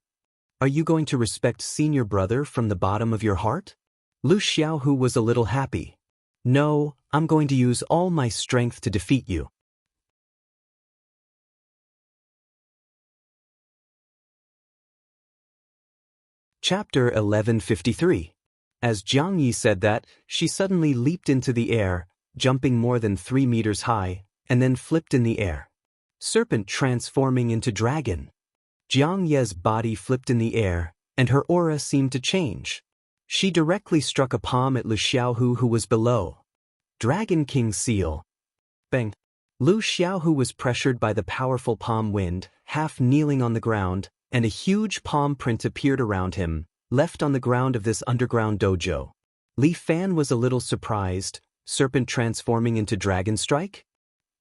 Are you going to respect senior brother from the bottom of your heart? Lu Xiaohu was a little happy. No, I'm going to use all my strength to defeat you. Chapter 1153. As Jiang Yi said that, she suddenly leaped into the air, jumping more than 3 meters high, and then flipped in the air. Serpent transforming into dragon. Jiang Ye's body flipped in the air, and her aura seemed to change. She directly struck a palm at Lu Xiaohu who was below. Dragon King Seal. Bang. Lu Xiaohu was pressured by the powerful palm wind, half kneeling on the ground, and a huge palm print appeared around him, left on the ground of this underground dojo. Li Fan was a little surprised. Serpent transforming into Dragon Strike?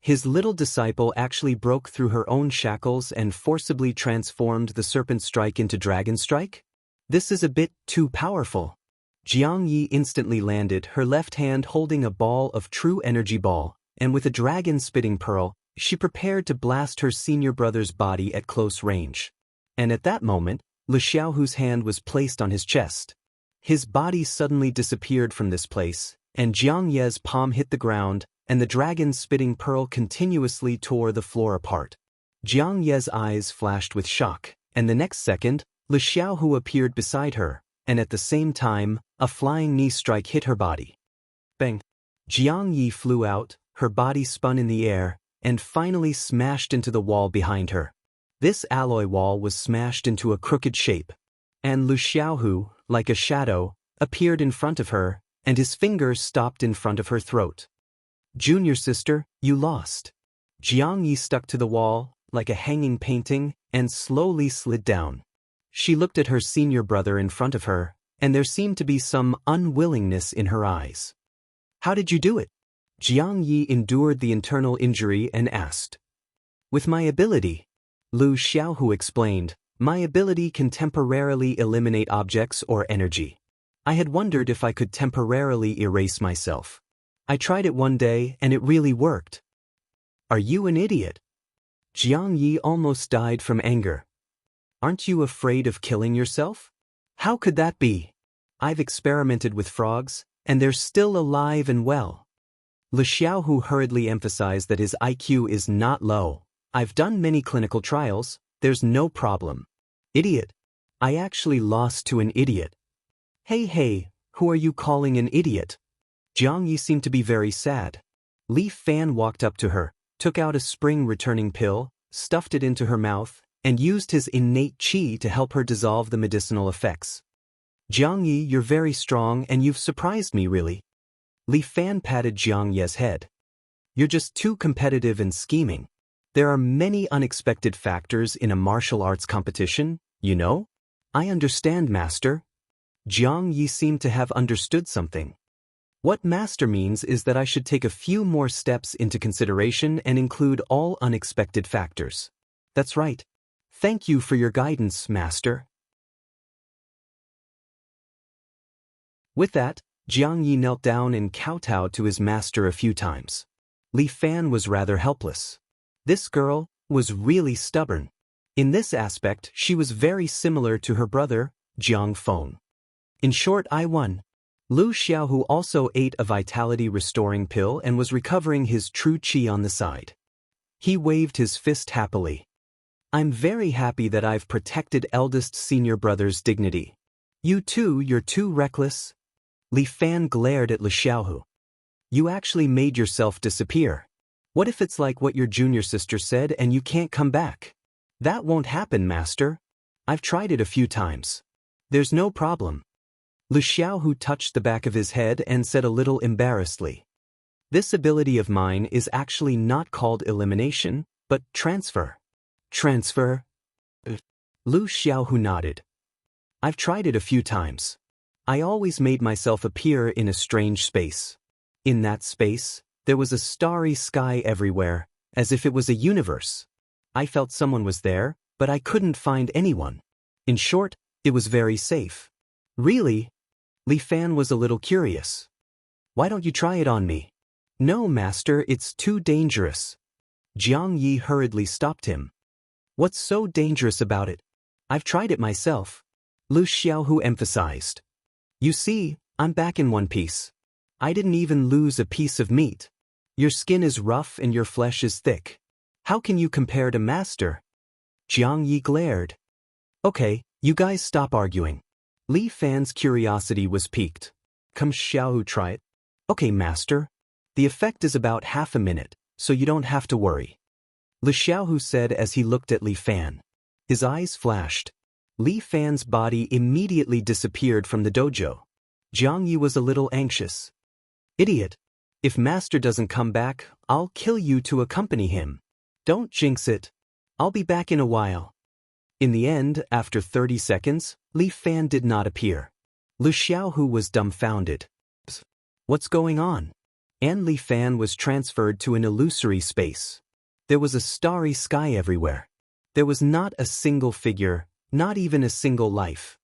His little disciple actually broke through her own shackles and forcibly transformed the Serpent Strike into Dragon Strike? This is a bit too powerful. Jiang Yi instantly landed, her left hand holding a ball of true energy ball, and with a dragon spitting pearl, she prepared to blast her senior brother's body at close range. And at that moment, Lu Xiaohu's hand was placed on his chest. His body suddenly disappeared from this place, and Jiang Ye's palm hit the ground, and the dragon spitting pearl continuously tore the floor apart. Jiang Ye's eyes flashed with shock, and the next second, Lu Xiaohu appeared beside her, and at the same time, a flying knee strike hit her body. Bang! Jiang Yi flew out, her body spun in the air, and finally smashed into the wall behind her. This alloy wall was smashed into a crooked shape, and Lu Xiaohu, like a shadow, appeared in front of her, and his finger stopped in front of her throat. Junior sister, you lost. Jiang Yi stuck to the wall, like a hanging painting, and slowly slid down. She looked at her senior brother in front of her, and there seemed to be some unwillingness in her eyes. How did you do it? Jiang Yi endured the internal injury and asked. With my ability. Lu Xiaohu explained, my ability can temporarily eliminate objects or energy. I had wondered if I could temporarily erase myself. I tried it one day and it really worked. Are you an idiot? Jiang Yi almost died from anger. Aren't you afraid of killing yourself? How could that be? I've experimented with frogs, and they're still alive and well. Lu Xiaohu hurriedly emphasized that his IQ is not low. I've done many clinical trials, there's no problem. Idiot. I actually lost to an idiot. Hey, who are you calling an idiot? Jiang Yi seemed to be very sad. Li Fan walked up to her, took out a spring-returning pill, stuffed it into her mouth, and used his innate qi to help her dissolve the medicinal effects. Jiang Yi, you're very strong and you've surprised me really. Li Fan patted Jiang Ye's head. You're just too competitive and scheming. There are many unexpected factors in a martial arts competition, you know? I understand, Master. Jiang Yi seemed to have understood something. What Master means is that I should take a few more steps into consideration and include all unexpected factors. That's right. Thank you for your guidance, Master. With that, Jiang Yi knelt down and kowtowed to his master a few times. Li Fan was rather helpless. This girl was really stubborn. In this aspect, she was very similar to her brother, Jiang Feng. In short, I won. Lu Xiaohu also ate a vitality-restoring pill and was recovering his true qi on the side. He waved his fist happily. I'm very happy that I've protected eldest senior brother's dignity. You too, you're too reckless. Li Fan glared at Lu Xiaohu. You actually made yourself disappear. What if it's like what your junior sister said and you can't come back? That won't happen, Master. I've tried it a few times. There's no problem. Lu Xiaohu touched the back of his head and said a little embarrassedly. This ability of mine is actually not called elimination, but transfer. Transfer? Lu Xiaohu nodded. I've tried it a few times. I always made myself appear in a strange space. In that space, there was a starry sky everywhere, as if it was a universe. I felt someone was there, but I couldn't find anyone. In short, it was very safe. Really? Li Fan was a little curious. Why don't you try it on me? No, master, it's too dangerous. Jiang Yi hurriedly stopped him. What's so dangerous about it? I've tried it myself. Lu Xiaohu emphasized. You see, I'm back in one piece. I didn't even lose a piece of meat. Your skin is rough and your flesh is thick. How can you compare to master? Jiang Yi glared. Okay, you guys stop arguing. Li Fan's curiosity was piqued. Come Xiaohu, try it. Okay, master. The effect is about half a minute, so you don't have to worry. Li Xiaohu said as he looked at Li Fan. His eyes flashed. Li Fan's body immediately disappeared from the dojo. Jiang Yi was a little anxious. Idiot. If master doesn't come back, I'll kill you to accompany him. Don't jinx it. I'll be back in a while. In the end, after 30 seconds, Li Fan did not appear. Lu Xiaohu was dumbfounded. What's going on? And Li Fan was transferred to an illusory space. There was a starry sky everywhere. There was not a single figure, not even a single life.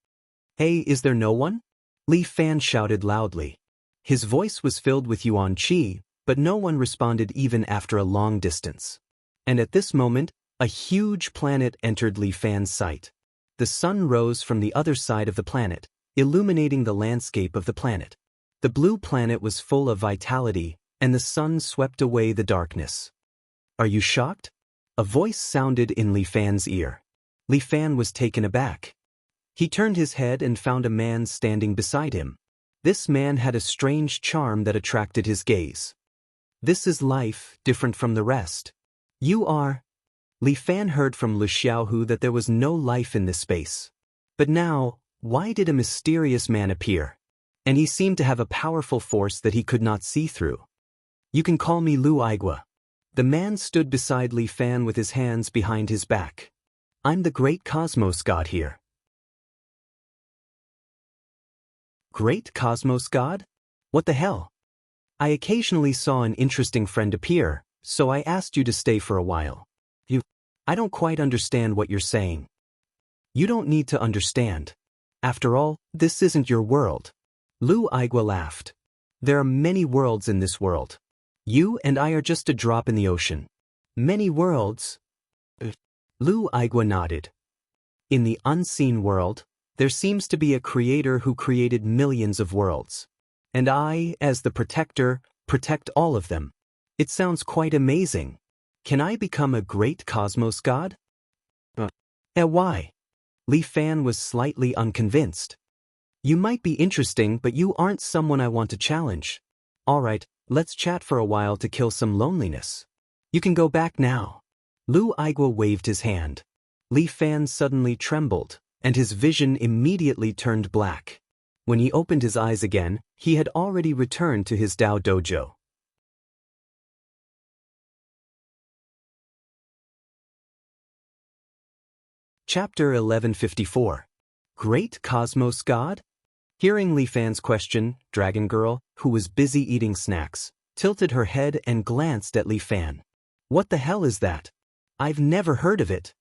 Hey, is there no one? Li Fan shouted loudly. His voice was filled with yuan qi, but no one responded even after a long distance. And at this moment, a huge planet entered Li Fan's sight. The sun rose from the other side of the planet, illuminating the landscape of the planet. The blue planet was full of vitality, and the sun swept away the darkness. Are you shocked? A voice sounded in Li Fan's ear. Li Fan was taken aback. He turned his head and found a man standing beside him. This man had a strange charm that attracted his gaze. This is life, different from the rest. You are... Li Fan heard from Lu Xiaohu that there was no life in this space. But now, why did a mysterious man appear? And he seemed to have a powerful force that he could not see through. You can call me Lu Aigua. The man stood beside Li Fan with his hands behind his back. I'm the great cosmos god here. Great cosmos god? What the hell? I occasionally saw an interesting friend appear, so I asked you to stay for a while. I don't quite understand what you're saying. You don't need to understand. After all, this isn't your world. Lu Aigua laughed. There are many worlds in this world. You and I are just a drop in the ocean. Many worlds? Lu Aigua nodded. In the unseen world, there seems to be a creator who created millions of worlds. And I, as the protector, protect all of them. It sounds quite amazing. Can I become a great cosmos god? Why? Li Fan was slightly unconvinced. You might be interesting, but you aren't someone I want to challenge. All right, let's chat for a while to kill some loneliness. You can go back now. Lu Aigua waved his hand. Li Fan suddenly trembled, and his vision immediately turned black. When he opened his eyes again, he had already returned to his Dao dojo. Chapter 1154. Great Cosmos God? Hearing Li Fan's question, Dragon Girl, who was busy eating snacks, tilted her head and glanced at Li Fan. What the hell is that? I've never heard of it.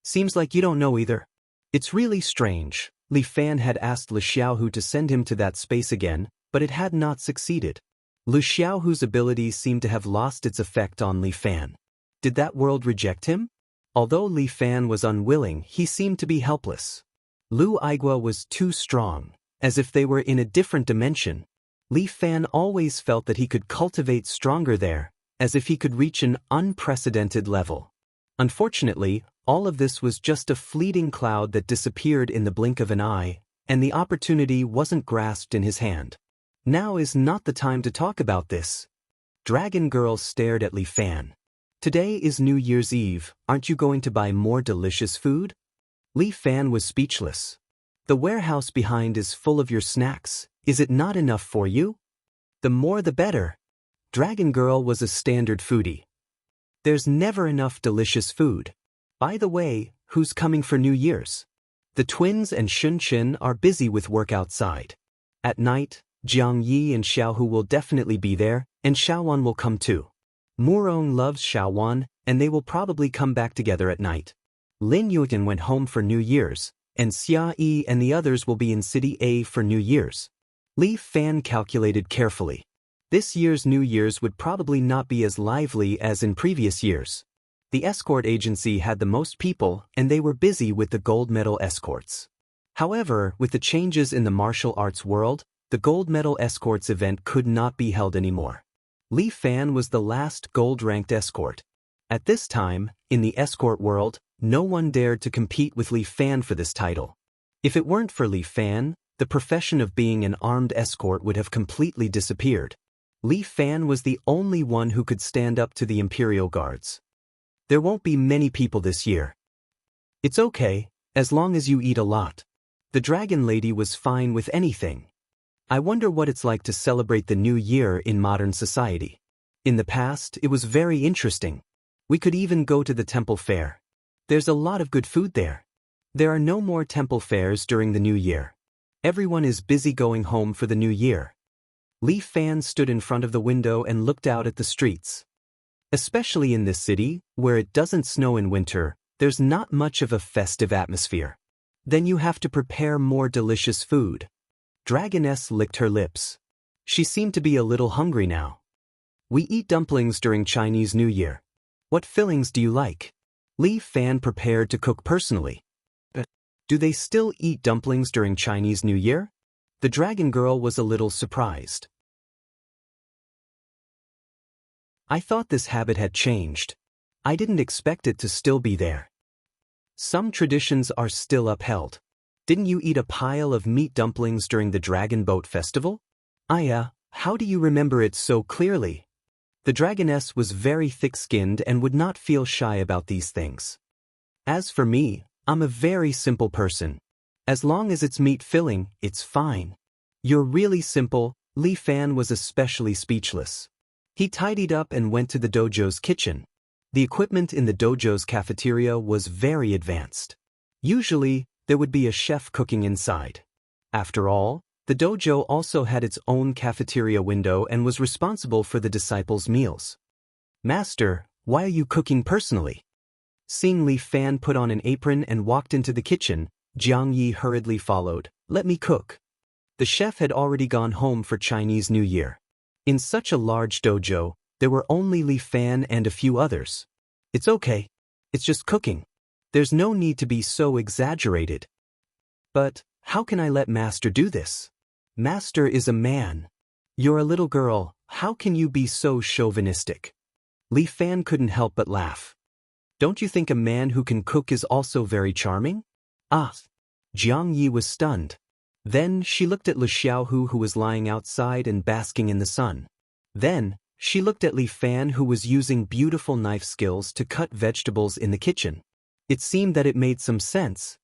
Seems like you don't know either. It's really strange. Li Fan had asked Lu Xiaohu to send him to that space again, but it had not succeeded. Lu Xiaohu's ability seemed to have lost its effect on Li Fan. Did that world reject him? Although Li Fan was unwilling, he seemed to be helpless. Lu Aigua was too strong, as if they were in a different dimension. Li Fan always felt that he could cultivate stronger there, as if he could reach an unprecedented level. Unfortunately, all of this was just a fleeting cloud that disappeared in the blink of an eye, and the opportunity wasn't grasped in his hand. Now is not the time to talk about this. Dragon Girl stared at Li Fan. Today is New Year's Eve, aren't you going to buy more delicious food? Li Fan was speechless. The warehouse behind is full of your snacks, is it not enough for you? The more the better. Dragon Girl was a standard foodie. There's never enough delicious food. By the way, who's coming for New Year's? The twins and Shun Chen are busy with work outside. At night, Jiang Yi and Xiaohu will definitely be there, and Xiaowan will come too. Murong loves Xiaowan, and they will probably come back together at night. Lin Yuan went home for New Year's, and Xia Yi and the others will be in City A for New Year's. Li Fan calculated carefully. This year's New Year's would probably not be as lively as in previous years. The escort agency had the most people, and they were busy with the gold medal escorts. However, with the changes in the martial arts world, the gold medal escorts event could not be held anymore. Li Fan was the last gold-ranked escort. At this time, in the escort world, no one dared to compete with Li Fan for this title. If it weren't for Li Fan, the profession of being an armed escort would have completely disappeared. Li Fan was the only one who could stand up to the Imperial Guards. There won't be many people this year. It's okay, as long as you eat a lot. The Dragon Lady was fine with anything. I wonder what it's like to celebrate the new year in modern society. In the past, it was very interesting. We could even go to the temple fair. There's a lot of good food there. There are no more temple fairs during the new year. Everyone is busy going home for the new year. Li Fan stood in front of the window and looked out at the streets. Especially in this city, where it doesn't snow in winter, there's not much of a festive atmosphere. Then you have to prepare more delicious food. Dragoness licked her lips. She seemed to be a little hungry now. We eat dumplings during Chinese New Year. What fillings do you like? Li Fan prepared to cook personally. Do they still eat dumplings during Chinese New Year? The dragon girl was a little surprised. I thought this habit had changed. I didn't expect it to still be there. Some traditions are still upheld. Didn't you eat a pile of meat dumplings during the Dragon Boat Festival? How do you remember it so clearly? The dragoness was very thick-skinned and would not feel shy about these things. As for me, I'm a very simple person. As long as it's meat filling, it's fine. You're really simple. Li Fan was especially speechless. He tidied up and went to the dojo's kitchen. The equipment in the dojo's cafeteria was very advanced. Usually, there would be a chef cooking inside. After all, the dojo also had its own cafeteria window and was responsible for the disciples' meals. Master, why are you cooking personally? Seeing Li Fan put on an apron and walked into the kitchen, Jiang Yi hurriedly followed. Let me cook. The chef had already gone home for Chinese New Year. In such a large dojo, there were only Li Fan and a few others. It's okay. It's just cooking. There's no need to be so exaggerated. But, how can I let Master do this? Master is a man. You're a little girl, how can you be so chauvinistic? Li Fan couldn't help but laugh. Don't you think a man who can cook is also very charming? Jiang Yi was stunned. Then, she looked at Li Xiaohu who was lying outside and basking in the sun. Then, she looked at Li Fan who was using beautiful knife skills to cut vegetables in the kitchen. It seemed that it made some sense.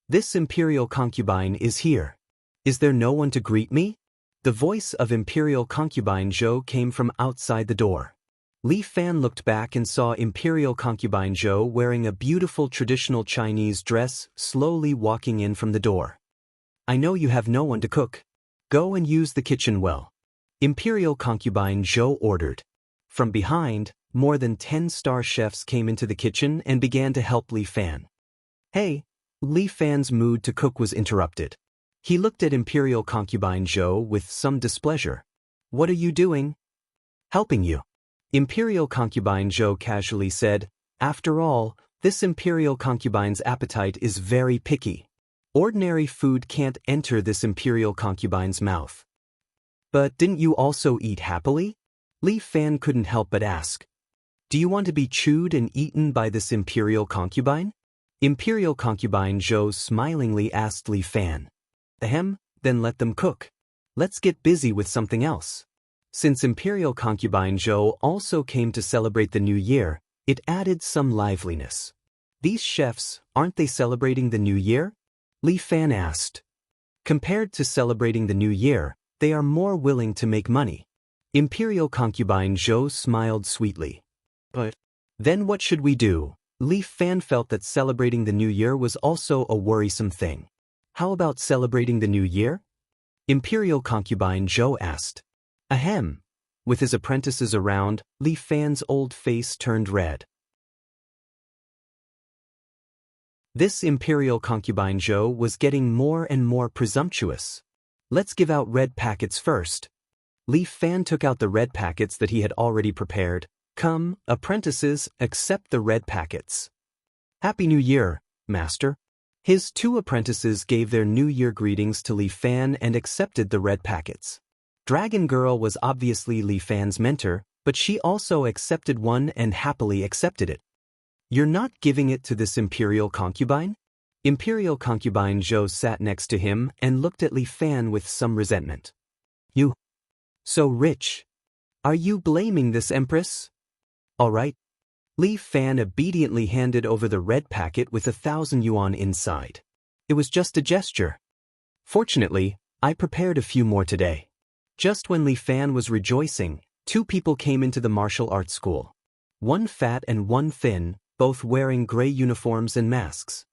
This imperial concubine is here. Is there no one to greet me? The voice of imperial concubine Zhou came from outside the door. Li Fan looked back and saw imperial concubine Zhou wearing a beautiful traditional Chinese dress, slowly walking in from the door. I know you have no one to cook. Go and use the kitchen well. Imperial concubine Zhou ordered. From behind, more than 10 star chefs came into the kitchen and began to help Li Fan. Hey! Li Fan's mood to cook was interrupted. He looked at imperial concubine Zhou with some displeasure. What are you doing? Helping you. Imperial concubine Zhou casually said, after all, this imperial concubine's appetite is very picky. Ordinary food can't enter this imperial concubine's mouth. But didn't you also eat happily? Li Fan couldn't help but ask. Do you want to be chewed and eaten by this imperial concubine? Imperial concubine Zhou smilingly asked Li Fan. Then let them cook. Let's get busy with something else. Since imperial concubine Zhou also came to celebrate the new year, it added some liveliness. These chefs, aren't they celebrating the new year? Li Fan asked. Compared to celebrating the new year, they are more willing to make money. Imperial concubine Zhou smiled sweetly. But then what should we do? Li Fan felt that celebrating the new year was also a worrisome thing. How about celebrating the new year? Imperial concubine Zhou asked. Ahem. With his apprentices around, Li Fan's old face turned red. This imperial concubine Zhou was getting more and more presumptuous. Let's give out red packets first. Li Fan took out the red packets that he had already prepared. Come, apprentices, accept the red packets. Happy New Year, Master. His two apprentices gave their New Year greetings to Li Fan and accepted the red packets. Dragon Girl was obviously Li Fan's mentor, but she also accepted one and happily accepted it. You're not giving it to this imperial concubine? Imperial concubine Zhou sat next to him and looked at Li Fan with some resentment. You. So rich. Are you blaming this empress? All right. Li Fan obediently handed over the red packet with 1,000 yuan inside. It was just a gesture. Fortunately, I prepared a few more today. Just when Li Fan was rejoicing, two people came into the martial arts school. One fat and one thin, both wearing gray uniforms and masks.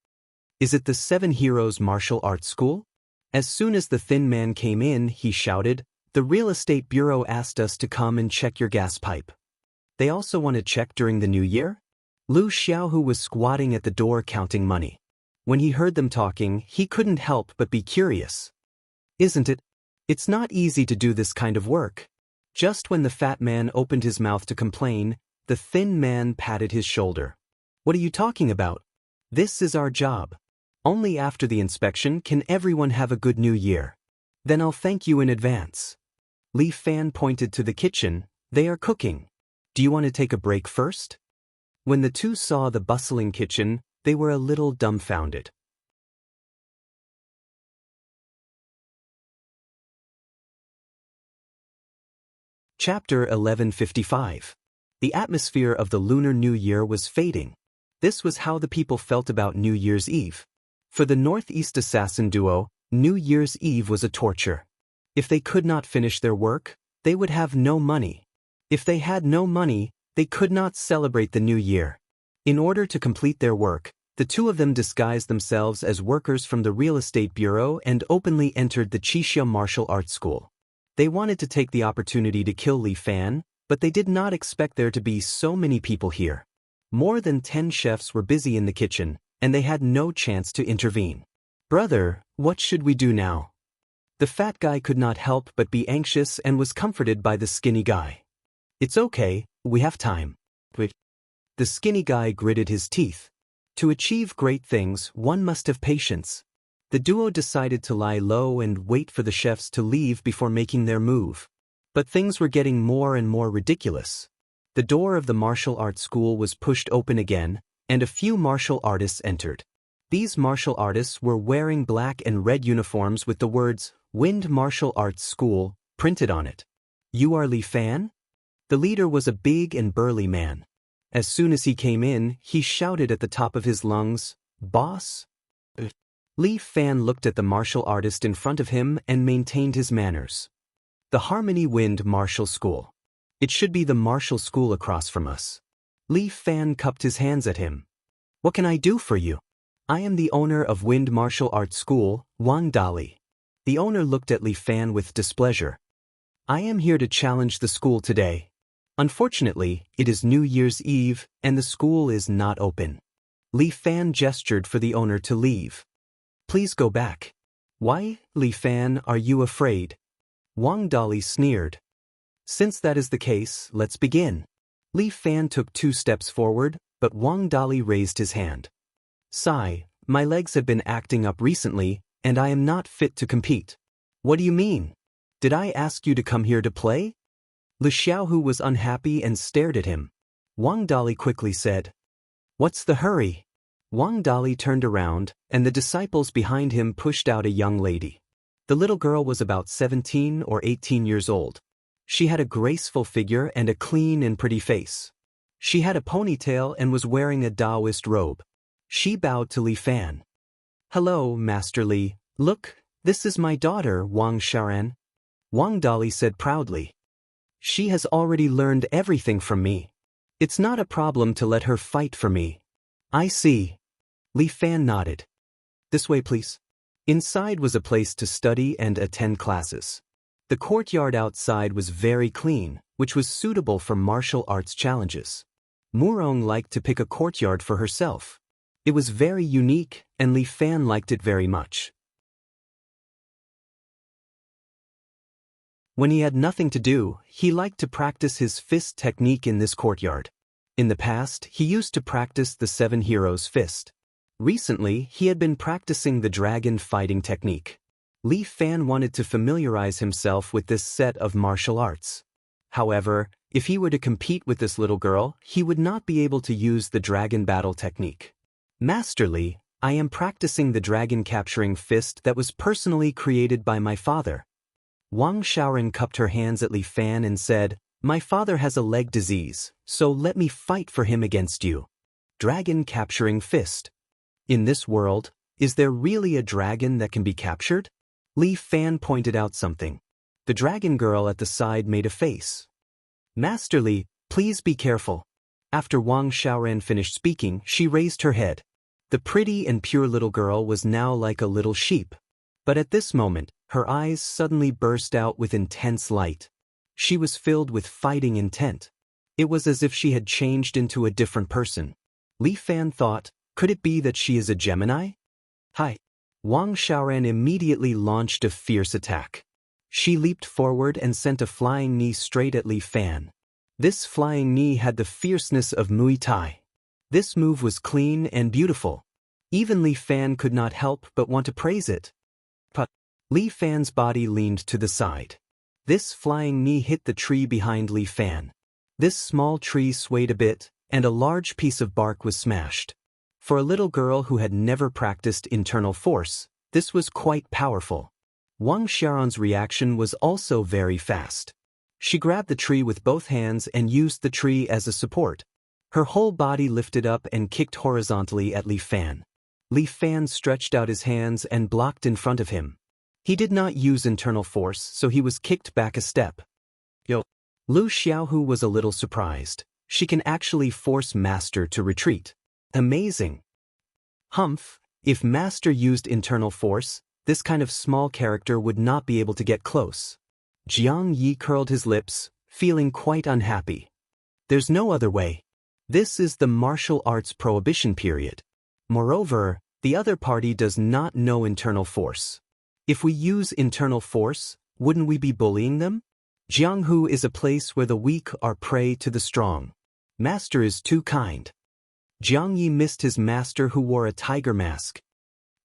Is it the 7 Heroes Martial Arts School? As soon as the thin man came in, he shouted, "The real estate bureau asked us to come and check your gas pipe. They also want to check during the new year?" Lu Xiaohu was squatting at the door counting money. When he heard them talking, he couldn't help but be curious. Isn't it? It's not easy to do this kind of work. Just when the fat man opened his mouth to complain, the thin man patted his shoulder. What are you talking about? This is our job. Only after the inspection can everyone have a good new year. Then I'll thank you in advance. Li Fan pointed to the kitchen. They are cooking. Do you want to take a break first? When the two saw the bustling kitchen, they were a little dumbfounded. Chapter 1155. The atmosphere of the Lunar New Year was fading. This was how the people felt about New Year's Eve. For the Northeast Assassin duo, New Year's Eve was a torture. If they could not finish their work, they would have no money. If they had no money, they could not celebrate the New Year. In order to complete their work, the two of them disguised themselves as workers from the Real Estate Bureau and openly entered the Qixia Martial Arts School. They wanted to take the opportunity to kill Li Fan, but they did not expect there to be so many people here. More than 10 chefs were busy in the kitchen, and they had no chance to intervene. Brother, what should we do now? The fat guy could not help but be anxious and was comforted by the skinny guy. It's okay, we have time. The skinny guy gritted his teeth. To achieve great things, one must have patience. The duo decided to lie low and wait for the chefs to leave before making their move. But things were getting more and more ridiculous. The door of the martial arts school was pushed open again, and a few martial artists entered. These martial artists were wearing black and red uniforms with the words, "Wind Martial Arts School," printed on it. You are Li Fan? The leader was a big and burly man. As soon as he came in, he shouted at the top of his lungs, "Boss?" Li Fan looked at the martial artist in front of him and maintained his manners. The Harmony Wind Martial School. It should be the martial school across from us. Li Fan cupped his hands at him. What can I do for you? I am the owner of Wind Martial Arts School, Wang Dali. The owner looked at Li Fan with displeasure. I am here to challenge the school today. Unfortunately, it is New Year's Eve, and the school is not open. Li Fan gestured for the owner to leave. Please go back. Why, Li Fan, are you afraid? Wang Dali sneered. Since that is the case, let's begin. Li Fan took 2 steps forward, but Wang Dali raised his hand. Sigh, my legs have been acting up recently, and I am not fit to compete. What do you mean? Did I ask you to come here to play? Lu Xiaohu was unhappy and stared at him. Wang Dali quickly said, What's the hurry? Wang Dali turned around, and the disciples behind him pushed out a young lady. The little girl was about 17 or 18 years old. She had a graceful figure and a clean and pretty face. She had a ponytail and was wearing a Taoist robe. She bowed to Li Fan. Hello, Master Li. Look, this is my daughter, Wang Sharan. Wang Dali said proudly. She has already learned everything from me. It's not a problem to let her fight for me. I see. Li Fan nodded. This way, please. Inside was a place to study and attend classes. The courtyard outside was very clean, which was suitable for martial arts challenges. Murong liked to pick a courtyard for herself. It was very unique, and Li Fan liked it very much. When he had nothing to do, he liked to practice his fist technique in this courtyard. In the past, he used to practice the 7 Heroes fist. Recently, he had been practicing the dragon fighting technique. Li Fan wanted to familiarize himself with this set of martial arts. However, if he were to compete with this little girl, he would not be able to use the dragon battle technique. Master Li, I am practicing the dragon capturing fist that was personally created by my father. Wang Xiaoran cupped her hands at Li Fan and said, My father has a leg disease, so let me fight for him against you. Dragon capturing fist. In this world, is there really a dragon that can be captured? Li Fan pointed out something. The dragon girl at the side made a face. Master Li, please be careful. After Wang Xiaoran finished speaking, she raised her head. The pretty and pure little girl was now like a little sheep. But at this moment, her eyes suddenly burst out with intense light. She was filled with fighting intent. It was as if she had changed into a different person. Li Fan thought, could it be that she is a Gemini? Hi. Wang Xiaoran immediately launched a fierce attack. She leaped forward and sent a flying knee straight at Li Fan. This flying knee had the fierceness of Muay Thai. This move was clean and beautiful. Even Li Fan could not help but want to praise it. But Li Fan's body leaned to the side. This flying knee hit the tree behind Li Fan. This small tree swayed a bit, and a large piece of bark was smashed. For a little girl who had never practiced internal force, this was quite powerful. Wang Xiaoran's reaction was also very fast. She grabbed the tree with both hands and used the tree as a support. Her whole body lifted up and kicked horizontally at Li Fan. Li Fan stretched out his hands and blocked in front of him. He did not use internal force, so he was kicked back a step. Lu Xiaohu was a little surprised. She can actually force Master to retreat. Amazing. Humph, if Master used internal force, this kind of small character would not be able to get close. Jiang Yi curled his lips, feeling quite unhappy. There's no other way. This is the martial arts prohibition period. Moreover, the other party does not know internal force. If we use internal force, wouldn't we be bullying them? Jianghu is a place where the weak are prey to the strong. Master is too kind. Jiang Yi missed his master who wore a tiger mask.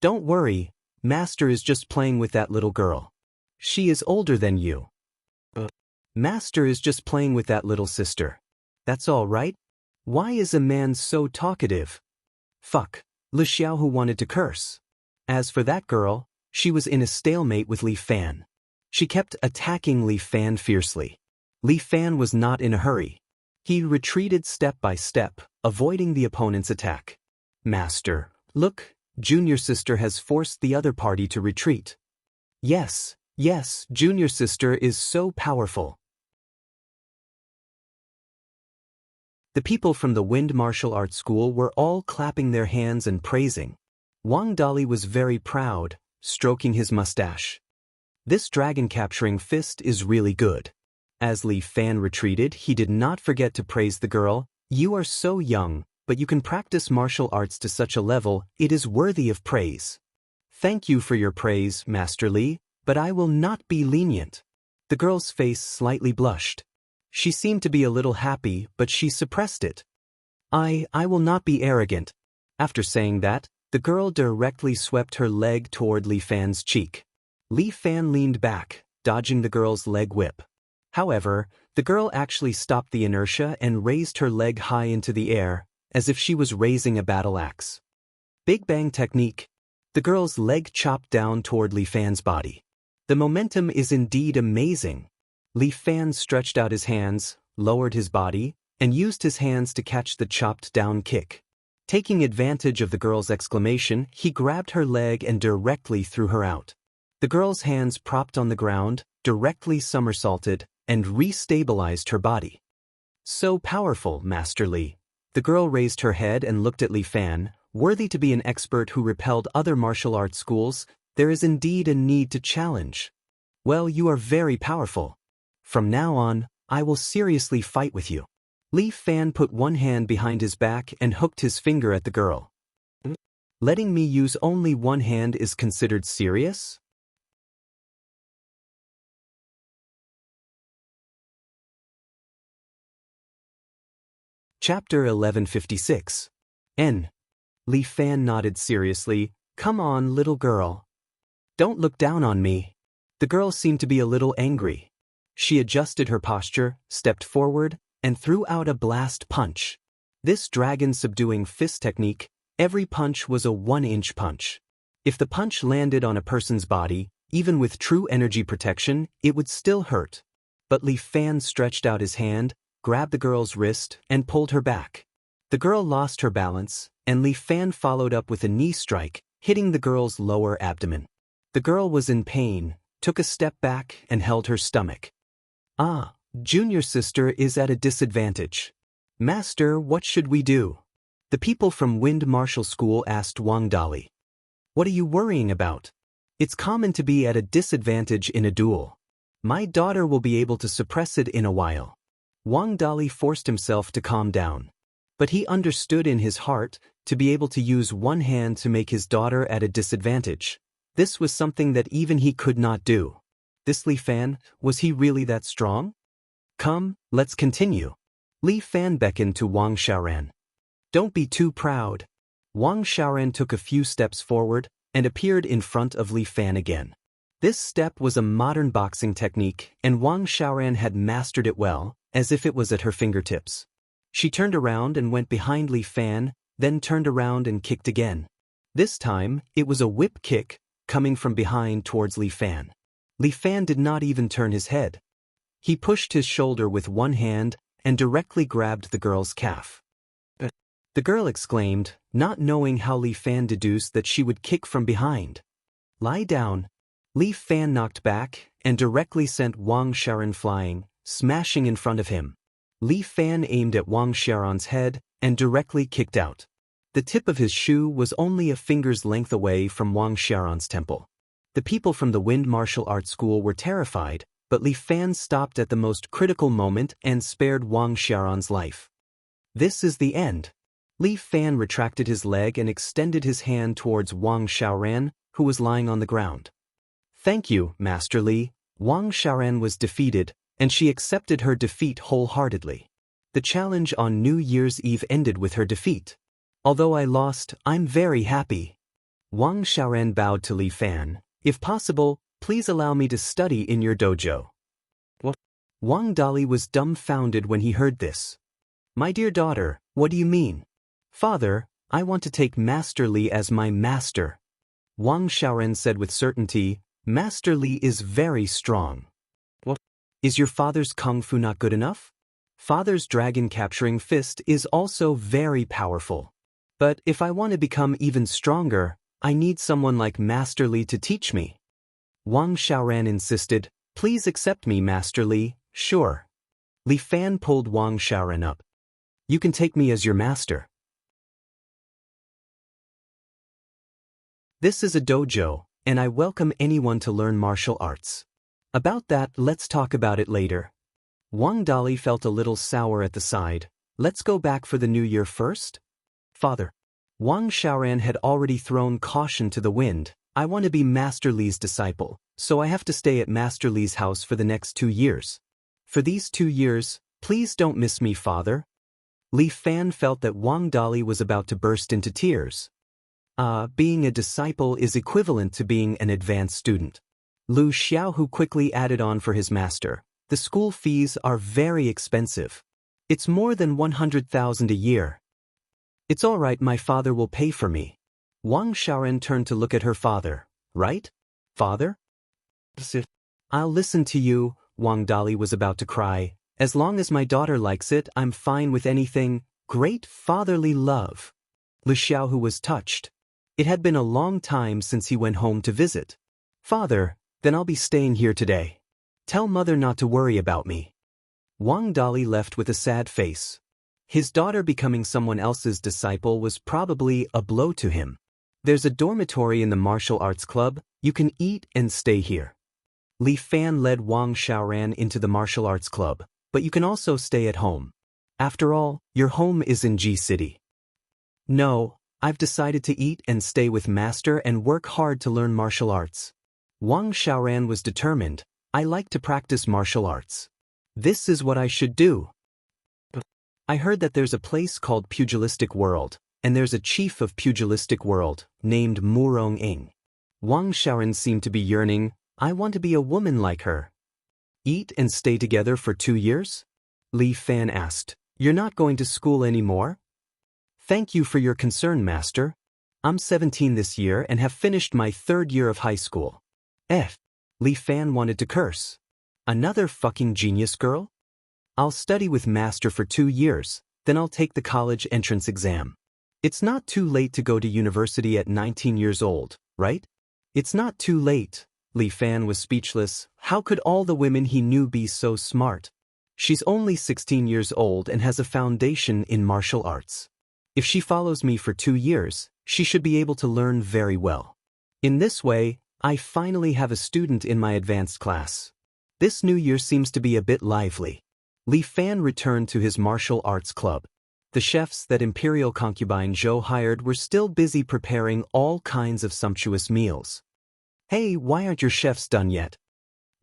Don't worry, Master is just playing with that little girl. She is older than you. Master is just playing with that little sister. That's all right? Why is a man so talkative? Fuck, Li Xiaohu wanted to curse. As for that girl, she was in a stalemate with Li Fan. She kept attacking Li Fan fiercely. Li Fan was not in a hurry. He retreated step by step, avoiding the opponent's attack. Master, look, Junior Sister has forced the other party to retreat. Yes, Junior Sister is so powerful. The people from the Wind Martial Arts School were all clapping their hands and praising. Wang Dali was very proud, stroking his mustache. This dragon-capturing fist is really good. As Li Fan retreated, he did not forget to praise the girl. You are so young, but you can practice martial arts to such a level, it is worthy of praise. Thank you for your praise, Master Li, but I will not be lenient. The girl's face slightly blushed. She seemed to be a little happy, but she suppressed it. I will not be arrogant. After saying that, the girl directly swept her leg toward Li Fan's cheek. Li Fan leaned back, dodging the girl's leg whip. However, the girl actually stopped the inertia and raised her leg high into the air, as if she was raising a battle axe. Big Bang technique. The girl's leg chopped down toward Li Fan's body. The momentum is indeed amazing. Li Fan stretched out his hands, lowered his body, and used his hands to catch the chopped down kick. Taking advantage of the girl's exclamation, he grabbed her leg and directly threw her out. The girl's hands propped on the ground, directly somersaulted, and re-stabilized her body. So powerful, Master Li. The girl raised her head and looked at Li Fan. Worthy to be an expert who repelled other martial arts schools, there is indeed a need to challenge. Well, you are very powerful. From now on, I will seriously fight with you. Li Fan put one hand behind his back and hooked his finger at the girl. Letting me use only one hand is considered serious? Chapter 1156. N. Li Fan nodded seriously. Come on, little girl. Don't look down on me. The girl seemed to be a little angry. She adjusted her posture, stepped forward, and threw out a blast punch. This dragon-subduing fist technique, every punch was a 1-inch punch. If the punch landed on a person's body, even with true energy protection, it would still hurt. But Li Fan stretched out his hand, grabbed the girl's wrist, and pulled her back. The girl lost her balance, and Li Fan followed up with a knee strike, hitting the girl's lower abdomen. The girl was in pain, took a step back, and held her stomach. Ah, junior sister is at a disadvantage. Master, what should we do? The people from Wind Martial School asked Wang Dali. What are you worrying about? It's common to be at a disadvantage in a duel. My daughter will be able to suppress it in a while. Wang Dali forced himself to calm down. But he understood in his heart, to be able to use one hand to make his daughter at a disadvantage. This was something that even he could not do. This Li Fan, was he really that strong? Come, let's continue. Li Fan beckoned to Wang Xiaoran. Don't be too proud. Wang Xiaoran took a few steps forward and appeared in front of Li Fan again. This step was a modern boxing technique, and Wang Xiaoran had mastered it well, as if it was at her fingertips. She turned around and went behind Li Fan, then turned around and kicked again. This time, it was a whip kick, coming from behind towards Li Fan. Li Fan did not even turn his head. He pushed his shoulder with one hand and directly grabbed the girl's calf. The girl exclaimed, not knowing how Li Fan deduced that she would kick from behind. Lie down. Li Fan knocked back and directly sent Wang Xiaoran flying, smashing in front of him. Li Fan aimed at Wang Xiaoran's head and directly kicked out. The tip of his shoe was only a finger's length away from Wang Xiaoran's temple. The people from the Wind Martial Arts School were terrified, but Li Fan stopped at the most critical moment and spared Wang Xiaoran's life. This is the end. Li Fan retracted his leg and extended his hand towards Wang Xiaoran, who was lying on the ground. Thank you, Master Li. Wang Xiaoran was defeated, and she accepted her defeat wholeheartedly. The challenge on New Year's Eve ended with her defeat. Although I lost, I'm very happy. Wang Xiaoran bowed to Li Fan. If possible, please allow me to study in your dojo. What? Wang Dali was dumbfounded when he heard this. My dear daughter, what do you mean? Father, I want to take Master Li as my master. Wang Xiaoran said with certainty, Master Li is very strong. What? Is your father's kung fu not good enough? Father's dragon-capturing fist is also very powerful. But if I want to become even stronger, I need someone like Master Li to teach me. Wang Xiaoran insisted, please accept me, Master Li. Sure. Li Fan pulled Wang Xiaoran up. You can take me as your master. This is a dojo, and I welcome anyone to learn martial arts. About that, let's talk about it later. Wang Dali felt a little sour at the side. Let's go back for the new year first? Father. Wang Xiaoran had already thrown caution to the wind. I want to be Master Li's disciple, so I have to stay at Master Li's house for the next 2 years. For these 2 years, please don't miss me, Father. Li Fan felt that Wang Dali was about to burst into tears. Being a disciple is equivalent to being an advanced student. Lu Xiaohu quickly added on for his master. The school fees are very expensive. It's more than 100,000 a year. It's all right, my father will pay for me. Wang Xiaoran turned to look at her father. Right? Father? I'll listen to you, Wang Dali was about to cry. As long as my daughter likes it, I'm fine with anything. Great fatherly love. Lu Xiaohu was touched. It had been a long time since he went home to visit. Father, then I'll be staying here today. Tell mother not to worry about me. Wang Dali left with a sad face. His daughter becoming someone else's disciple was probably a blow to him. There's a dormitory in the martial arts club, you can eat and stay here. Li Fan led Wang Xiaoran into the martial arts club, but you can also stay at home. After all, your home is in G City. No, I've decided to eat and stay with Master and work hard to learn martial arts. Wang Xiaoran was determined. I like to practice martial arts. This is what I should do. I heard that there's a place called Pugilistic World, and there's a chief of Pugilistic World, named Murong Ing. Wang Xiaoran seemed to be yearning. I want to be a woman like her. Eat and stay together for 2 years? Li Fan asked. You're not going to school anymore? Thank you for your concern, Master. I'm 17 this year and have finished my 3rd year of high school. Li Fan wanted to curse. Another fucking genius girl? I'll study with Master for 2 years, then I'll take the college entrance exam. It's not too late to go to university at 19 years old, right? It's not too late. Li Fan was speechless. How could all the women he knew be so smart? She's only 16 years old and has a foundation in martial arts. If she follows me for 2 years, she should be able to learn very well. In this way, I finally have a student in my advanced class. This new year seems to be a bit lively. Li Fan returned to his martial arts club. The chefs that Imperial concubine Zhou hired were still busy preparing all kinds of sumptuous meals. Hey, why aren't your chefs done yet?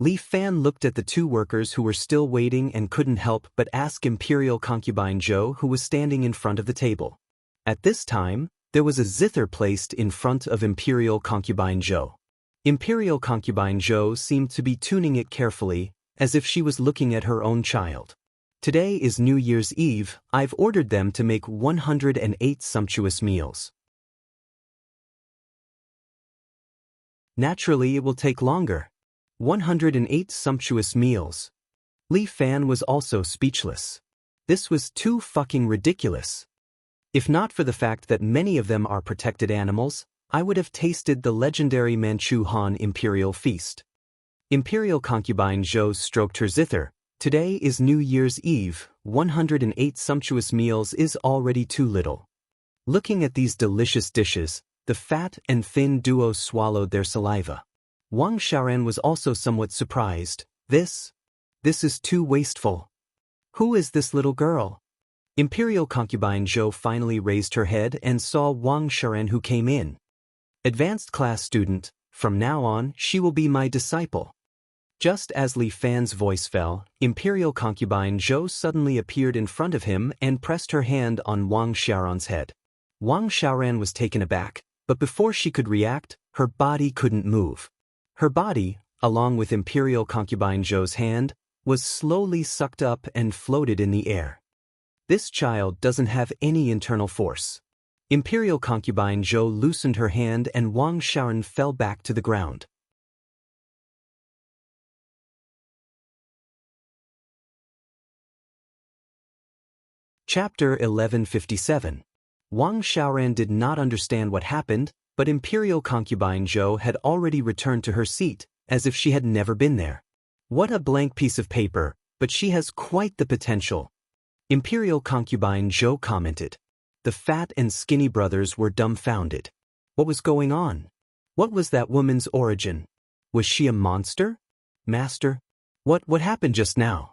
Li Fan looked at the 2 workers who were still waiting and couldn't help but ask Imperial concubine Zhou, who was standing in front of the table. At this time, there was a zither placed in front of Imperial concubine Zhou. Imperial concubine Zhou seemed to be tuning it carefully, as if she was looking at her own child. Today is New Year's Eve. I've ordered them to make 108 sumptuous meals. Naturally, it will take longer. 108 sumptuous meals. Li Fan was also speechless. This was too fucking ridiculous. If not for the fact that many of them are protected animals, I would have tasted the legendary Manchu Han Imperial Feast. Imperial concubine Zhou stroked her zither. Today is New Year's Eve. 108 sumptuous meals is already too little. Looking at these delicious dishes, the fat and thin duo swallowed their saliva. Wang Xiaoran was also somewhat surprised. This is too wasteful. Who is this little girl? Imperial concubine Zhou finally raised her head and saw Wang Xiaoran, who came in. Advanced class student, from now on she will be my disciple. Just as Li Fan's voice fell, Imperial concubine Zhou suddenly appeared in front of him and pressed her hand on Wang Xiaoran's head. Wang Xiaoran was taken aback, but before she could react, her body couldn't move. Her body, along with Imperial concubine Zhou's hand, was slowly sucked up and floated in the air. This child doesn't have any internal force. Imperial concubine Zhou loosened her hand and Wang Xiaoran fell back to the ground. Chapter 1157. Wang Xiaoran did not understand what happened, but Imperial concubine Zhou had already returned to her seat, as if she had never been there. What a blank piece of paper, but she has quite the potential. Imperial concubine Zhou commented. The fat and skinny brothers were dumbfounded. What was going on? What was that woman's origin? Was she a monster? Master? What happened just now?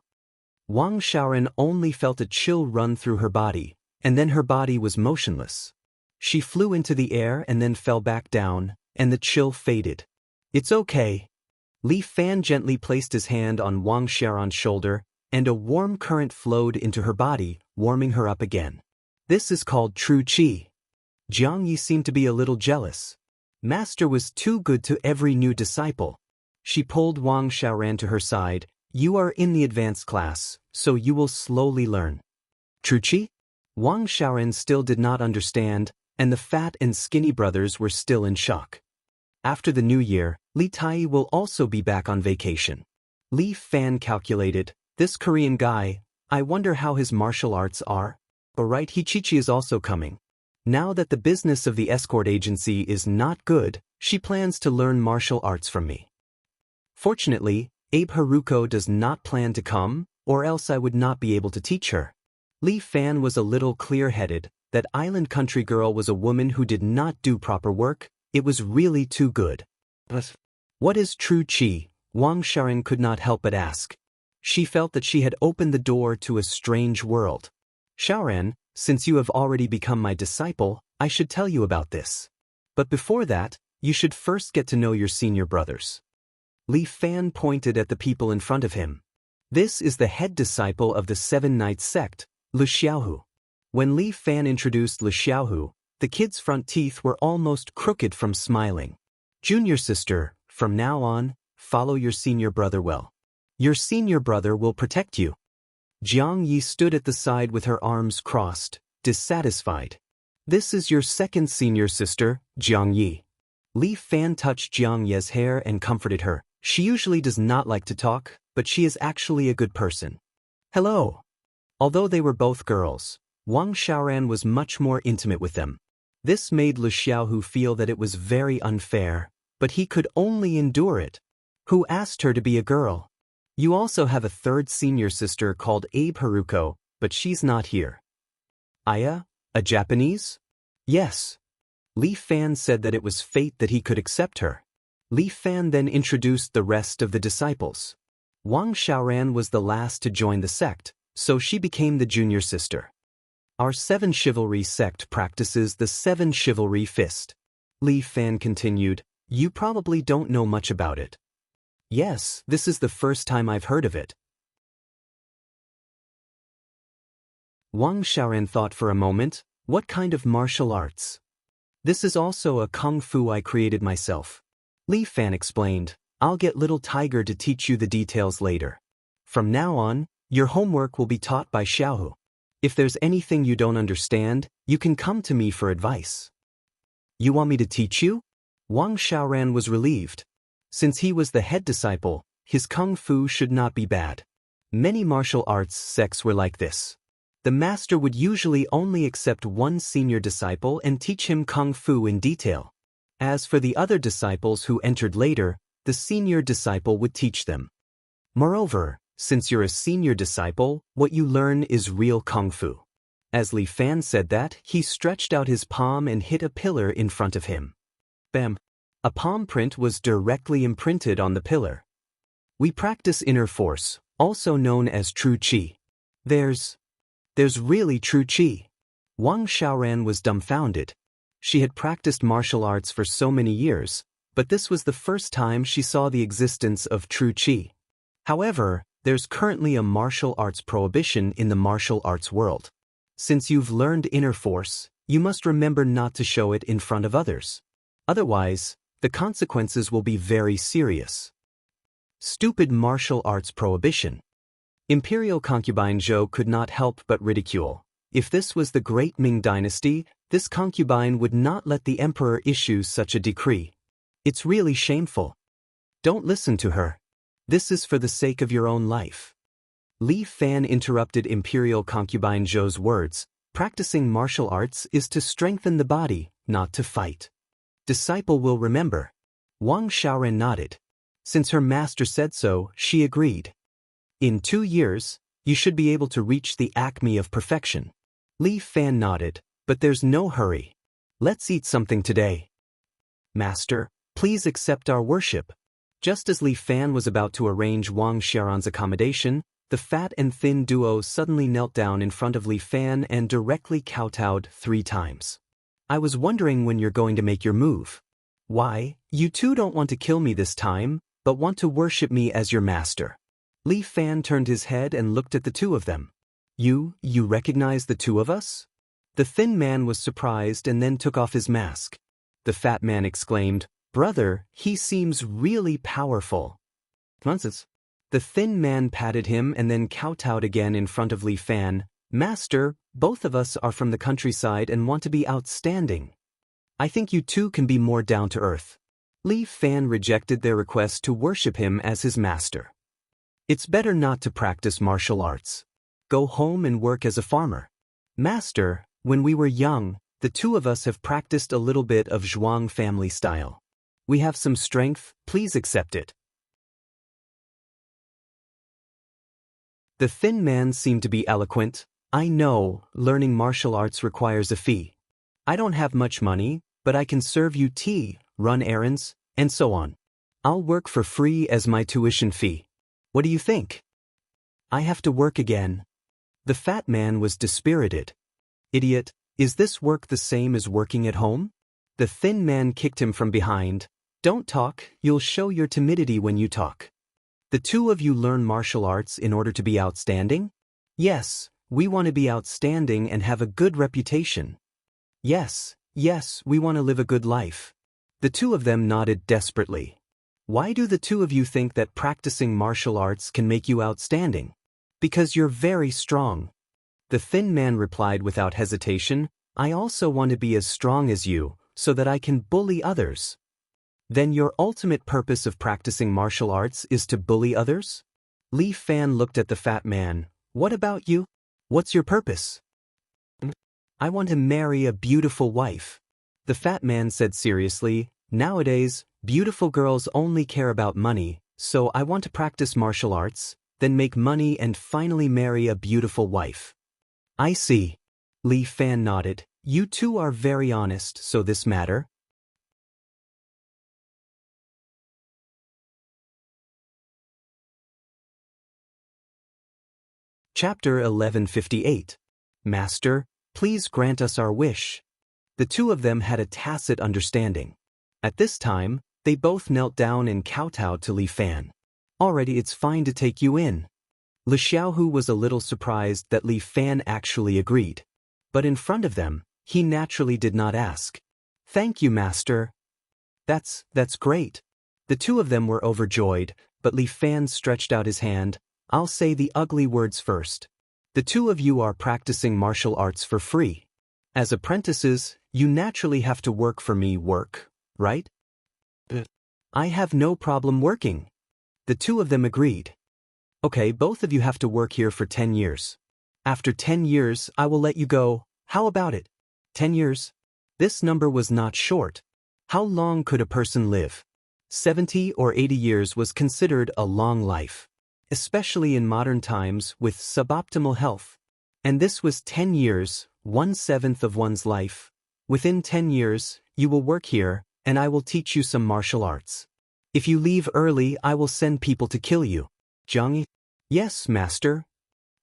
Wang Xiaoran only felt a chill run through her body, and then her body was motionless. She flew into the air and then fell back down, and the chill faded. It's okay. Li Fan gently placed his hand on Wang Xiaoran's shoulder, and a warm current flowed into her body, warming her up again. This is called true qi. Jiang Yi seemed to be a little jealous. Master was too good to every new disciple. She pulled Wang Xiaoran to her side. You are in the advanced class, so you will slowly learn. True qi? Wang Xiaoran still did not understand, and the fat and skinny brothers were still in shock. After the new year, Li Tai will also be back on vacation. Li Fan calculated, this Korean guy, I wonder how his martial arts are. Alright, Hichichi is also coming. Now that the business of the escort agency is not good, she plans to learn martial arts from me. Fortunately, Abe Haruko does not plan to come, or else I would not be able to teach her. Li Fan was a little clear-headed. That island country girl was a woman who did not do proper work. It was really too good. But what is true qi? Wang Shaoran could not help but ask. She felt that she had opened the door to a strange world. Shaoran, since you have already become my disciple, I should tell you about this. But before that, you should first get to know your senior brothers. Li Fan pointed at the people in front of him. This is the head disciple of the Seven Knights sect, Lu Xiaohu. When Li Fan introduced Lu Xiaohu, the kid's front teeth were almost crooked from smiling. Junior sister, from now on, follow your senior brother well. Your senior brother will protect you. Jiang Yi stood at the side with her arms crossed, dissatisfied. This is your second senior sister, Jiang Yi. Li Fan touched Jiang Ye's hair and comforted her. She usually does not like to talk, but she is actually a good person. Hello. Although they were both girls, Wang Shaoran was much more intimate with them. This made Lu Xiaohu feel that it was very unfair, but he could only endure it. Who asked her to be a girl? You also have a third senior sister called Abe Haruko, but she's not here. Aya, a Japanese? Yes. Li Fan said that it was fate that he could accept her. Li Fan then introduced the rest of the disciples. Wang Shaoran was the last to join the sect, so she became the junior sister. Our Seven Chivalry sect practices the Seven Chivalry Fist. Li Fan continued, you probably don't know much about it. Yes, this is the first time I've heard of it. Wang Shaoran thought for a moment, what kind of martial arts? This is also a kung fu I created myself. Li Fan explained, I'll get little Tiger to teach you the details later. From now on, your homework will be taught by Xiaohu. If there's anything you don't understand, you can come to me for advice. You want me to teach you? Wang Shaoran was relieved. Since he was the head disciple, his kung fu should not be bad. Many martial arts sects were like this. The master would usually only accept one senior disciple and teach him kung fu in detail. As for the other disciples who entered later, the senior disciple would teach them. Moreover, since you're a senior disciple, what you learn is real kung fu. As Li Fan said that, he stretched out his palm and hit a pillar in front of him. Bam! A palm print was directly imprinted on the pillar. We practice inner force, also known as true qi. There's really true qi. Wang Shaoran was dumbfounded. She had practiced martial arts for so many years, but this was the first time she saw the existence of true qi. However, there's currently a martial arts prohibition in the martial arts world. Since you've learned inner force, you must remember not to show it in front of others. Otherwise, the consequences will be very serious. Stupid martial arts prohibition. Imperial concubine Zhou could not help but ridicule. If this was the great Ming dynasty, this concubine would not let the emperor issue such a decree. It's really shameful. Don't listen to her. This is for the sake of your own life. Li Fan interrupted Imperial concubine Zhou's words. Practicing martial arts is to strengthen the body, not to fight. Disciple will remember. Wang Shaoran nodded. Since her master said so, she agreed. In 2 years, you should be able to reach the acme of perfection. Li Fan nodded, but there's no hurry. Let's eat something today. Master, please accept our worship. Just as Li Fan was about to arrange Wang Shaoran's accommodation, the fat and thin duo suddenly knelt down in front of Li Fan and directly kowtowed 3 times. I was wondering when you're going to make your move. Why, you two don't want to kill me this time, but want to worship me as your master. Li Fan turned his head and looked at the two of them. You recognize the two of us? The thin man was surprised and then took off his mask. The fat man exclaimed, Brother, he seems really powerful. Nonsense. The thin man patted him and then kowtowed again in front of Li Fan. Master, both of us are from the countryside and want to be outstanding. I think you two can be more down to earth. Li Fan rejected their request to worship him as his master. It's better not to practice martial arts. Go home and work as a farmer. Master, when we were young, the two of us have practiced a little bit of Zhuang family style. We have some strength, please accept it. The thin man seemed to be eloquent. I know, learning martial arts requires a fee. I don't have much money, but I can serve you tea, run errands, and so on. I'll work for free as my tuition fee. What do you think? I have to work again. The fat man was dispirited. Idiot, is this work the same as working at home? The thin man kicked him from behind. Don't talk, you'll show your timidity when you talk. The two of you learn martial arts in order to be outstanding? Yes, we want to be outstanding and have a good reputation. Yes, we want to live a good life. The two of them nodded desperately. Why do the two of you think that practicing martial arts can make you outstanding? Because you're very strong. The thin man replied without hesitation, I also want to be as strong as you, so that I can bully others. Then your ultimate purpose of practicing martial arts is to bully others? Li Fan looked at the fat man. What about you? What's your purpose? I want to marry a beautiful wife. The fat man said seriously, nowadays, beautiful girls only care about money, so I want to practice martial arts, then make money and finally marry a beautiful wife. I see. Li Fan nodded. You two are very honest, so this matter? Chapter 1158. Master, please grant us our wish. The two of them had a tacit understanding. At this time, they both knelt down and kowtowed to Li Fan. Already it's fine to take you in. Li Xiaohu was a little surprised that Li Fan actually agreed. But in front of them, he naturally did not ask. Thank you, master. That's great. The two of them were overjoyed, but Li Fan stretched out his hand. I'll say the ugly words first. The two of you are practicing martial arts for free. As apprentices, you naturally have to work for me, right? I have no problem working. The two of them agreed. Okay, both of you have to work here for 10 years. After 10 years, I will let you go. How about it? 10 years? This number was not short. How long could a person live? 70 or 80 years was considered a long life, especially in modern times with suboptimal health. And this was 10 years, 1/7 of one's life. Within 10 years, you will work here, and I will teach you some martial arts. If you leave early, I will send people to kill you. Jiang Yi? Yes, master.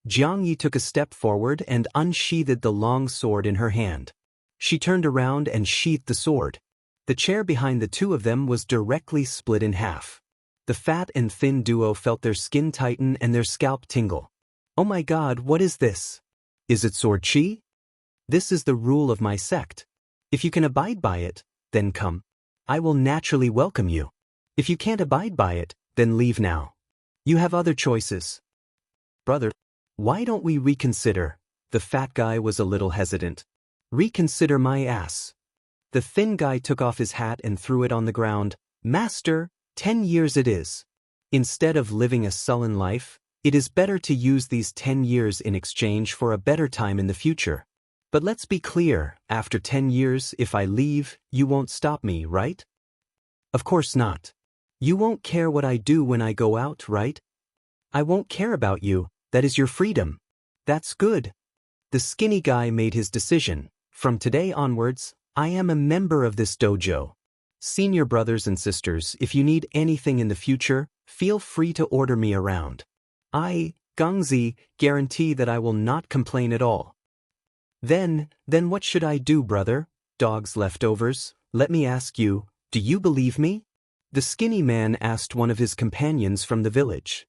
Jiang Yi took a step forward and unsheathed the long sword in her hand. She turned around and sheathed the sword. The chair behind the two of them was directly split in half. The fat and thin duo felt their skin tighten and their scalp tingle. Oh my God, what is this? Is it sword chi? This is the rule of my sect. If you can abide by it, then come. I will naturally welcome you. If you can't abide by it, then leave now. You have other choices. Brother, why don't we reconsider? The fat guy was a little hesitant. Reconsider my ass. The thin guy took off his hat and threw it on the ground. Master, 10 years it is. Instead of living a sullen life, it is better to use these 10 years in exchange for a better time in the future. But let's be clear, after 10 years, if I leave, you won't stop me, right? Of course not. You won't care what I do when I go out, right? I won't care about you, that is your freedom. That's good. The skinny guy made his decision. From today onwards, I am a member of this dojo. Senior brothers and sisters, if you need anything in the future, feel free to order me around. I, Gangzi, guarantee that I will not complain at all. Then what should I do, brother? Dog's leftovers, let me ask you, do you believe me? The skinny man asked one of his companions from the village.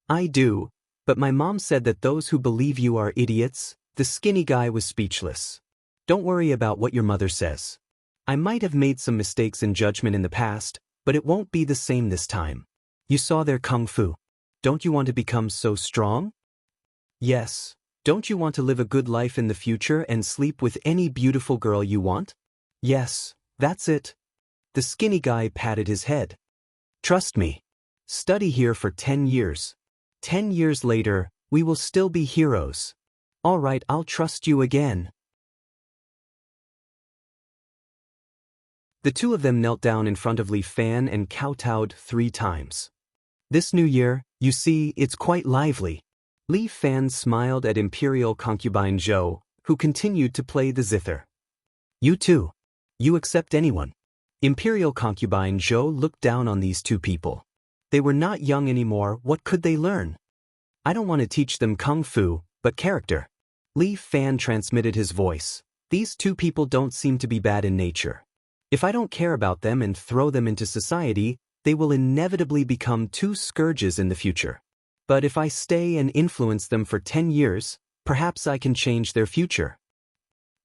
I do, but my mom said that those who believe you are idiots. The skinny guy was speechless. Don't worry about what your mother says. I might have made some mistakes in judgment in the past, but it won't be the same this time. You saw their kung fu. Don't you want to become so strong? Yes. Don't you want to live a good life in the future and sleep with any beautiful girl you want? Yes, that's it. The skinny guy patted his head. Trust me. Study here for 10 years. 10 years later, we will still be heroes. All right, I'll trust you again. The two of them knelt down in front of Li Fan and kowtowed 3 times. This new year, you see, it's quite lively. Li Fan smiled at Imperial concubine Zhou, who continued to play the zither. You too. You accept anyone. Imperial concubine Zhou looked down on these two people. They were not young anymore, what could they learn? I don't want to teach them kung fu, but character. Li Fan transmitted his voice. These two people don't seem to be bad in nature. If I don't care about them and throw them into society, they will inevitably become two scourges in the future. But if I stay and influence them for 10 years, perhaps I can change their future.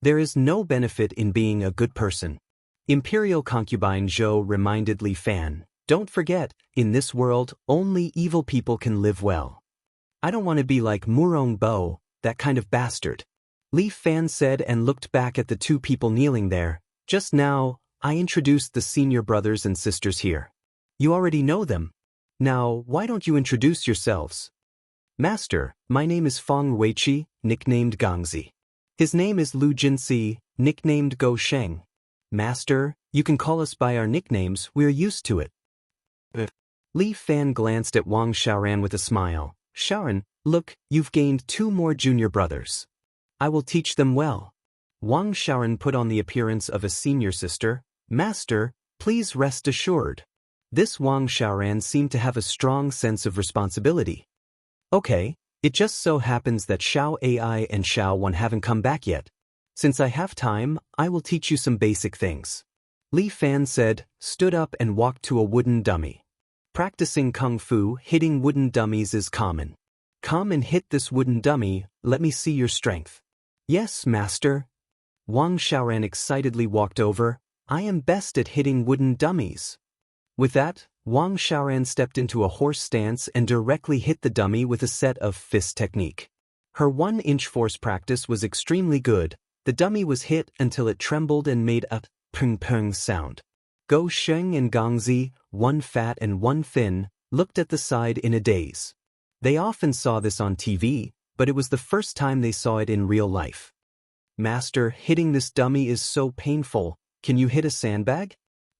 There is no benefit in being a good person. Imperial concubine Zhou reminded Li Fan, don't forget, in this world, only evil people can live well. I don't want to be like Murong Bo, that kind of bastard. Li Fan said and looked back at the two people kneeling there. Just now, I introduced the senior brothers and sisters here. You already know them. Now, why don't you introduce yourselves? Master, my name is Feng Weiqi, nicknamed Gangzi. His name is Lu Jinsi, nicknamed Go Sheng. Master, you can call us by our nicknames, we're used to it. Li Fan glanced at Wang Xiaoran with a smile. Xiaoran, look, you've gained 2 more junior brothers. I will teach them well. Wang Xiaoran put on the appearance of a senior sister. Master, please rest assured. This Wang Xiaoran seemed to have a strong sense of responsibility. Okay, it just so happens that Xiao AI and Xiao 1 haven't come back yet. Since I have time, I will teach you some basic things. Li Fan said, stood up and walked to a wooden dummy. Practicing kung fu, hitting wooden dummies is common. Come and hit this wooden dummy, let me see your strength. Yes, master. Wang Xiaoran excitedly walked over. I am best at hitting wooden dummies. With that, Wang Xiaoran stepped into a horse stance and directly hit the dummy with a set of fist technique. Her 1-inch force practice was extremely good. The dummy was hit until it trembled and made a pung-pung sound. Go Sheng and Gangzi, one fat and one thin, looked at the side in a daze. They often saw this on TV, but it was the first time they saw it in real life. Master, hitting this dummy is so painful. Can you hit a sandbag?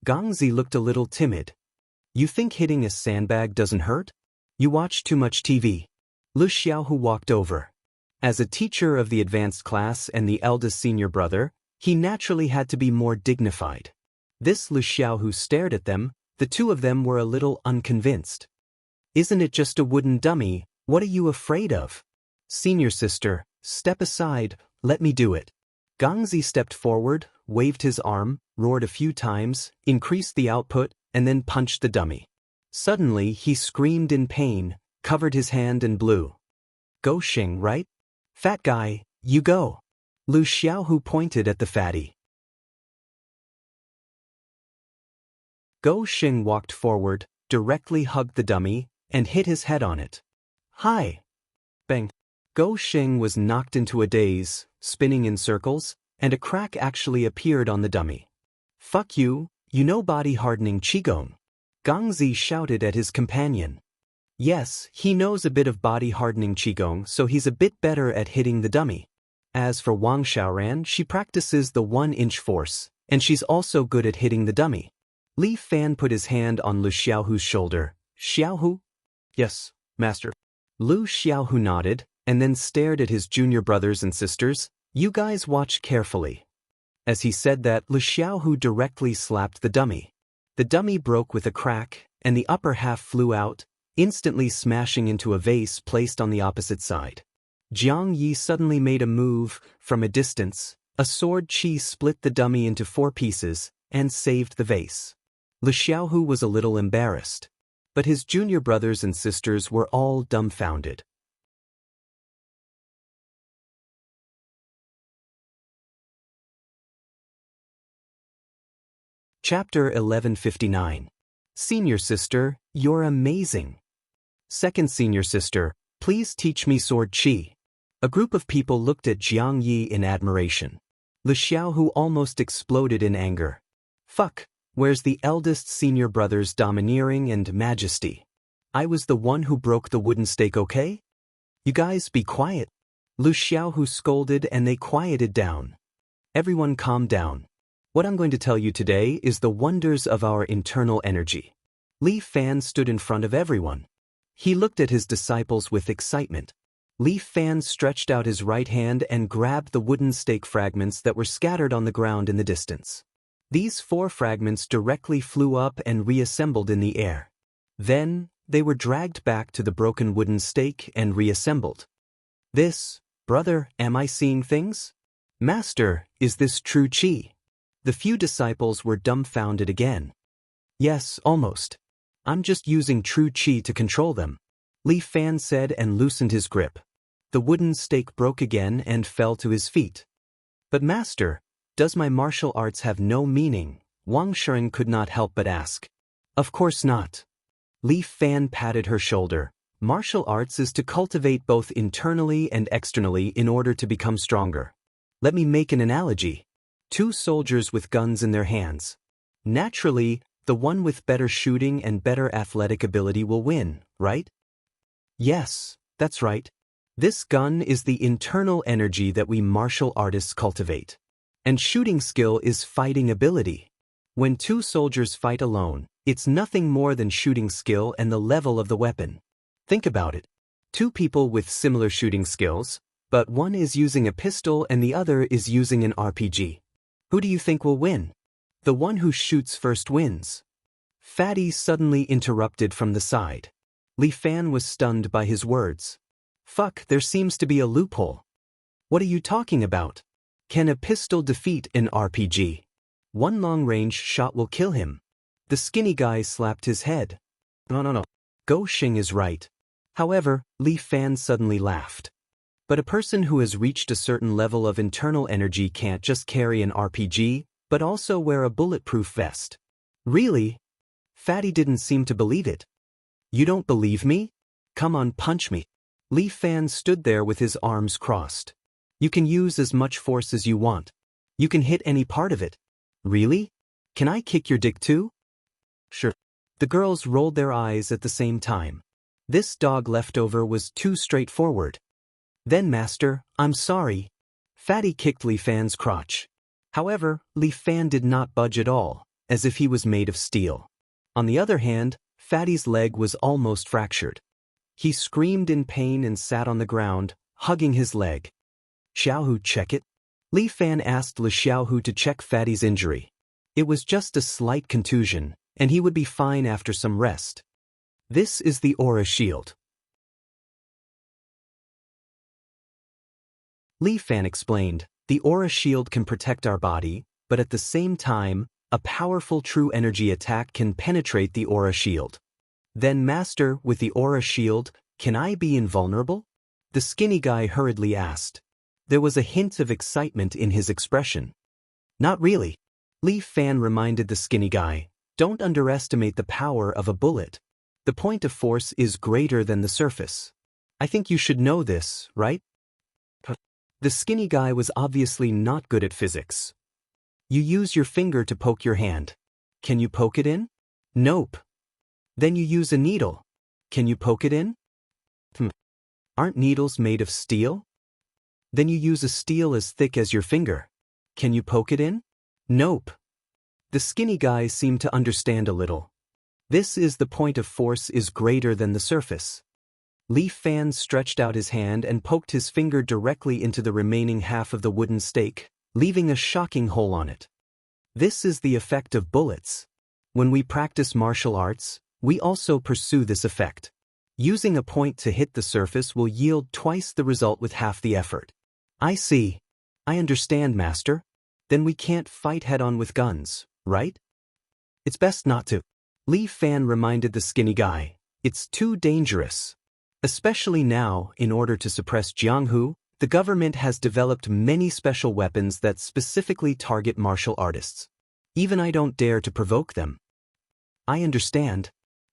Gangzi looked a little timid. You think hitting a sandbag doesn't hurt? You watch too much TV. Lu Xiaohu walked over. As a teacher of the advanced class and the eldest senior brother, he naturally had to be more dignified. This Lu Xiaohu stared at them. The two of them were a little unconvinced. Isn't it just a wooden dummy? What are you afraid of? Senior sister, step aside, let me do it. Gangzi stepped forward, waved his arm, roared a few times, increased the output, and then punched the dummy. Suddenly, he screamed in pain, covered his hand and blew. Go Sheng, right? Fat guy, you go. Lu Xiaohu pointed at the fatty. Go Sheng walked forward, directly hugged the dummy, and hit his head on it. Hi! Bang! Go Sheng was knocked into a daze, spinning in circles, and a crack actually appeared on the dummy. Fuck you, you know body-hardening Qigong. Gangzi shouted at his companion. Yes, he knows a bit of body-hardening Qigong, so he's a bit better at hitting the dummy. As for Wang Xiaoran, she practices the 1-inch force, and she's also good at hitting the dummy. Li Fan put his hand on Lu Xiaohu's shoulder. Xiaohu? Yes, master. Lu Xiaohu nodded, and then stared at his junior brothers and sisters. You guys watch carefully. As he said that, Lu Xiaohu directly slapped the dummy. The dummy broke with a crack, and the upper half flew out, instantly smashing into a vase placed on the opposite side. Jiang Yi suddenly made a move. From a distance, a sword chi split the dummy into 4 pieces, and saved the vase. Lu Xiaohu was a little embarrassed, but his junior brothers and sisters were all dumbfounded. Chapter 1159. Senior sister, you're amazing. Second senior sister, please teach me sword chi. A group of people looked at Jiang Yi in admiration. Lu Xiaohu almost exploded in anger. Fuck, where's the eldest senior brother's domineering and majesty? I was the one who broke the wooden stake, okay? You guys be quiet. Lu Xiaohu scolded and they quieted down. Everyone calm down. What I'm going to tell you today is the wonders of our internal energy. Li Fan stood in front of everyone. He looked at his disciples with excitement. Li Fan stretched out his right hand and grabbed the wooden stake fragments that were scattered on the ground in the distance. These 4 fragments directly flew up and reassembled in the air. Then, they were dragged back to the broken wooden stake and reassembled. This, brother, am I seeing things? Master, is this true Qi? The few disciples were dumbfounded again. Yes, almost. I'm just using true Qi to control them, Li Fan said and loosened his grip. The wooden stake broke again and fell to his feet. But master, does my martial arts have no meaning? Wang Sheng could not help but ask. Of course not. Li Fan patted her shoulder. Martial arts is to cultivate both internally and externally in order to become stronger. Let me make an analogy. 2 soldiers with guns in their hands. Naturally, the one with better shooting and better athletic ability will win, right? Yes, that's right. This gun is the internal energy that we martial artists cultivate. And shooting skill is fighting ability. When 2 soldiers fight alone, it's nothing more than shooting skill and the level of the weapon. Think about it. 2 people with similar shooting skills, but one is using a pistol and the other is using an RPG. Who do you think will win? The one who shoots first wins. Fatty suddenly interrupted from the side. Li Fan was stunned by his words. Fuck, there seems to be a loophole. What are you talking about? Can a pistol defeat an RPG? One long-range shot will kill him. The skinny guy slapped his head. No. Go Xing is right. However, Li Fan suddenly laughed. But a person who has reached a certain level of internal energy can't just carry an RPG, but also wear a bulletproof vest. Really? Fatty didn't seem to believe it. You don't believe me? Come on, punch me. Li Fan stood there with his arms crossed. You can use as much force as you want. You can hit any part of it. Really? Can I kick your dick too? Sure. The girls rolled their eyes at the same time. This dog leftover was too straightforward. Then master, I'm sorry. Fatty kicked Li Fan's crotch. However, Li Fan did not budge at all, as if he was made of steel. On the other hand, Fatty's leg was almost fractured. He screamed in pain and sat on the ground, hugging his leg. Xiaohu, check it? Li Fan asked Le Xiaohu to check Fatty's injury. It was just a slight contusion, and he would be fine after some rest. This is the aura shield. Li Fan explained, the aura shield can protect our body, but at the same time, a powerful true energy attack can penetrate the aura shield. Then master, with the aura shield, can I be invulnerable? The skinny guy hurriedly asked. There was a hint of excitement in his expression. Not really. Li Fan reminded the skinny guy, don't underestimate the power of a bullet. The point of force is greater than the surface. I think you should know this, right? The skinny guy was obviously not good at physics. You use your finger to poke your hand. Can you poke it in? Nope. Then you use a needle. Can you poke it in? Aren't needles made of steel? Then you use a steel as thick as your finger. Can you poke it in? Nope. The skinny guy seemed to understand a little. This is the point of force is greater than the surface. Li Fan stretched out his hand and poked his finger directly into the remaining half of the wooden stake, leaving a shocking hole on it. This is the effect of bullets. When we practice martial arts, we also pursue this effect. Using a point to hit the surface will yield twice the result with half the effort. I see. I understand, master. Then we can't fight head-on with guns, right? It's best not to. Li Fan reminded the skinny guy. It's too dangerous. Especially now, in order to suppress Jianghu, the government has developed many special weapons that specifically target martial artists. Even I don't dare to provoke them. I understand.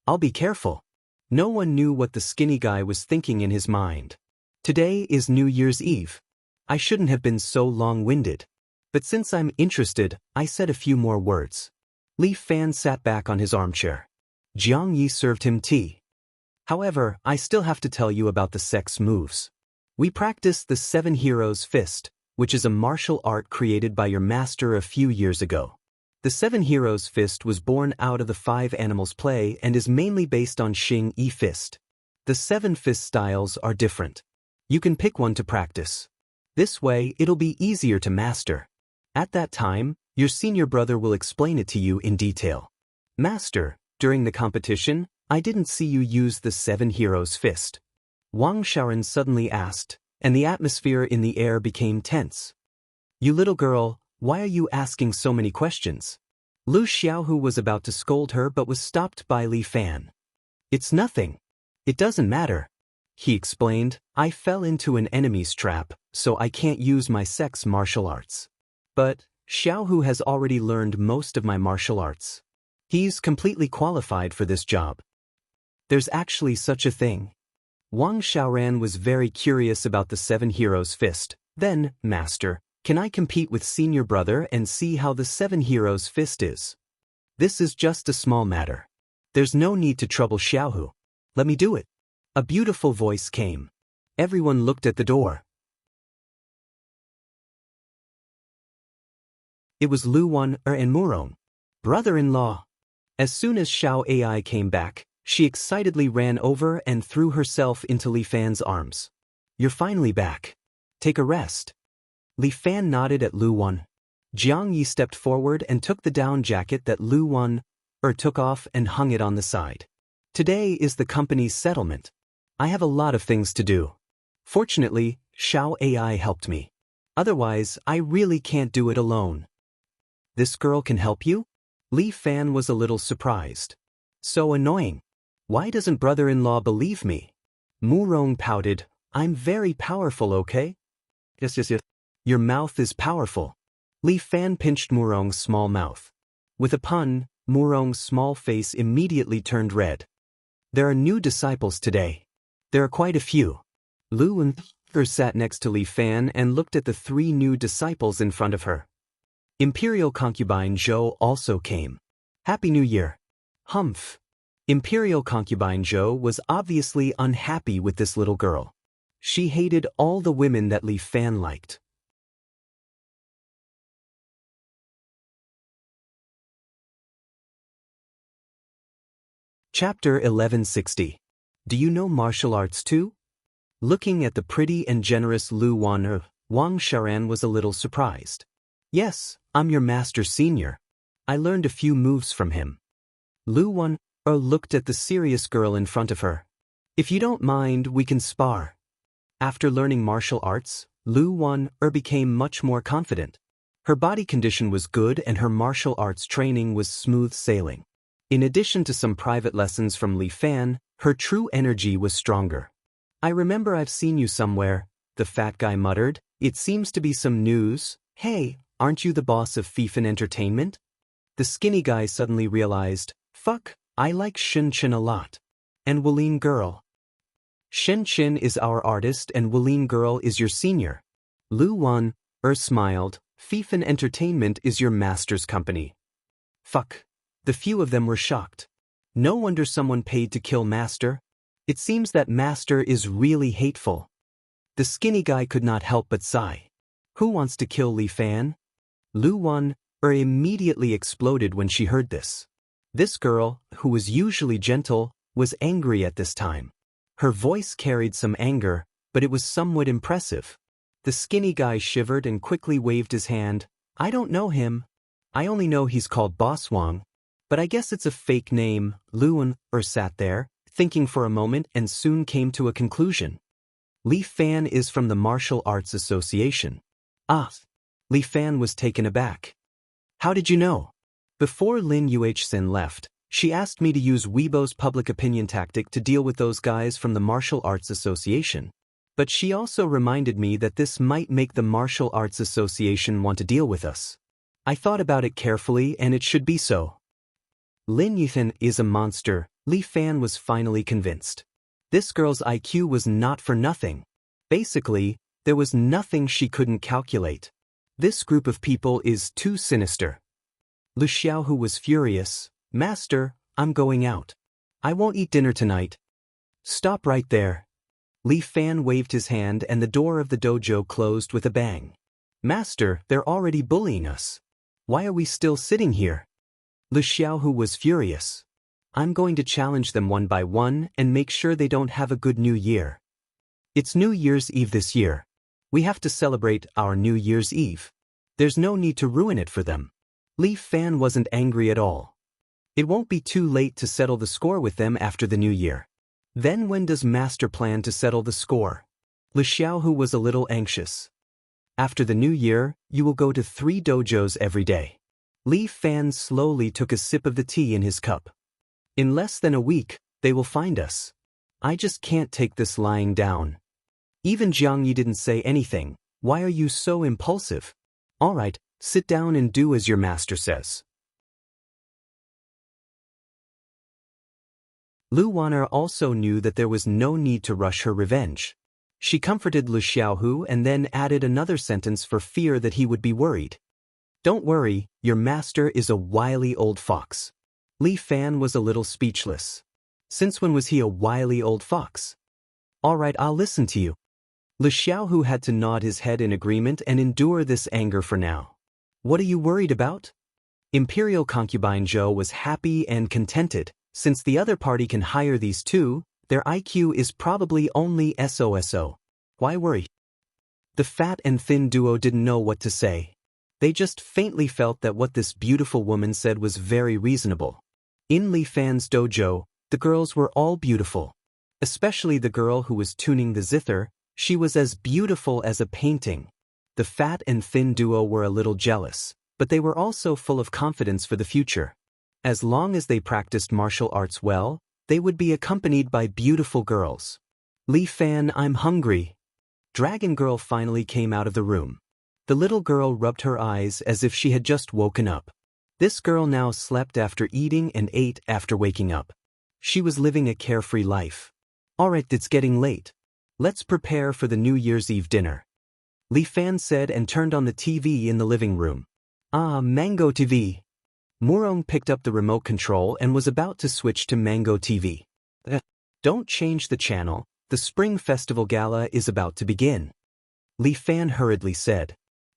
I'll be careful. No one knew what the skinny guy was thinking in his mind. Today is New Year's Eve. I shouldn't have been so long-winded. But since I'm interested, I said a few more words. Li Fan sat back on his armchair. Jiang Yi served him tea. However, I still have to tell you about the sex moves. We practice the 7 Heroes Fist, which is a martial art created by your master a few years ago. The 7 Heroes Fist was born out of the 5 Animals play and is mainly based on Xing Yi Fist. The 7 fist styles are different. You can pick one to practice. This way, it'll be easier to master. At that time, your senior brother will explain it to you in detail. Master, during the competition, I didn't see you use the 7 Heroes Fist. Wang Shaoran suddenly asked, and the atmosphere in the air became tense. You little girl, why are you asking so many questions? Lu Xiaohu was about to scold her but was stopped by Li Fan. It's nothing. It doesn't matter. He explained, I fell into an enemy's trap, so I can't use my sex martial arts. But Xiaohu has already learned most of my martial arts. He's completely qualified for this job. There's actually such a thing. Wang Shaoran was very curious about the 7 Heroes Fist. Then, Master, can I compete with senior brother and see how the 7 Heroes Fist is? This is just a small matter. There's no need to trouble Xiaohu. Let me do it. A beautiful voice came. Everyone looked at the door. It was Lu Wan and Murong, brother-in-law. As soon as Xiao Ai came back, she excitedly ran over and threw herself into Li Fan's arms. You're finally back. Take a rest. Li Fan nodded at Lu Wan. Jiang Yi stepped forward and took the down jacket that Lu Wan took off and hung it on the side. Today is the company's settlement. I have a lot of things to do. Fortunately, Xiao Ai helped me. Otherwise, I really can't do it alone. This girl can help you? Li Fan was a little surprised. So annoying. Why doesn't brother-in-law believe me? Murong pouted, I'm very powerful, okay? Yes. Your mouth is powerful. Li Fan pinched Murong's small mouth. With a pun, Murong's small face immediately turned red. There are new disciples today. There are quite a few. Lu and sat next to Li Fan and looked at the 3 new disciples in front of her. Imperial concubine Zhou also came. Happy New Year. Humph. Imperial concubine Zhou was obviously unhappy with this little girl. She hated all the women that Li Fan liked. Chapter 1160. Do you know martial arts too? Looking at the pretty and generous Lu Wan, Wang Shaoran was a little surprised. Yes, I'm your master senior. I learned a few moves from him. Lu Wan looked at the serious girl in front of her. If you don't mind, we can spar. After learning martial arts, Lu Wan became much more confident. Her body condition was good and her martial arts training was smooth sailing. In addition to some private lessons from Li Fan, her true energy was stronger. I remember I've seen you somewhere, the fat guy muttered. It seems to be some news. Hey, aren't you the boss of Fifan Entertainment? The skinny guy suddenly realized, fuck, I like Shen Chen a lot. And Wulin Girl. Shen Chen is our artist and Wulin Girl is your senior. Lu Wan smiled, Fifan Entertainment is your master's company. Fuck. The few of them were shocked. No wonder someone paid to kill Master. It seems that Master is really hateful. The skinny guy could not help but sigh. Who wants to kill Li Fan? Lu Wan immediately exploded when she heard this. This girl, who was usually gentle, was angry at this time. Her voice carried some anger, but it was somewhat impressive. The skinny guy shivered and quickly waved his hand. I don't know him. I only know he's called Boss Wang. But I guess it's a fake name. Luan sat there, thinking for a moment and soon came to a conclusion. Li Fan is from the Martial Arts Association. Ah. Li Fan was taken aback. How did you know? Before Lin Yuhsin left, she asked me to use Weibo's public opinion tactic to deal with those guys from the Martial Arts Association. But she also reminded me that this might make the Martial Arts Association want to deal with us. I thought about it carefully and it should be so. Lin Yuhsin is a monster. Li Fan was finally convinced. This girl's IQ was not for nothing. Basically, there was nothing she couldn't calculate. This group of people is too sinister. Lu Xiaohu was furious. Master, I'm going out. I won't eat dinner tonight. Stop right there. Li Fan waved his hand and the door of the dojo closed with a bang. Master, they're already bullying us. Why are we still sitting here? Lu Xiaohu was furious. I'm going to challenge them one by one and make sure they don't have a good new year. It's New Year's Eve this year. We have to celebrate our New Year's Eve. There's no need to ruin it for them. Li Fan wasn't angry at all. It won't be too late to settle the score with them after the new year. Then when does Master plan to settle the score? Li Xiaohu was a little anxious. After the new year, you will go to 3 dojos every day. Li Fan slowly took a sip of the tea in his cup. In less than a week, they will find us. I just can't take this lying down. Even Jiang Yi didn't say anything. Why are you so impulsive? All right, sit down and do as your master says. Lu Wan'er also knew that there was no need to rush her revenge. She comforted Lu Xiaohu and then added another sentence for fear that he would be worried. Don't worry, your master is a wily old fox. Li Fan was a little speechless. Since when was he a wily old fox? All right, I'll listen to you. Lu Xiaohu had to nod his head in agreement and endure this anger for now. What are you worried about? Imperial concubine Zhou was happy and contented. Since the other party can hire these two, their IQ is probably only SOSO. Why worry? The fat and thin duo didn't know what to say. They just faintly felt that what this beautiful woman said was very reasonable. In Li Fan's dojo, the girls were all beautiful. Especially the girl who was tuning the zither, she was as beautiful as a painting. The fat and thin duo were a little jealous, but they were also full of confidence for the future. As long as they practiced martial arts well, they would be accompanied by beautiful girls. Li Fan, I'm hungry. Dragon Girl finally came out of the room. The little girl rubbed her eyes as if she had just woken up. This girl now slept after eating and ate after waking up. She was living a carefree life. Alright, it's getting late. Let's prepare for the New Year's Eve dinner. Li Fan said and turned on the TV in the living room. Ah, Mango TV. Murong picked up the remote control and was about to switch to Mango TV. Don't change the channel, the Spring Festival Gala is about to begin. Li Fan hurriedly said.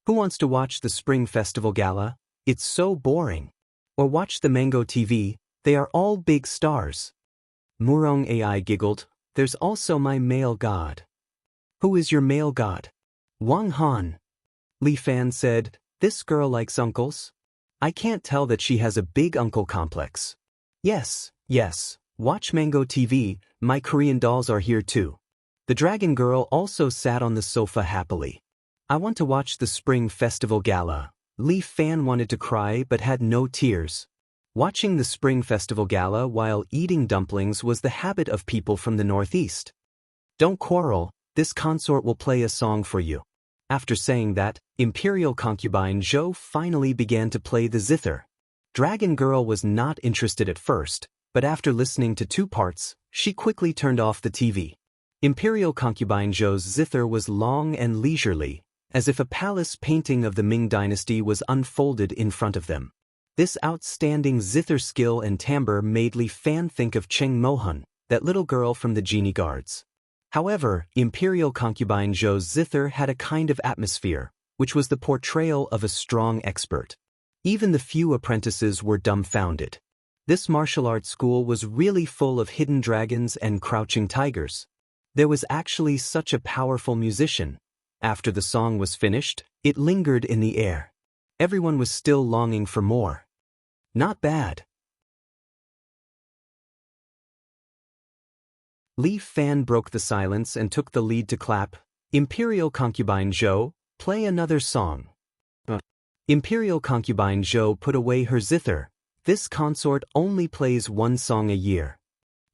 Who wants to watch the Spring Festival Gala? It's so boring. Or watch the Mango TV, they are all big stars. Murong AI giggled. There's also my male god. Who is your male god? Wang Han. Li Fan said, this girl likes uncles. I can't tell that she has a big uncle complex. Yes, watch Mango TV, my Korean dolls are here too. The dragon girl also sat on the sofa happily. I want to watch the Spring Festival Gala. Li Fan wanted to cry but had no tears. Watching the Spring Festival Gala while eating dumplings was the habit of people from the Northeast. Don't quarrel, this consort will play a song for you. After saying that, Imperial concubine Zhou finally began to play the zither. Dragon Girl was not interested at first, but after listening to 2 parts, she quickly turned off the TV. Imperial concubine Zhou's zither was long and leisurely, as if a palace painting of the Ming dynasty was unfolded in front of them. This outstanding zither skill and timbre made Li Fan think of Cheng Mohun, that little girl from the Genie Guards. However, Imperial concubine Zhou's zither had a kind of atmosphere, which was the portrayal of a strong expert. Even the few apprentices were dumbfounded. This martial arts school was really full of hidden dragons and crouching tigers. There was actually such a powerful musician. After the song was finished, it lingered in the air. Everyone was still longing for more. Not bad. Li Fan broke the silence and took the lead to clap. Imperial concubine Zhou, play another song. Imperial concubine Zhou put away her zither. This consort only plays 1 song a year.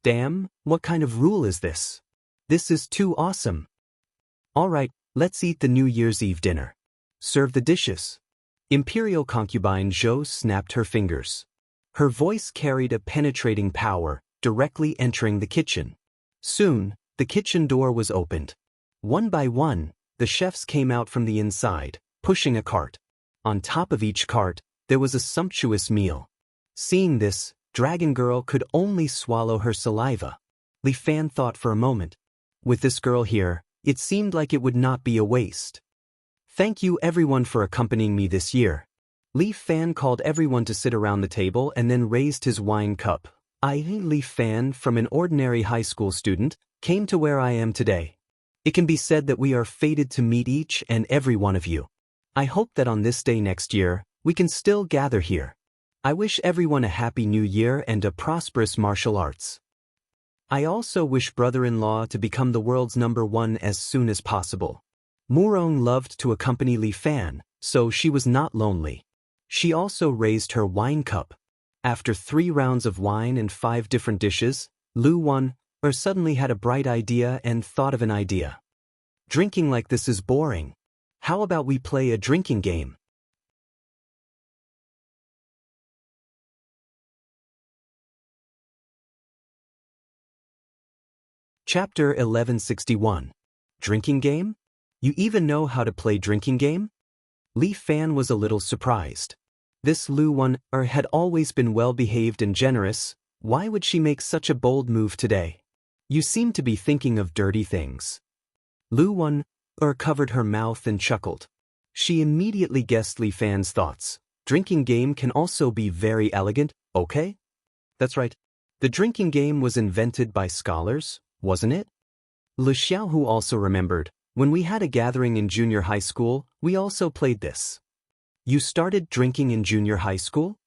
Damn, what kind of rule is this? This is too awesome. Alright, let's eat the New Year's Eve dinner. Serve the dishes. Imperial concubine Zhou snapped her fingers. Her voice carried a penetrating power, directly entering the kitchen. Soon, the kitchen door was opened. One by one, the chefs came out from the inside, pushing a cart. On top of each cart, there was a sumptuous meal. Seeing this, Dragon Girl could only swallow her saliva. Li Fan thought for a moment. With this girl here, it seemed like it would not be a waste. Thank you everyone for accompanying me this year. Li Fan called everyone to sit around the table and then raised his wine cup. I, Li Fan, from an ordinary high school student, came to where I am today. It can be said that we are fated to meet each and every one of you. I hope that on this day next year, we can still gather here. I wish everyone a happy new year and a prosperous martial arts. I also wish brother-in-law to become the world's #1 as soon as possible. Murong loved to accompany Li Fan, so she was not lonely. She also raised her wine cup. After 3 rounds of wine and 5 different dishes, Lu Wan suddenly had a bright idea and thought of an idea. Drinking like this is boring. How about we play a drinking game? Chapter 1161. Drinking game? You even know how to play drinking game? Li Fan was a little surprised. This Lu Wan had always been well-behaved and generous. Why would she make such a bold move today? You seem to be thinking of dirty things. Lu Wan covered her mouth and chuckled. She immediately guessed Li Fan's thoughts. Drinking game can also be very elegant, okay? That's right. The drinking game was invented by scholars, wasn't it? Lu Xiaohu also remembered. When we had a gathering in junior high school, we also played this. You started drinking in junior high school?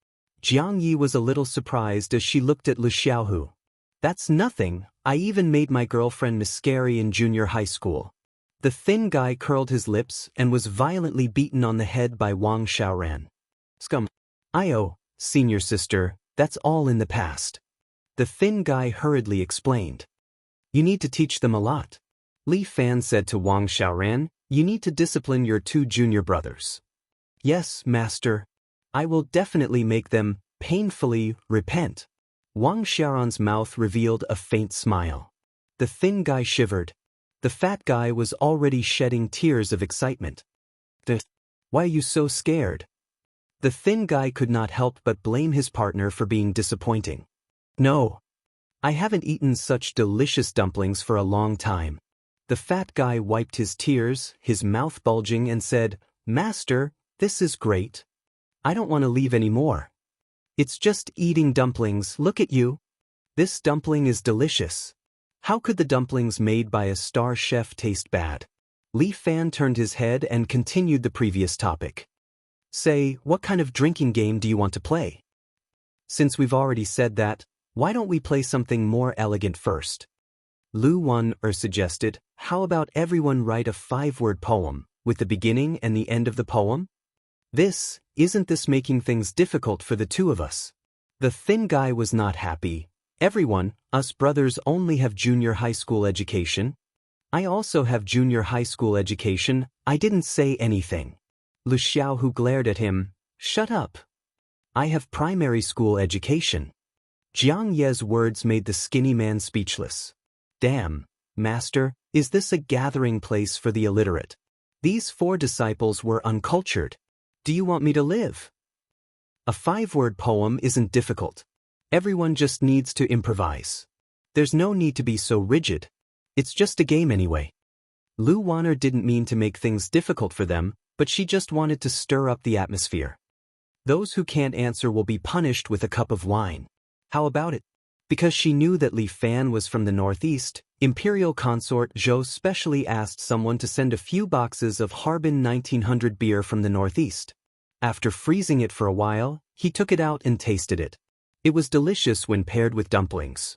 Jiang Yi was a little surprised as she looked at Lu Xiaohu. That's nothing, I even made my girlfriend miscarry in junior high school. The thin guy curled his lips and was violently beaten on the head by Wang Xiaoran. Scum. Senior sister, that's all in the past. The thin guy hurriedly explained. You need to teach them a lot. Li Fan said to Wang Xiaoran, you need to discipline your 2 junior brothers. Yes, master. I will definitely make them painfully repent. Wang Xiaoran's mouth revealed a faint smile. The thin guy shivered. The fat guy was already shedding tears of excitement. Why are you so scared? The thin guy could not help but blame his partner for being disappointing. No. I haven't eaten such delicious dumplings for a long time. The fat guy wiped his tears, his mouth bulging, and said, Master, this is great. I don't want to leave anymore. It's just eating dumplings, look at you. This dumpling is delicious. How could the dumplings made by a star chef taste bad? Li Fan turned his head and continued the previous topic. Say, what kind of drinking game do you want to play? Since we've already said that, why don't we play something more elegant first? Lu Wan suggested, how about everyone write a 5-word poem, with the beginning and the end of the poem? Isn't this making things difficult for the 2 of us? The thin guy was not happy. Everyone, us brothers only have junior high school education. I also have junior high school education, I didn't say anything. Lu Xiaohu glared at him, shut up. I have primary school education. Jiang Ye's words made the skinny man speechless. Damn, master, is this a gathering place for the illiterate? These 4 disciples were uncultured. Do you want me to live? A 5-word poem isn't difficult. Everyone just needs to improvise. There's no need to be so rigid. It's just a game anyway. Lu Wan didn't mean to make things difficult for them, but she just wanted to stir up the atmosphere. Those who can't answer will be punished with a cup of wine. How about it? Because she knew that Li Fan was from the northeast, Imperial Consort Zhou specially asked someone to send a few boxes of Harbin 1900 beer from the northeast. After freezing it for a while, he took it out and tasted it. It was delicious when paired with dumplings.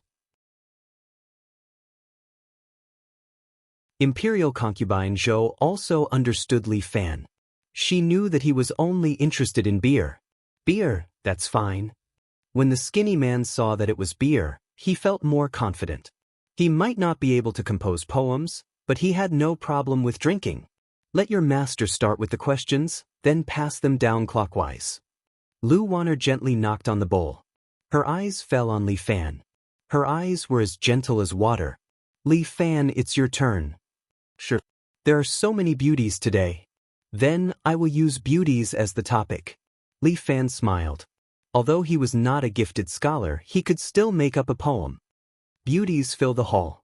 Imperial concubine Zhou also understood Li Fan. She knew that he was only interested in beer. Beer, that's fine. When the skinny man saw that it was beer, he felt more confident. He might not be able to compose poems, but he had no problem with drinking. Let your master start with the questions, then pass them down clockwise. Lu Wan gently knocked on the bowl. Her eyes fell on Li Fan. Her eyes were as gentle as water. Li Fan, it's your turn. Sure. There are so many beauties today. Then I will use beauties as the topic. Li Fan smiled. Although he was not a gifted scholar, he could still make up a poem. Beauties fill the hall.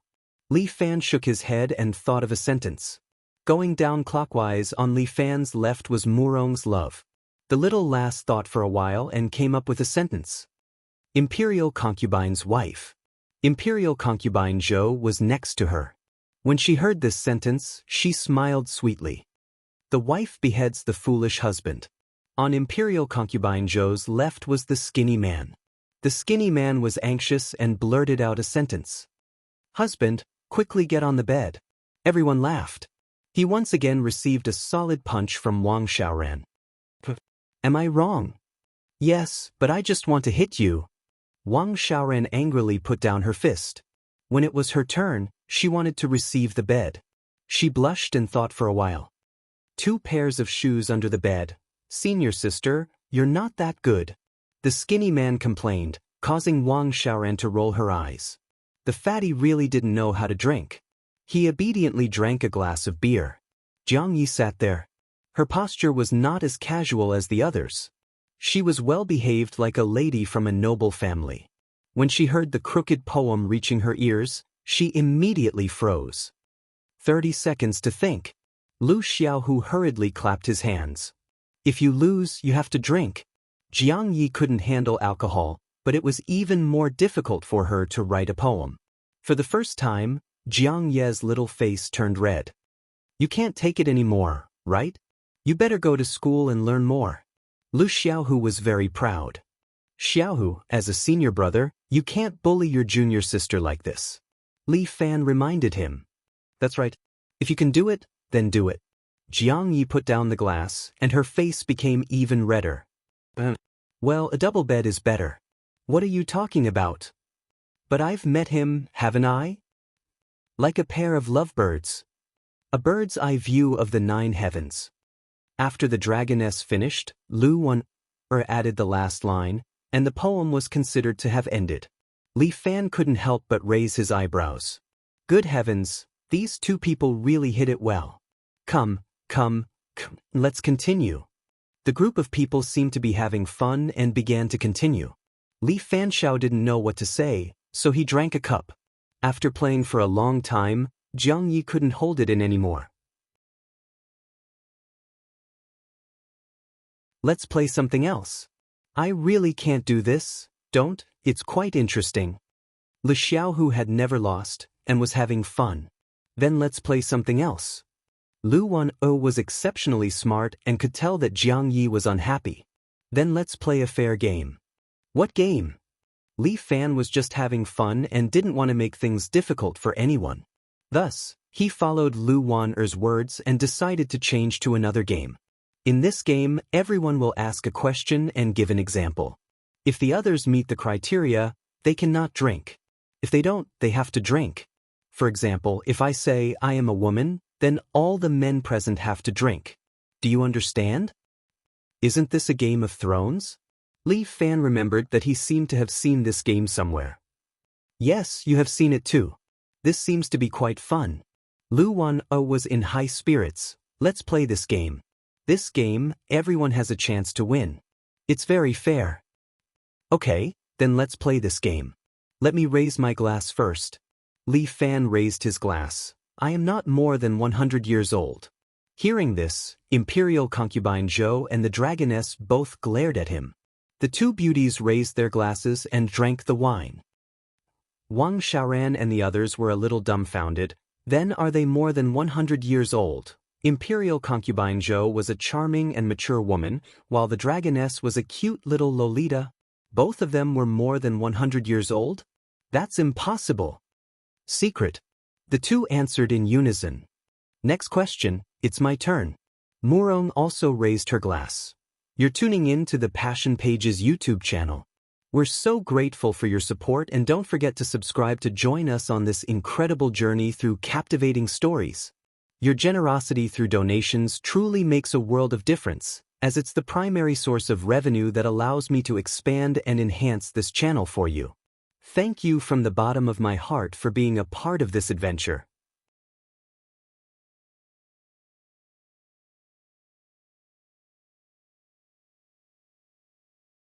Li Fan shook his head and thought of a sentence. Going down clockwise, on Li Fan's left was Murong's love. The little lass thought for a while and came up with a sentence. Imperial concubine's wife. Imperial concubine Zhou was next to her. When she heard this sentence, she smiled sweetly. The wife beheads the foolish husband. On Imperial Concubine Zhou's left was the skinny man. The skinny man was anxious and blurted out a sentence. "Husband, quickly get on the bed." Everyone laughed. He once again received a solid punch from Wang Xiaoran. "Am I wrong?" "Yes, but I just want to hit you." Wang Xiaoran angrily put down her fist. When it was her turn, she wanted to receive the bed. She blushed and thought for a while. 2 pairs of shoes under the bed. "Senior sister, you're not that good." The skinny man complained, causing Wang Xiaoran to roll her eyes. The fatty really didn't know how to drink. He obediently drank a glass of beer. Jiang Yi sat there. Her posture was not as casual as the others. She was well behaved like a lady from a noble family. When she heard the crooked poem reaching her ears, she immediately froze. 30 seconds to think. Lu Xiaohu hurriedly clapped his hands. "If you lose, you have to drink." Jiang Yi couldn't handle alcohol, but it was even more difficult for her to write a poem. For the first time, Jiang Ye's little face turned red. "You can't take it anymore, right? You better go to school and learn more." Lu Xiaohu was very proud. "Xiaohu, as a senior brother, you can't bully your junior sister like this." Li Fan reminded him. "That's right. If you can do it, then do it." Jiang Yi put down the glass, and her face became even redder. "Well, a double bed is better." "What are you talking about?" "But I've met him, haven't I?" "Like a pair of lovebirds." A bird's eye view of the 9 heavens. After the dragoness finished, Lu Wan added the last line, and the poem was considered to have ended. Li Fan couldn't help but raise his eyebrows. Good heavens, these 2 people really hit it well. Come, let's continue." The group of people seemed to be having fun and began to continue. Li Fanshao didn't know what to say, so he drank a cup. After playing for a long time, Jiang Yi couldn't hold it in anymore. "Let's play something else." "I really can't do this." "Don't, it's quite interesting." Lu Xiaohu had never lost, and was having fun. "Then let's play something else." Lu Wan was exceptionally smart and could tell that Jiang Yi was unhappy. "Then let's play a fair game." "What game?" Li Fan was just having fun and didn't want to make things difficult for anyone. Thus, he followed Lu Wan's words and decided to change to another game. In this game, everyone will ask a question and give an example. If the others meet the criteria, they cannot drink. If they don't, they have to drink. For example, if I say I am a woman, then all the men present have to drink. Do you understand? Isn't this a Game of Thrones? Li Fan remembered that he seemed to have seen this game somewhere. Yes, you have seen it too. This seems to be quite fun. Lu Wan was in high spirits. Let's play this game. This game, everyone has a chance to win. It's very fair. Okay, then let's play this game. Let me raise my glass first. Li Fan raised his glass. I am not more than 100 years old. Hearing this, Imperial Concubine Zhou and the dragoness both glared at him. The 2 beauties raised their glasses and drank the wine. Wang Xiaoran and the others were a little dumbfounded. Then are they more than 100 years old? Imperial Concubine Zhou was a charming and mature woman, while the dragoness was a cute little Lolita. Both of them were more than 100 years old? That's impossible. Secret. The 2 answered in unison. Next question, it's my turn. Murong also raised her glass. You're tuning in to the Passion Pages YouTube channel. We're so grateful for your support, and don't forget to subscribe to join us on this incredible journey through captivating stories. Your generosity through donations truly makes a world of difference, as it's the primary source of revenue that allows me to expand and enhance this channel for you. Thank you from the bottom of my heart for being a part of this adventure.